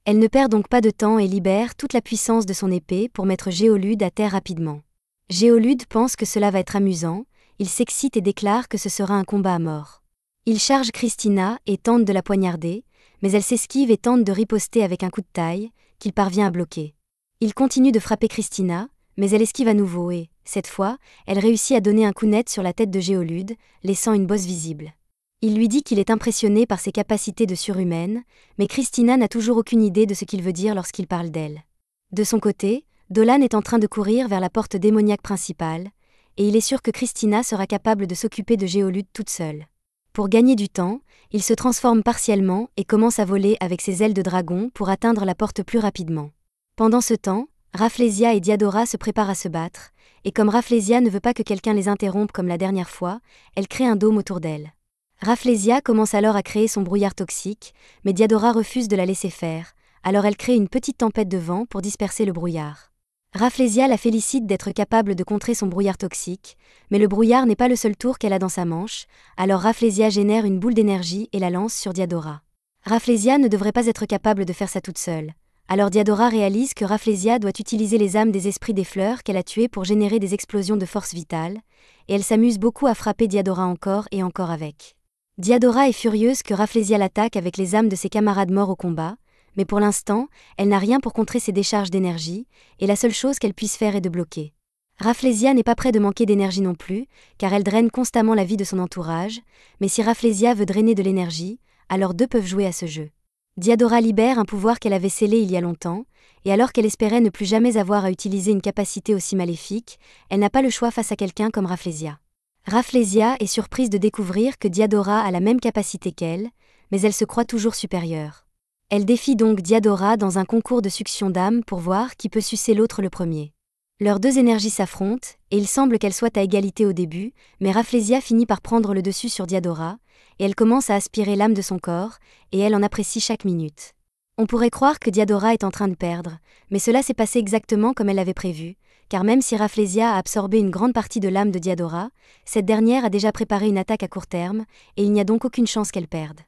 Elle ne perd donc pas de temps et libère toute la puissance de son épée pour mettre Géolude à terre rapidement. Géolude pense que cela va être amusant, il s'excite et déclare que ce sera un combat à mort. Il charge Christina et tente de la poignarder, mais elle s'esquive et tente de riposter avec un coup de taille, qu'il parvient à bloquer. Il continue de frapper Christina, mais elle esquive à nouveau et, cette fois, elle réussit à donner un coup net sur la tête de Géolude, laissant une bosse visible. Il lui dit qu'il est impressionné par ses capacités de surhumaine, mais Christina n'a toujours aucune idée de ce qu'il veut dire lorsqu'il parle d'elle. De son côté, Dolan est en train de courir vers la porte démoniaque principale, et il est sûr que Christina sera capable de s'occuper de Géolude toute seule. Pour gagner du temps, il se transforme partiellement et commence à voler avec ses ailes de dragon pour atteindre la porte plus rapidement. Pendant ce temps, Rafflesia et Diadora se préparent à se battre, et comme Rafflesia ne veut pas que quelqu'un les interrompe comme la dernière fois, elle crée un dôme autour d'elle. Rafflesia commence alors à créer son brouillard toxique, mais Diadora refuse de la laisser faire, alors elle crée une petite tempête de vent pour disperser le brouillard. Rafflesia la félicite d'être capable de contrer son brouillard toxique, mais le brouillard n'est pas le seul tour qu'elle a dans sa manche, alors Rafflesia génère une boule d'énergie et la lance sur Diadora. Rafflesia ne devrait pas être capable de faire ça toute seule. Alors Diadora réalise que Rafflesia doit utiliser les âmes des esprits des fleurs qu'elle a tuées pour générer des explosions de force vitale, et elle s'amuse beaucoup à frapper Diadora encore et encore avec. Diadora est furieuse que Rafflesia l'attaque avec les âmes de ses camarades morts au combat, mais pour l'instant, elle n'a rien pour contrer ces décharges d'énergie, et la seule chose qu'elle puisse faire est de bloquer. Rafflesia n'est pas près de manquer d'énergie non plus, car elle draine constamment la vie de son entourage, mais si Rafflesia veut drainer de l'énergie, alors deux peuvent jouer à ce jeu. Diadora libère un pouvoir qu'elle avait scellé il y a longtemps, et alors qu'elle espérait ne plus jamais avoir à utiliser une capacité aussi maléfique, elle n'a pas le choix face à quelqu'un comme Rafflesia. Rafflesia est surprise de découvrir que Diadora a la même capacité qu'elle, mais elle se croit toujours supérieure. Elle défie donc Diadora dans un concours de succion d'âme pour voir qui peut sucer l'autre le premier. Leurs deux énergies s'affrontent, et il semble qu'elles soient à égalité au début, mais Rafflesia finit par prendre le dessus sur Diadora, et elle commence à aspirer l'âme de son corps, et elle en apprécie chaque minute. On pourrait croire que Diadora est en train de perdre, mais cela s'est passé exactement comme elle l'avait prévu, car même si Rafflesia a absorbé une grande partie de l'âme de Diadora, cette dernière a déjà préparé une attaque à court terme, et il n'y a donc aucune chance qu'elle perde.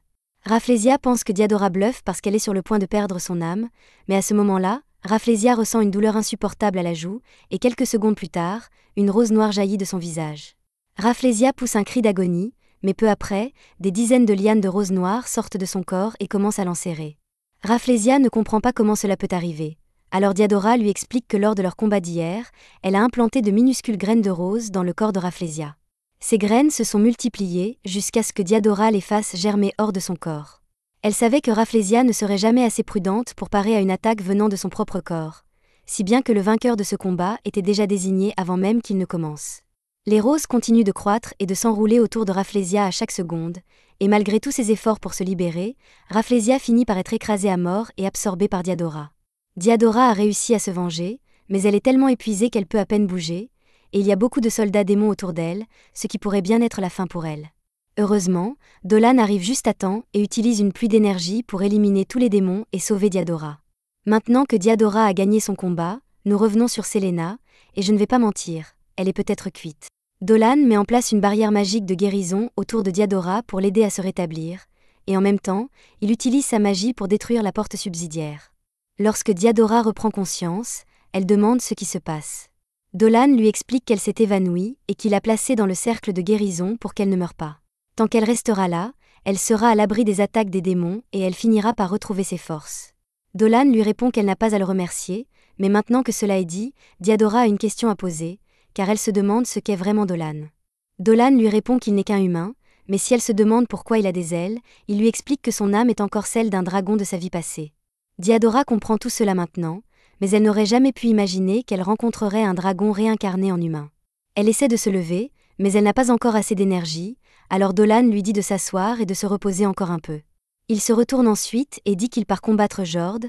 Rafflesia pense que Diadora bluffe parce qu'elle est sur le point de perdre son âme, mais à ce moment-là, Rafflesia ressent une douleur insupportable à la joue, et quelques secondes plus tard, une rose noire jaillit de son visage. Rafflesia pousse un cri d'agonie, mais peu après, des dizaines de lianes de roses noires sortent de son corps et commencent à l'enserrer. Rafflesia ne comprend pas comment cela peut arriver. Alors Diadora lui explique que lors de leur combat d'hier, elle a implanté de minuscules graines de rose dans le corps de Rafflesia. Ces graines se sont multipliées jusqu'à ce que Diadora les fasse germer hors de son corps. Elle savait que Rafflesia ne serait jamais assez prudente pour parer à une attaque venant de son propre corps, si bien que le vainqueur de ce combat était déjà désigné avant même qu'il ne commence. Les roses continuent de croître et de s'enrouler autour de Rafflesia à chaque seconde, et malgré tous ses efforts pour se libérer, Rafflesia finit par être écrasée à mort et absorbée par Diadora. Diadora a réussi à se venger, mais elle est tellement épuisée qu'elle peut à peine bouger, et il y a beaucoup de soldats démons autour d'elle, ce qui pourrait bien être la fin pour elle. Heureusement, Dolan arrive juste à temps et utilise une pluie d'énergie pour éliminer tous les démons et sauver Diadora. Maintenant que Diadora a gagné son combat, nous revenons sur Selena, et je ne vais pas mentir, elle est peut-être cuite. Dolan met en place une barrière magique de guérison autour de Diadora pour l'aider à se rétablir, et en même temps, il utilise sa magie pour détruire la porte subsidiaire. Lorsque Diadora reprend conscience, elle demande ce qui se passe. Dolan lui explique qu'elle s'est évanouie et qu'il l'a placée dans le cercle de guérison pour qu'elle ne meure pas. Tant qu'elle restera là, elle sera à l'abri des attaques des démons et elle finira par retrouver ses forces. Dolan lui répond qu'elle n'a pas à le remercier, mais maintenant que cela est dit, Diadora a une question à poser, car elle se demande ce qu'est vraiment Dolan. Dolan lui répond qu'il n'est qu'un humain, mais si elle se demande pourquoi il a des ailes, il lui explique que son âme est encore celle d'un dragon de sa vie passée. Diadora comprend tout cela maintenant, mais elle n'aurait jamais pu imaginer qu'elle rencontrerait un dragon réincarné en humain. Elle essaie de se lever, mais elle n'a pas encore assez d'énergie, alors Dolan lui dit de s'asseoir et de se reposer encore un peu. Il se retourne ensuite et dit qu'il part combattre Jord,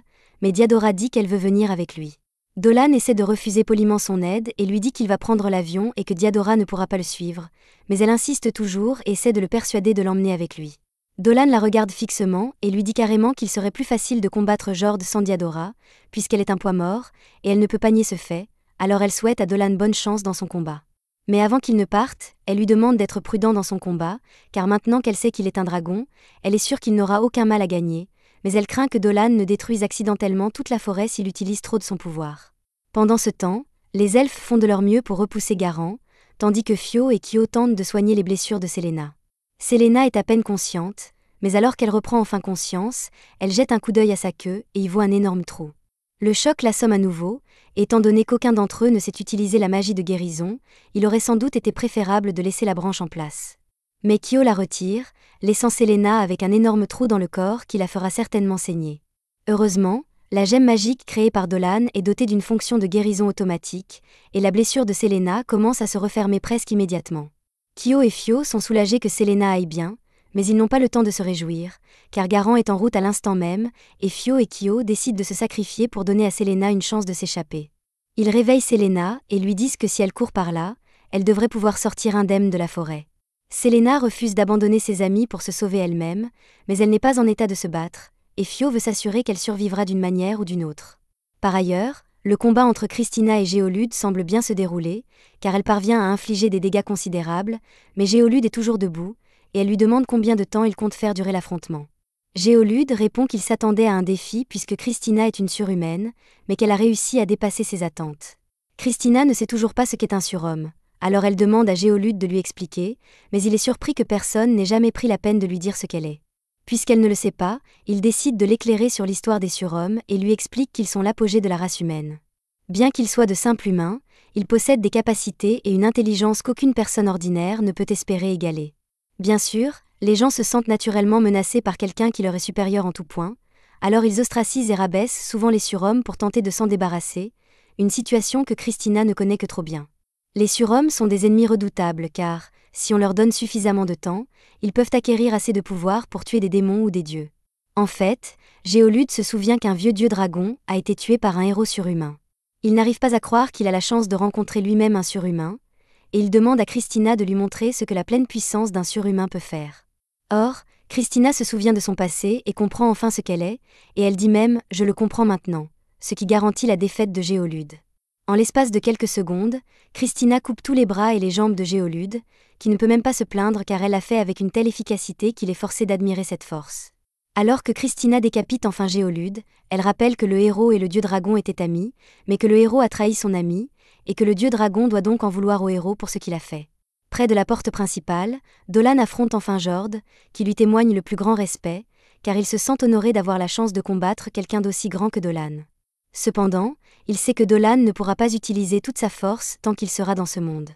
mais Diadora dit qu'elle veut venir avec lui. Dolan essaie de refuser poliment son aide et lui dit qu'il va prendre l'avion et que Diadora ne pourra pas le suivre, mais elle insiste toujours et essaie de le persuader de l'emmener avec lui. Dolan la regarde fixement et lui dit carrément qu'il serait plus facile de combattre Jord sans Diadora, puisqu'elle est un poids mort, et elle ne peut pas nier ce fait, alors elle souhaite à Dolan bonne chance dans son combat. Mais avant qu'il ne parte, elle lui demande d'être prudent dans son combat, car maintenant qu'elle sait qu'il est un dragon, elle est sûre qu'il n'aura aucun mal à gagner, mais elle craint que Dolan ne détruise accidentellement toute la forêt s'il utilise trop de son pouvoir. Pendant ce temps, les elfes font de leur mieux pour repousser Garan, tandis que Fio et Kyo tentent de soigner les blessures de Selena. Selena est à peine consciente, mais alors qu'elle reprend enfin conscience, elle jette un coup d'œil à sa queue et y voit un énorme trou. Le choc l'assomme à nouveau, et étant donné qu'aucun d'entre eux ne sait utiliser la magie de guérison, il aurait sans doute été préférable de laisser la branche en place. Mais Kyo la retire, laissant Selena avec un énorme trou dans le corps qui la fera certainement saigner. Heureusement, la gemme magique créée par Dolan est dotée d'une fonction de guérison automatique, et la blessure de Selena commence à se refermer presque immédiatement. Kyo et Fio sont soulagés que Selena aille bien, mais ils n'ont pas le temps de se réjouir, car Garan est en route à l'instant même, et Fio et Kyo décident de se sacrifier pour donner à Selena une chance de s'échapper. Ils réveillent Selena et lui disent que si elle court par là, elle devrait pouvoir sortir indemne de la forêt. Selena refuse d'abandonner ses amis pour se sauver elle-même, mais elle n'est pas en état de se battre, et Fio veut s'assurer qu'elle survivra d'une manière ou d'une autre. Par ailleurs, le combat entre Christina et Géolude semble bien se dérouler, car elle parvient à infliger des dégâts considérables, mais Géolude est toujours debout, et elle lui demande combien de temps il compte faire durer l'affrontement. Géolude répond qu'il s'attendait à un défi puisque Christina est une surhumaine, mais qu'elle a réussi à dépasser ses attentes. Christina ne sait toujours pas ce qu'est un surhomme, alors elle demande à Géolude de lui expliquer, mais il est surpris que personne n'ait jamais pris la peine de lui dire ce qu'elle est. Puisqu'elle ne le sait pas, il décide de l'éclairer sur l'histoire des surhommes et lui explique qu'ils sont l'apogée de la race humaine. Bien qu'ils soient de simples humains, ils possèdent des capacités et une intelligence qu'aucune personne ordinaire ne peut espérer égaler. Bien sûr, les gens se sentent naturellement menacés par quelqu'un qui leur est supérieur en tout point, alors ils ostracisent et rabaissent souvent les surhommes pour tenter de s'en débarrasser, une situation que Christina ne connaît que trop bien. Les surhommes sont des ennemis redoutables car, si on leur donne suffisamment de temps, ils peuvent acquérir assez de pouvoir pour tuer des démons ou des dieux. En fait, Géolude se souvient qu'un vieux dieu dragon a été tué par un héros surhumain. Il n'arrive pas à croire qu'il a la chance de rencontrer lui-même un surhumain, et il demande à Christina de lui montrer ce que la pleine puissance d'un surhumain peut faire. Or, Christina se souvient de son passé et comprend enfin ce qu'elle est, et elle dit même « je le comprends maintenant », ce qui garantit la défaite de Géolude. En l'espace de quelques secondes, Christina coupe tous les bras et les jambes de Géolude, qui ne peut même pas se plaindre car elle l'a fait avec une telle efficacité qu'il est forcé d'admirer cette force. Alors que Christina décapite enfin Géolude, elle rappelle que le héros et le dieu dragon étaient amis, mais que le héros a trahi son ami, et que le dieu dragon doit donc en vouloir au héros pour ce qu'il a fait. Près de la porte principale, Dolan affronte enfin Jord, qui lui témoigne le plus grand respect, car il se sent honoré d'avoir la chance de combattre quelqu'un d'aussi grand que Dolan. Cependant, il sait que Dolan ne pourra pas utiliser toute sa force tant qu'il sera dans ce monde.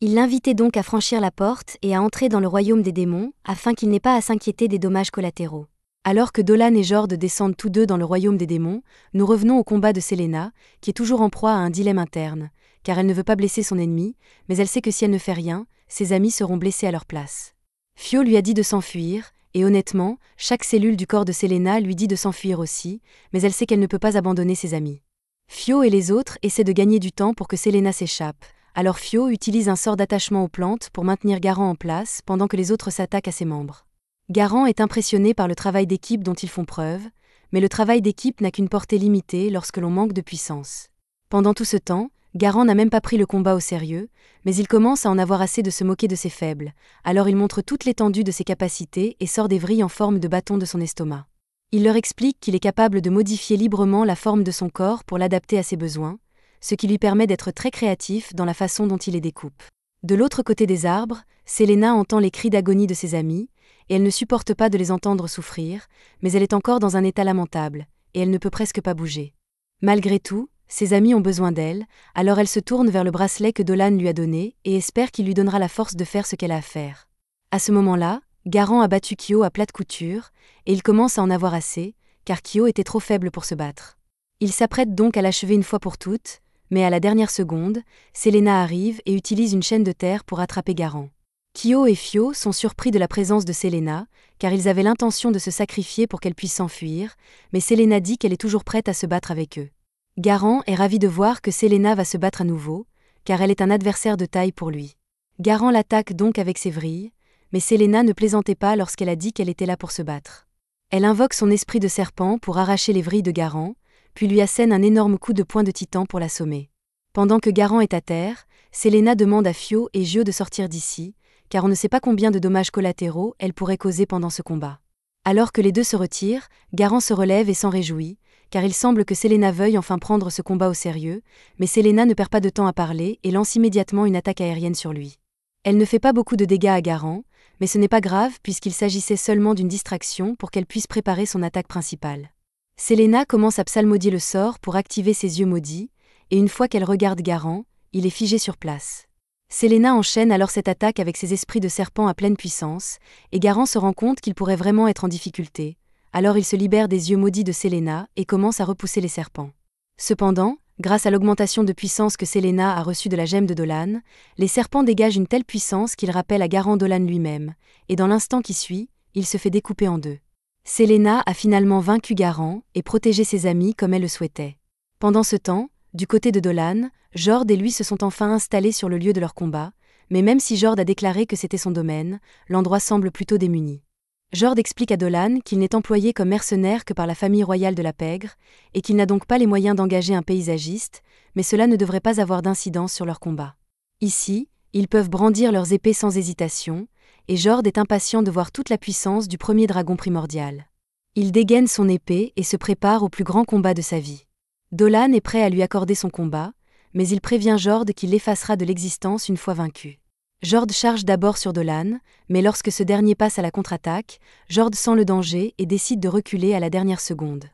Il l'invitait donc à franchir la porte et à entrer dans le royaume des démons, afin qu'il n'ait pas à s'inquiéter des dommages collatéraux. Alors que Dolan et Jord descendent tous deux dans le royaume des démons, nous revenons au combat de Selena, qui est toujours en proie à un dilemme interne, car elle ne veut pas blesser son ennemi, mais elle sait que si elle ne fait rien, ses amis seront blessés à leur place. Fio lui a dit de s'enfuir, et honnêtement, chaque cellule du corps de Selena lui dit de s'enfuir aussi, mais elle sait qu'elle ne peut pas abandonner ses amis. Fio et les autres essaient de gagner du temps pour que Selena s'échappe, alors Fio utilise un sort d'attachement aux plantes pour maintenir Garan en place pendant que les autres s'attaquent à ses membres. Garan est impressionné par le travail d'équipe dont ils font preuve, mais le travail d'équipe n'a qu'une portée limitée lorsque l'on manque de puissance. Pendant tout ce temps, Garan n'a même pas pris le combat au sérieux, mais il commence à en avoir assez de se moquer de ses faibles, alors il montre toute l'étendue de ses capacités et sort des vrilles en forme de bâton de son estomac. Il leur explique qu'il est capable de modifier librement la forme de son corps pour l'adapter à ses besoins, ce qui lui permet d'être très créatif dans la façon dont il les découpe. De l'autre côté des arbres, Selena entend les cris d'agonie de ses amis, et elle ne supporte pas de les entendre souffrir, mais elle est encore dans un état lamentable, et elle ne peut presque pas bouger. Malgré tout, ses amis ont besoin d'elle, alors elle se tourne vers le bracelet que Dolan lui a donné et espère qu'il lui donnera la force de faire ce qu'elle a à faire. À ce moment-là, Garand a battu Kyo à plate couture, et il commence à en avoir assez, car Kyo était trop faible pour se battre. Il s'apprête donc à l'achever une fois pour toutes, mais à la dernière seconde, Selena arrive et utilise une chaîne de terre pour attraper Garand. Kyo et Fio sont surpris de la présence de Selena, car ils avaient l'intention de se sacrifier pour qu'elle puisse s'enfuir, mais Selena dit qu'elle est toujours prête à se battre avec eux. Garand est ravi de voir que Selena va se battre à nouveau, car elle est un adversaire de taille pour lui. Garand l'attaque donc avec ses vrilles, mais Selena ne plaisantait pas lorsqu'elle a dit qu'elle était là pour se battre. Elle invoque son esprit de serpent pour arracher les vrilles de Garand, puis lui assène un énorme coup de poing de titan pour l'assommer. Pendant que Garand est à terre, Selena demande à Fio et Gio de sortir d'ici, car on ne sait pas combien de dommages collatéraux elle pourrait causer pendant ce combat. Alors que les deux se retirent, Garand se relève et s'en réjouit, car il semble que Selena veuille enfin prendre ce combat au sérieux, mais Selena ne perd pas de temps à parler et lance immédiatement une attaque aérienne sur lui. Elle ne fait pas beaucoup de dégâts à Garand, mais ce n'est pas grave puisqu'il s'agissait seulement d'une distraction pour qu'elle puisse préparer son attaque principale. Selena commence à psalmodier le sort pour activer ses yeux maudits, et une fois qu'elle regarde Garand, il est figé sur place. Selena enchaîne alors cette attaque avec ses esprits de serpent à pleine puissance, et Garand se rend compte qu'il pourrait vraiment être en difficulté. Alors il se libère des yeux maudits de Selena et commence à repousser les serpents. Cependant, grâce à l'augmentation de puissance que Selena a reçue de la gemme de Dolan, les serpents dégagent une telle puissance qu'ils rappellent à Garand Dolan lui-même, et dans l'instant qui suit, il se fait découper en deux. Selena a finalement vaincu Garand et protégé ses amis comme elle le souhaitait. Pendant ce temps, du côté de Dolan, Jord et lui se sont enfin installés sur le lieu de leur combat, mais même si Jord a déclaré que c'était son domaine, l'endroit semble plutôt démuni. Jord explique à Dolan qu'il n'est employé comme mercenaire que par la famille royale de la Pègre, et qu'il n'a donc pas les moyens d'engager un paysagiste, mais cela ne devrait pas avoir d'incidence sur leur combat. Ici, ils peuvent brandir leurs épées sans hésitation, et Jord est impatient de voir toute la puissance du premier dragon primordial. Il dégaine son épée et se prépare au plus grand combat de sa vie. Dolan est prêt à lui accorder son combat, mais il prévient Jord qu'il l'effacera de l'existence une fois vaincu. Jord charge d'abord sur Dolan, mais lorsque ce dernier passe à la contre-attaque, Jord sent le danger et décide de reculer à la dernière seconde.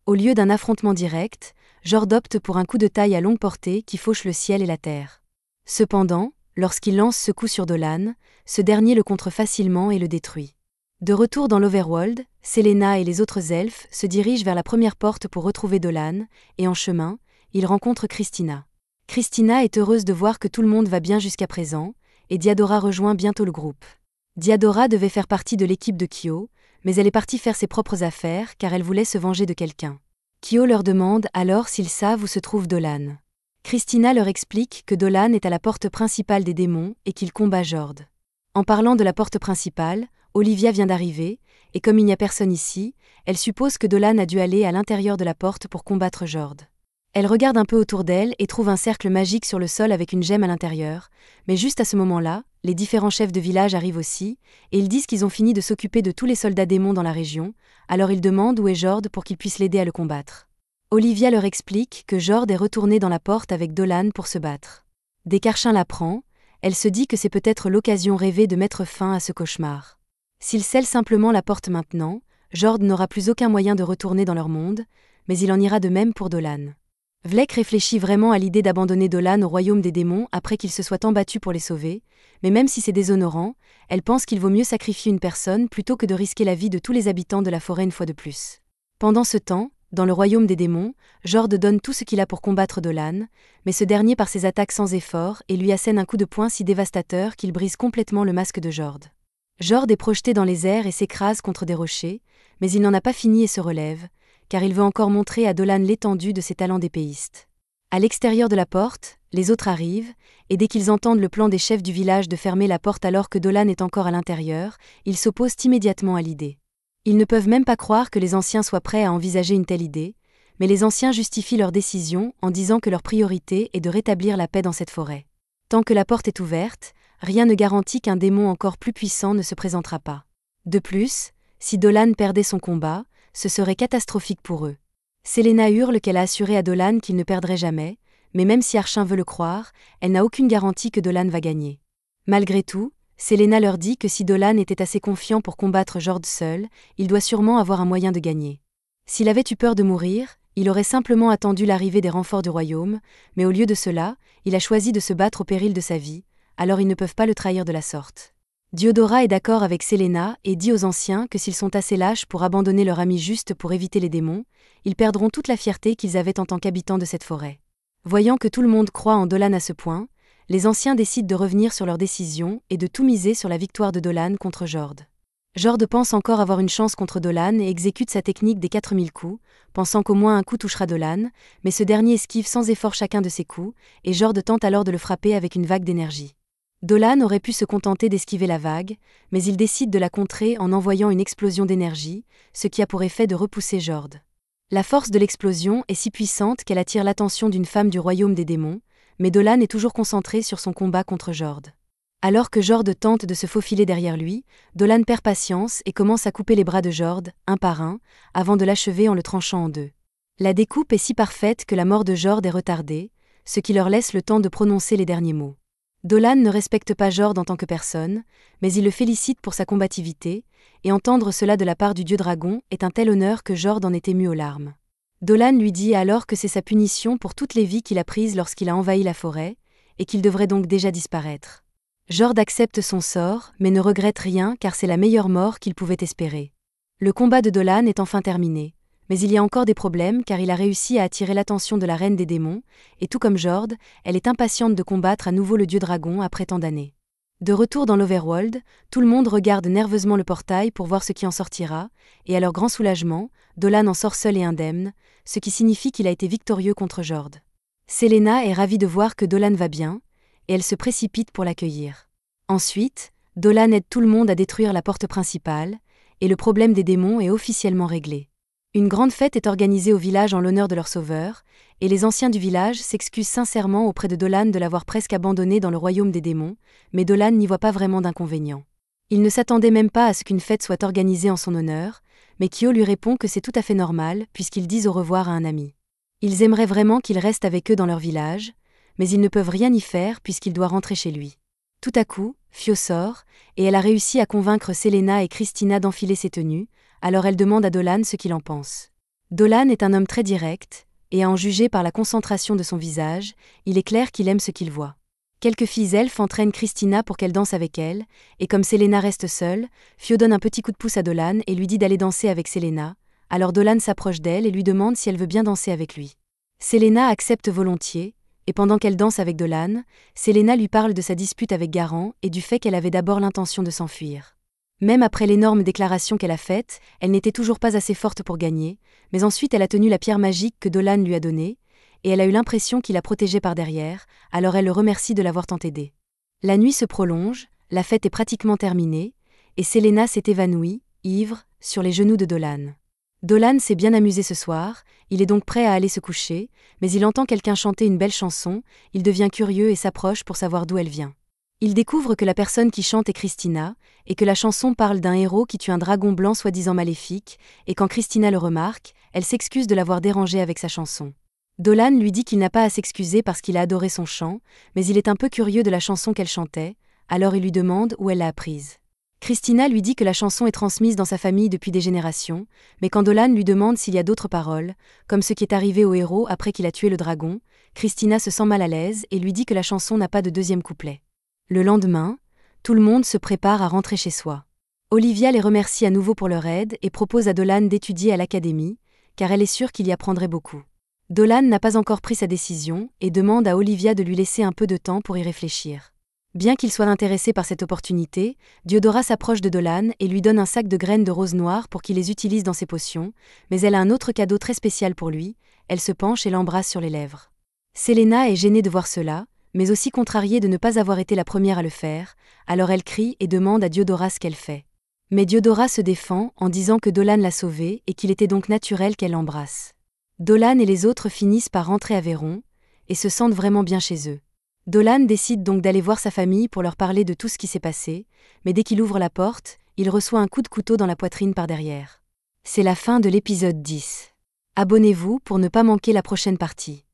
Au lieu d'un affrontement direct, Jord opte pour un coup de taille à longue portée qui fauche le ciel et la terre. Cependant, lorsqu'il lance ce coup sur Dolan, ce dernier le contre facilement et le détruit. De retour dans l'Overworld, Selena et les autres elfes se dirigent vers la première porte pour retrouver Dolan, et en chemin, ils rencontrent Christina. Christina est heureuse de voir que tout le monde va bien jusqu'à présent, et Diadora rejoint bientôt le groupe. Diadora devait faire partie de l'équipe de Kyo, mais elle est partie faire ses propres affaires car elle voulait se venger de quelqu'un. Kyo leur demande alors s'ils savent où se trouve Dolan. Christina leur explique que Dolan est à la porte principale des démons et qu'il combat Jord. En parlant de la porte principale, Olivia vient d'arriver, et comme il n'y a personne ici, elle suppose que Dolan a dû aller à l'intérieur de la porte pour combattre Jord. Elle regarde un peu autour d'elle et trouve un cercle magique sur le sol avec une gemme à l'intérieur, mais juste à ce moment-là, les différents chefs de village arrivent aussi, et ils disent qu'ils ont fini de s'occuper de tous les soldats démons dans la région, alors ils demandent où est Jord pour qu'ils puissent l'aider à le combattre. Olivia leur explique que Jord est retourné dans la porte avec Dolan pour se battre. Dès qu'Archin l'apprend, elle se dit que c'est peut-être l'occasion rêvée de mettre fin à ce cauchemar. S'ils scellent simplement la porte maintenant, Jord n'aura plus aucun moyen de retourner dans leur monde, mais il en ira de même pour Dolan. Vlek réfléchit vraiment à l'idée d'abandonner Dolan au royaume des démons après qu'il se soit tant battu pour les sauver, mais même si c'est déshonorant, elle pense qu'il vaut mieux sacrifier une personne plutôt que de risquer la vie de tous les habitants de la forêt une fois de plus. Pendant ce temps, dans le royaume des démons, Jord donne tout ce qu'il a pour combattre Dolan, mais ce dernier par ses attaques sans effort et lui assène un coup de poing si dévastateur qu'il brise complètement le masque de Jord. Jord est projeté dans les airs et s'écrase contre des rochers, mais il n'en a pas fini et se relève, car il veut encore montrer à Dolan l'étendue de ses talents d'épéiste. À l'extérieur de la porte, les autres arrivent, et dès qu'ils entendent le plan des chefs du village de fermer la porte alors que Dolan est encore à l'intérieur, ils s'opposent immédiatement à l'idée. Ils ne peuvent même pas croire que les anciens soient prêts à envisager une telle idée, mais les anciens justifient leur décision en disant que leur priorité est de rétablir la paix dans cette forêt. Tant que la porte est ouverte, rien ne garantit qu'un démon encore plus puissant ne se présentera pas. De plus, si Dolan perdait son combat, ce serait catastrophique pour eux. Selena hurle qu'elle a assuré à Dolan qu'il ne perdrait jamais, mais même si Archin veut le croire, elle n'a aucune garantie que Dolan va gagner. Malgré tout, Selena leur dit que si Dolan était assez confiant pour combattre Jord seul, il doit sûrement avoir un moyen de gagner. S'il avait eu peur de mourir, il aurait simplement attendu l'arrivée des renforts du royaume, mais au lieu de cela, il a choisi de se battre au péril de sa vie, alors ils ne peuvent pas le trahir de la sorte. Diodora est d'accord avec Selena et dit aux anciens que s'ils sont assez lâches pour abandonner leur ami juste pour éviter les démons, ils perdront toute la fierté qu'ils avaient en tant qu'habitants de cette forêt. Voyant que tout le monde croit en Dolan à ce point, les anciens décident de revenir sur leur décision et de tout miser sur la victoire de Dolan contre Jord. Jord pense encore avoir une chance contre Dolan et exécute sa technique des 4000 coups, pensant qu'au moins un coup touchera Dolan, mais ce dernier esquive sans effort chacun de ses coups, et Jord tente alors de le frapper avec une vague d'énergie. Dolan aurait pu se contenter d'esquiver la vague, mais il décide de la contrer en envoyant une explosion d'énergie, ce qui a pour effet de repousser Jord. La force de l'explosion est si puissante qu'elle attire l'attention d'une femme du royaume des démons, mais Dolan est toujours concentré sur son combat contre Jord. Alors que Jord tente de se faufiler derrière lui, Dolan perd patience et commence à couper les bras de Jord, un par un, avant de l'achever en le tranchant en deux. La découpe est si parfaite que la mort de Jord est retardée, ce qui leur laisse le temps de prononcer les derniers mots. Dolan ne respecte pas Jord en tant que personne, mais il le félicite pour sa combativité, et entendre cela de la part du dieu dragon est un tel honneur que Jord en est ému aux larmes. Dolan lui dit alors que c'est sa punition pour toutes les vies qu'il a prises lorsqu'il a envahi la forêt, et qu'il devrait donc déjà disparaître. Jord accepte son sort, mais ne regrette rien car c'est la meilleure mort qu'il pouvait espérer. Le combat de Dolan est enfin terminé, mais il y a encore des problèmes car il a réussi à attirer l'attention de la reine des démons, et tout comme Jord, elle est impatiente de combattre à nouveau le dieu dragon après tant d'années. De retour dans l'Overworld, tout le monde regarde nerveusement le portail pour voir ce qui en sortira, et à leur grand soulagement, Dolan en sort seul et indemne, ce qui signifie qu'il a été victorieux contre Jord. Selena est ravie de voir que Dolan va bien, et elle se précipite pour l'accueillir. Ensuite, Dolan aide tout le monde à détruire la porte principale, et le problème des démons est officiellement réglé. Une grande fête est organisée au village en l'honneur de leur sauveur, et les anciens du village s'excusent sincèrement auprès de Dolan de l'avoir presque abandonné dans le royaume des démons, mais Dolan n'y voit pas vraiment d'inconvénient. Il ne s'attendait même pas à ce qu'une fête soit organisée en son honneur, mais Kyo lui répond que c'est tout à fait normal puisqu'ils disent au revoir à un ami. Ils aimeraient vraiment qu'il reste avec eux dans leur village, mais ils ne peuvent rien y faire puisqu'il doit rentrer chez lui. Tout à coup, Fio sort, et elle a réussi à convaincre Selena et Christina d'enfiler ses tenues, alors elle demande à Dolan ce qu'il en pense. Dolan est un homme très direct, et à en juger par la concentration de son visage, il est clair qu'il aime ce qu'il voit. Quelques filles elfes entraînent Christina pour qu'elle danse avec elle, et comme Selena reste seule, Fio donne un petit coup de pouce à Dolan et lui dit d'aller danser avec Selena, alors Dolan s'approche d'elle et lui demande si elle veut bien danser avec lui. Selena accepte volontiers, et pendant qu'elle danse avec Dolan, Selena lui parle de sa dispute avec Garant et du fait qu'elle avait d'abord l'intention de s'enfuir. Même après l'énorme déclaration qu'elle a faite, elle n'était toujours pas assez forte pour gagner, mais ensuite elle a tenu la pierre magique que Dolan lui a donnée, et elle a eu l'impression qu'il la protégeait par derrière, alors elle le remercie de l'avoir tant aidée. La nuit se prolonge, la fête est pratiquement terminée, et Selena s'est évanouie, ivre, sur les genoux de Dolan. Dolan s'est bien amusé ce soir, il est donc prêt à aller se coucher, mais il entend quelqu'un chanter une belle chanson, il devient curieux et s'approche pour savoir d'où elle vient. Il découvre que la personne qui chante est Christina, et que la chanson parle d'un héros qui tue un dragon blanc soi-disant maléfique, et quand Christina le remarque, elle s'excuse de l'avoir dérangé avec sa chanson. Dolan lui dit qu'il n'a pas à s'excuser parce qu'il a adoré son chant, mais il est un peu curieux de la chanson qu'elle chantait, alors il lui demande où elle l'a apprise. Christina lui dit que la chanson est transmise dans sa famille depuis des générations, mais quand Dolan lui demande s'il y a d'autres paroles, comme ce qui est arrivé au héros après qu'il a tué le dragon, Christina se sent mal à l'aise et lui dit que la chanson n'a pas de deuxième couplet. Le lendemain, tout le monde se prépare à rentrer chez soi. Olivia les remercie à nouveau pour leur aide et propose à Dolan d'étudier à l'académie, car elle est sûre qu'il y apprendrait beaucoup. Dolan n'a pas encore pris sa décision et demande à Olivia de lui laisser un peu de temps pour y réfléchir. Bien qu'il soit intéressé par cette opportunité, Diodora s'approche de Dolan et lui donne un sac de graines de rose noire pour qu'il les utilise dans ses potions, mais elle a un autre cadeau très spécial pour lui, elle se penche et l'embrasse sur les lèvres. Selena est gênée de voir cela, mais aussi contrariée de ne pas avoir été la première à le faire, alors elle crie et demande à Diodora ce qu'elle fait. Mais Diodora se défend en disant que Dolan l'a sauvée et qu'il était donc naturel qu'elle l'embrasse. Dolan et les autres finissent par rentrer à Véron, et se sentent vraiment bien chez eux. Dolan décide donc d'aller voir sa famille pour leur parler de tout ce qui s'est passé, mais dès qu'il ouvre la porte, il reçoit un coup de couteau dans la poitrine par derrière. C'est la fin de l'épisode 10. Abonnez-vous pour ne pas manquer la prochaine partie.